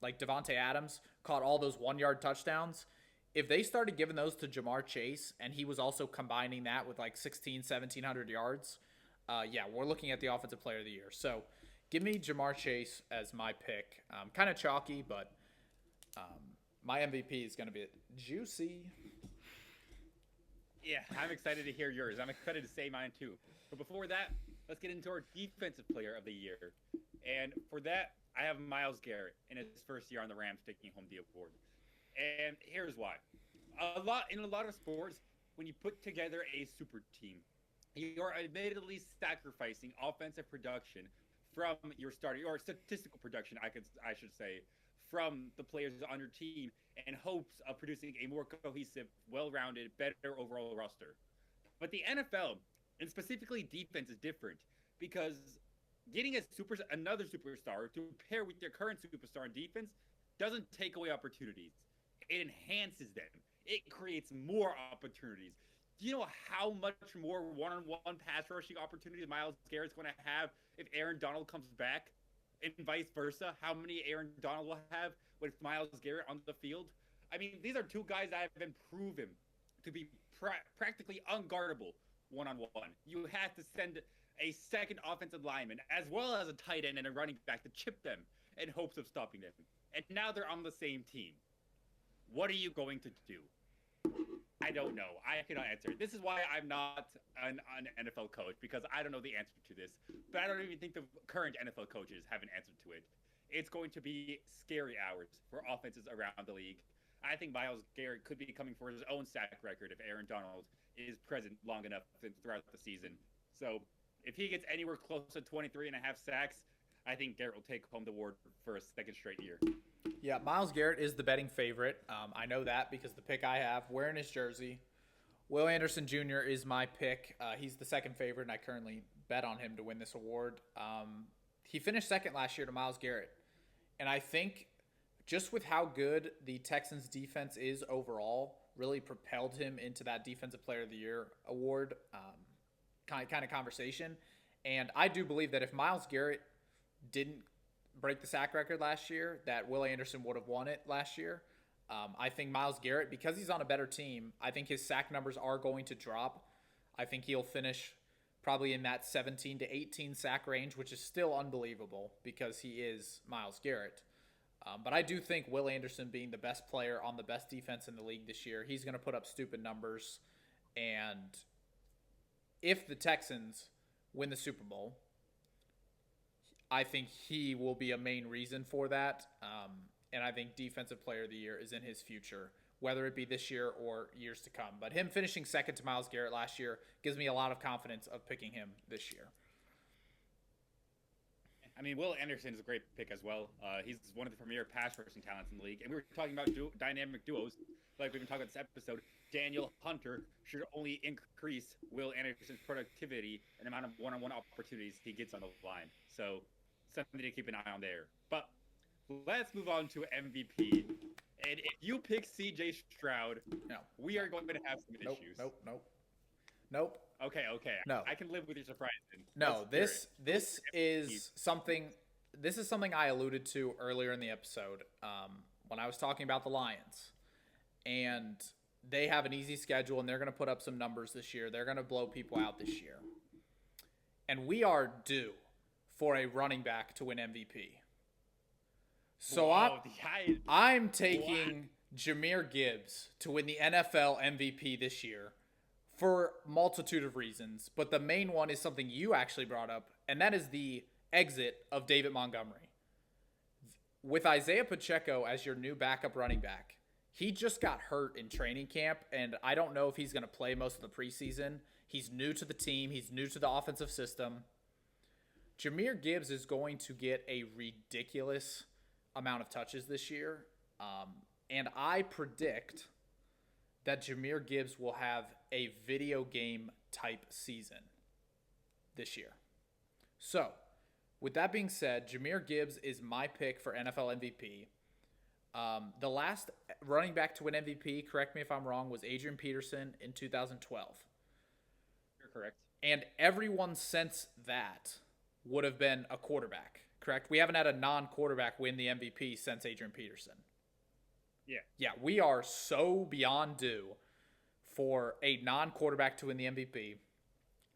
like Devontae Adams caught all those 1-yard touchdowns, if they started giving those to Jamar Chase and he was also combining that with like 1,700 yards, yeah, we're looking at the Offensive Player of the Year. So give me Jamar Chase as my pick. Kind of chalky, but my MVP is going to be juicy. Yeah, I'm excited to hear yours. I'm excited to say mine too. But before that, let's get into our Defensive Player of the Year. And for that, I have Myles Garrett in his first year on the Rams taking home the award. And here's why. In a lot of sports, when you put together a super team, you are admittedly sacrificing offensive production from your starting, or statistical production, I should say, from the players on your team in hopes of producing a more cohesive, well-rounded, better overall roster. But the NFL, and specifically defense, is different because getting another superstar to pair with your current superstar in defense doesn't take away opportunities. It enhances them. It creates more opportunities. Do you know how much more one-on-one pass rushing opportunities Myles Garrett's going to have if Aaron Donald comes back? And vice versa, how many Aaron Donald will have with Myles Garrett on the field? I mean, these are two guys that have been proven to be practically unguardable one-on-one. You have to send a second offensive lineman as well as a tight end and a running back to chip them in hopes of stopping them. And now they're on the same team. What are you going to do? I don't know. I cannot answer. This is why I'm not an NFL coach, because I don't know the answer to this. But I don't even think the current NFL coaches have an answer to it. It's going to be scary hours for offenses around the league. I think Myles Garrett could be coming for his own sack record if Aaron Donald is present long enough throughout the season. So if he gets anywhere close to 23 and a half sacks, I think Garrett will take home the award for a second straight year. Yeah, Myles Garrett is the betting favorite. I know that because the pick I have, wearing his jersey. Will Anderson Jr. is my pick. He's the second favorite, and I currently bet on him to win this award. He finished second last year to Myles Garrett. And I think just with how good the Texans' defense is overall, really propelled him into that Defensive Player of the Year award kind of conversation. And I do believe that if Myles Garrett didn't break the sack record last year, that Will Anderson would have won it last year. I think Myles Garrett, because he's on a better team, I think his sack numbers are going to drop. I think he'll finish probably in that 17 to 18 sack range, which is still unbelievable because he is Myles Garrett. But I do think Will Anderson being the best player on the best defense in the league this year, he's going to put up stupid numbers. And if the Texans win the Super Bowl, I think he will be a main reason for that. And I think Defensive Player of the Year is in his future, whether it be this year or years to come. But him finishing second to Myles Garrett last year gives me a lot of confidence of picking him this year. I mean, Will Anderson is a great pick as well. He's one of the premier pass rushing talents in the league. And we were talking about dynamic duos, like we've been talking about this episode. Daniel Hunter should only increase Will Anderson's productivity and amount of one-on-one opportunities he gets on the line. So something to keep an eye on there. But let's move on to MVP. And if you pick CJ Stroud, we are going to have some issues. Nope. Okay. No. I can live with your surprise. No, this is something I alluded to earlier in the episode when I was talking about the Lions. And they have an easy schedule, and they're going to put up some numbers this year. They're going to blow people out this year. And we are due for a running back to win MVP. So I'm taking Jahmyr Gibbs to win the NFL MVP this year for a multitude of reasons. But the main one is something you actually brought up, and that is the exit of David Montgomery. with Isaiah Pacheco as your new backup running back, he just got hurt in training camp, and I don't know if he's going to play most of the preseason. He's new to the team. He's new to the offensive system. Jahmyr Gibbs is going to get a ridiculous amount of touches this year. And I predict that Jahmyr Gibbs will have a video game type season this year. So, with that being said, Jahmyr Gibbs is my pick for NFL MVP. The last running back to win MVP, correct me if I'm wrong, was Adrian Peterson in 2012. You're correct. And everyone since that would have been a quarterback, correct? We haven't had a non-quarterback win the MVP since Adrian Peterson. Yeah. Yeah, we are so beyond due for a non-quarterback to win the MVP.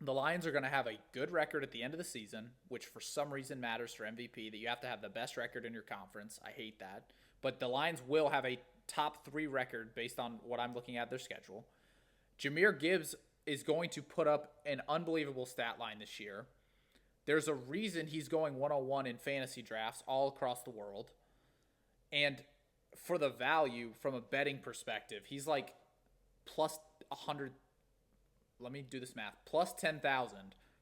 The Lions are going to have a good record at the end of the season, which for some reason matters for MVP, that you have to have the best record in your conference. I hate that. But the Lions will have a top 3 record based on what I'm looking at their schedule. Jahmyr Gibbs is going to put up an unbelievable stat line this year. There's a reason he's going 101 in fantasy drafts all across the world. And for the value from a betting perspective, he's like plus 100. Let me do this math. Plus 10,000,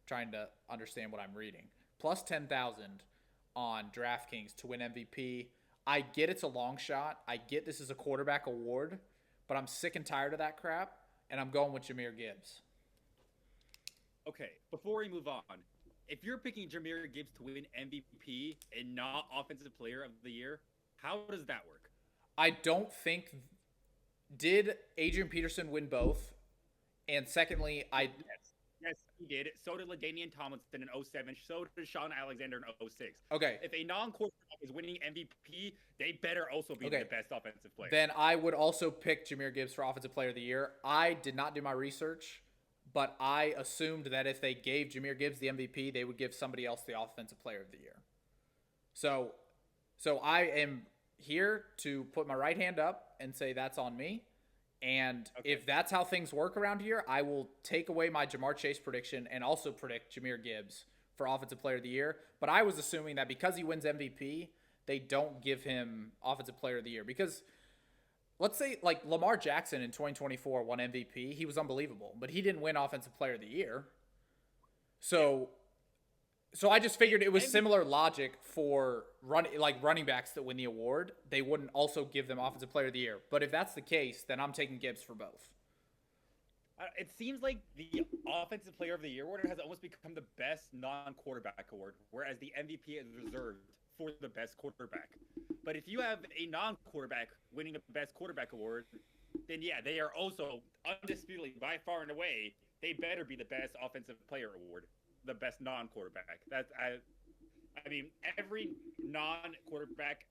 trying to understand what I'm reading. Plus 10,000 on DraftKings to win MVP. I get it's a long shot. I get this is a quarterback award, but I'm sick and tired of that crap, and I'm going with Jahmyr Gibbs. Okay, before we move on, if you're picking Jahmyr Gibbs to win MVP and not Offensive Player of the Year, how does that work? I don't think. Did Adrian Peterson win both? And secondly, Yes, he did. So did LaDainian Tomlinson in 07. So did Sean Alexander in 06. Okay. If a non-quarterback is winning MVP, they better also be the best offensive player. Then I would also pick Jahmyr Gibbs for Offensive Player of the Year. I did not do my research, but I assumed that if they gave Jahmyr Gibbs the MVP, they would give somebody else the Offensive Player of the Year. So I am here to put my right hand up and say that's on me. And if that's how things work around here, I will take away my Ja'Marr Chase prediction and also predict Jahmyr Gibbs for Offensive Player of the Year. But I was assuming that because he wins MVP, they don't give him Offensive Player of the Year. Because let's say like Lamar Jackson in 2024 won MVP. He was unbelievable, but he didn't win Offensive Player of the Year. So I just figured it was similar logic for running backs that win the award. They wouldn't also give them Offensive Player of the Year. But if that's the case, then I'm taking Gibbs for both. It seems like the Offensive Player of the Year award has almost become the best non-quarterback award, whereas the MVP is reserved for the best quarterback. But if you have a non-quarterback winning the best quarterback award, then yeah, they are also undisputedly by far and away, they better be the best offensive player award. The best non-quarterback. I mean, every non-quarterback,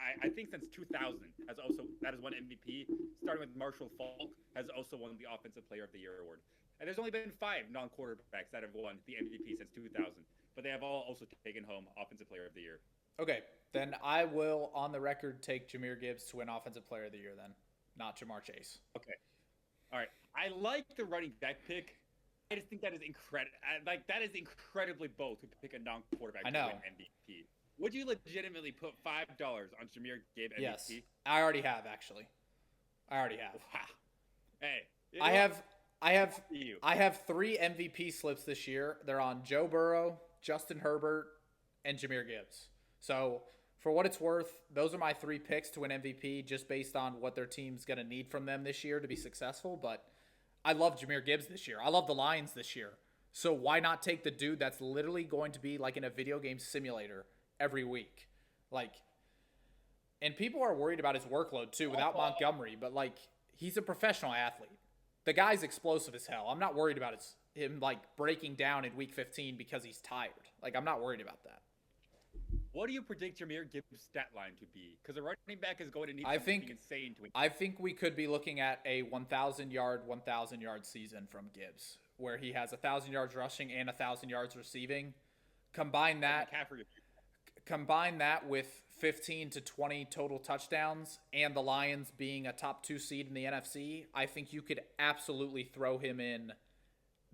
I think since 2000 has won MVP. Starting with Marshall Faulk, has also won the Offensive Player of the Year award. And there's only been 5 non-quarterbacks that have won the MVP since 2000, but they have all also taken home Offensive Player of the Year. Okay, then I will, on the record, take Jahmyr Gibbs to win Offensive Player of the Year. Then, not Ja'Marr Chase. Okay, all right. I like the running back pick. I just think that is incredible. That is incredibly bold to pick a non-quarterback to win MVP. Would you legitimately put $5 on Jahmyr Gibbs MVP? Yes, I already have actually. Wow. Hey, I have 3 MVP slips this year. They're on Joe Burrow, Justin Herbert, and Jahmyr Gibbs. So for what it's worth, those are my 3 picks to win MVP, just based on what their team's gonna need from them this year to be successful. But I love Jahmyr Gibbs this year. I love the Lions this year. So why not take the dude that's literally going to be like in a video game simulator every week? And people are worried about his workload too without Montgomery, but he's a professional athlete. The guy's explosive as hell. I'm not worried about him breaking down in week 15 because he's tired. I'm not worried about that. What do you predict Jahmyr Gibbs' stat line to be? Because a running back is going to need something insane to win. I think we could be looking at a 1,000-yard season from Gibbs, where he has 1,000 yards rushing and 1,000 yards receiving. Combine that with 15 to 20 total touchdowns and the Lions being a top 2 seed in the NFC. I think you could absolutely throw him in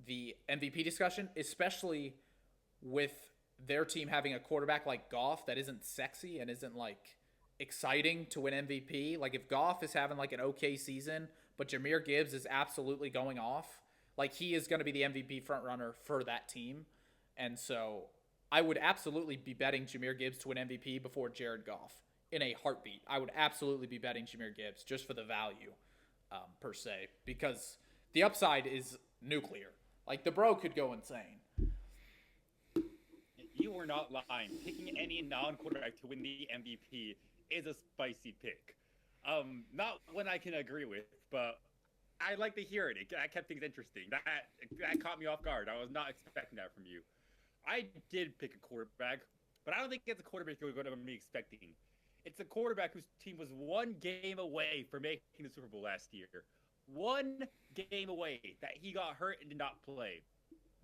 the MVP discussion, especially with their team having a quarterback like Goff that isn't sexy and isn't like exciting to win MVP. Like if Goff is having like an okay season, but Jahmyr Gibbs is absolutely going off, like he is going to be the MVP front runner for that team. And so I would absolutely be betting Jahmyr Gibbs to win MVP before Jared Goff in a heartbeat. I would absolutely be betting Jahmyr Gibbs just for the value, per se, because the upside is nuclear. Like the bro could go insane. You were not lying. Picking any non-quarterback to win the MVP is a spicy pick. Not one I can agree with, but I like to hear it. That kept things interesting. That caught me off guard. I was not expecting that from you. I did pick a quarterback, but I don't think it's a quarterback you're going to be expecting. It's a quarterback whose team was one game away from making the Super Bowl last year. One game away that he got hurt and did not play.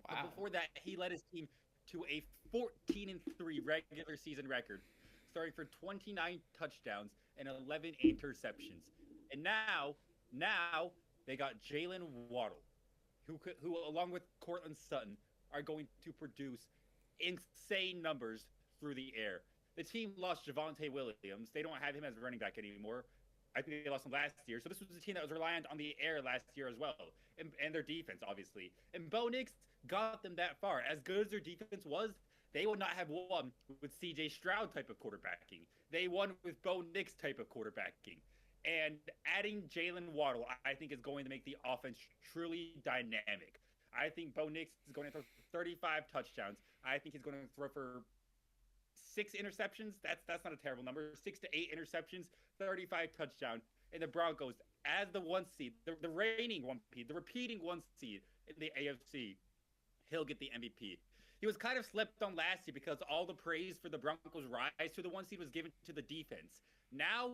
Wow. But before that, he led his team to a 14-3 regular season record, starting for 29 touchdowns and 11 interceptions. And now they got Jalen Waddle, who along with Courtland Sutton, are going to produce insane numbers through the air. The team lost Javonte Williams. They don't have him as a running back anymore. I think they lost him last year. So this was a team that was reliant on the air last year as well. And their defense, obviously. And Bo Nix got them that far. As good as their defense was, they would not have won with C.J. Stroud type of quarterbacking. They won with Bo Nix type of quarterbacking. And adding Jalen Waddle, I think, is going to make the offense truly dynamic. I think Bo Nix is going to throw 35 touchdowns. I think he's going to throw for 6 interceptions. That's not a terrible number. 6 to 8 interceptions, 35 touchdowns. And the Broncos, as the 1 seed, the reigning 1 seed, the repeating 1 seed in the AFC, he'll get the MVP. He was kind of slept on last year because all the praise for the Broncos' rise to the 1 seed was given to the defense. Now,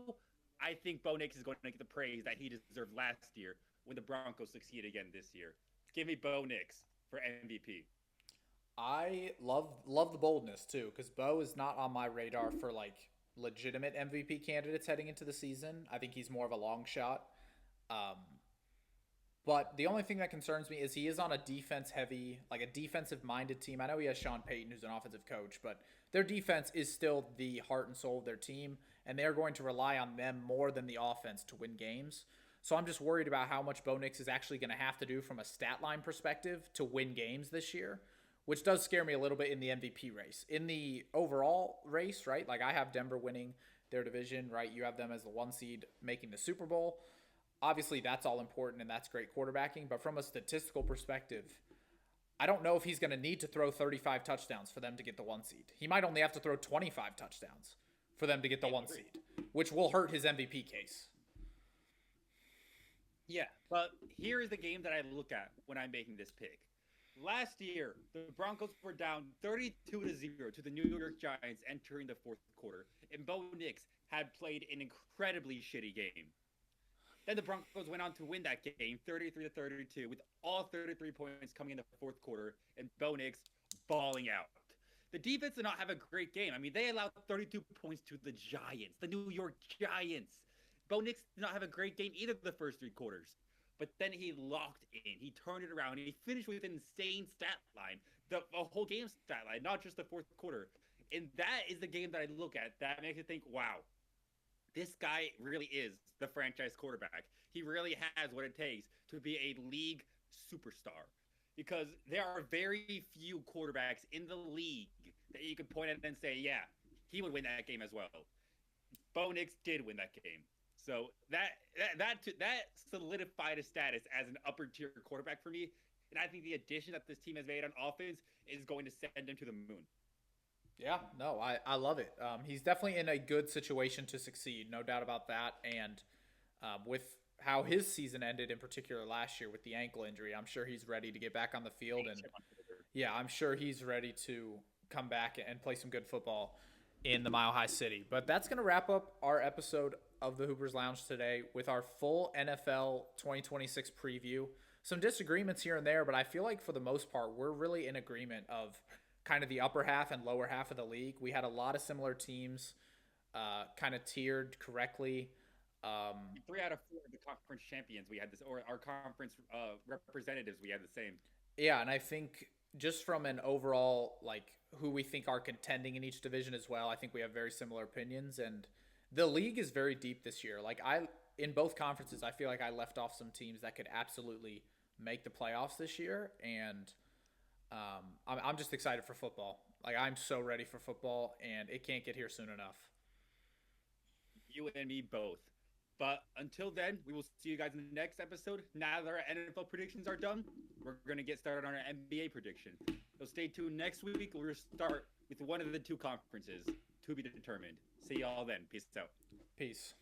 I think Bo Nix is going to get the praise that he deserved last year when the Broncos succeed again this year. Give me Bo Nix for MVP. I love the boldness too, because Bo is not on my radar for like legitimate MVP candidates heading into the season. I think he's more of a long shot. But the only thing that concerns me is he is on a defense-heavy, like a defensive-minded team. I know he has Sean Payton, who's an offensive coach, but their defense is still the heart and soul of their team, and they're going to rely on them more than the offense to win games. So I'm just worried about how much Bo Nix is actually going to have to do from a stat line perspective to win games this year, which does scare me a little bit in the MVP race. In the overall race, right, like I have Denver winning their division, right? You have them as the 1 seed making the Super Bowl. Obviously, that's all important, and that's great quarterbacking. But from a statistical perspective, I don't know if he's going to need to throw 35 touchdowns for them to get the 1 seed. He might only have to throw 25 touchdowns for them to get the 1 seed, which will hurt his MVP case. Yeah, but here is the game that I look at when I'm making this pick. Last year, the Broncos were down 32-0 to the New York Giants entering the fourth quarter, and Bo Nix had played an incredibly shitty game. Then the Broncos went on to win that game 33-32 with all 33 points coming in the fourth quarter and Bo Nix balling out. The defense did not have a great game. I mean, they allowed 32 points to the Giants, the New York Giants. Bo Nix did not have a great game either the first 3 quarters. But then he locked in. He turned it around. And he finished with an insane stat line. The whole game stat line, not just the fourth quarter. And that is the game that I look at that makes me think, wow, this guy really is the franchise quarterback. He really has what it takes to be a league superstar. Because there are very few quarterbacks in the league that you can point at and say, yeah, he would win that game as well. Bo Nix did win that game. So that solidified his status as an upper tier quarterback for me. And I think the addition that this team has made on offense is going to send him to the moon. Yeah, no, I love it. He's definitely in a good situation to succeed, no doubt about that. And with how his season ended in particular last year with the ankle injury, I'm sure he's ready to get back on the field. And yeah, I'm sure he's ready to come back and play some good football in the Mile High City. But that's going to wrap up our episode of the Hoopers Lounge today with our full NFL 2026 preview. Some disagreements here and there, but I feel like for the most part, we're really in agreement of kind of the upper half and lower half of the league. We had a lot of similar teams kind of tiered correctly. 3 out of 4 of the conference champions we had this, or our conference representatives, we had the same. Yeah, and I think just from an overall, like, who we think are contending in each division as well, I think we have very similar opinions. And the league is very deep this year. Like, in both conferences, I feel like I left off some teams that could absolutely make the playoffs this year. And I'm just excited for football. Like, I'm so ready for football, and it can't get here soon enough. You and me both. But until then, we will see you guys in the next episode. Now that our NFL predictions are done, we're going to get started on our NBA prediction. So stay tuned. Next week, we'll start with one of the two conferences to be determined. See y'all then. Peace out. Peace.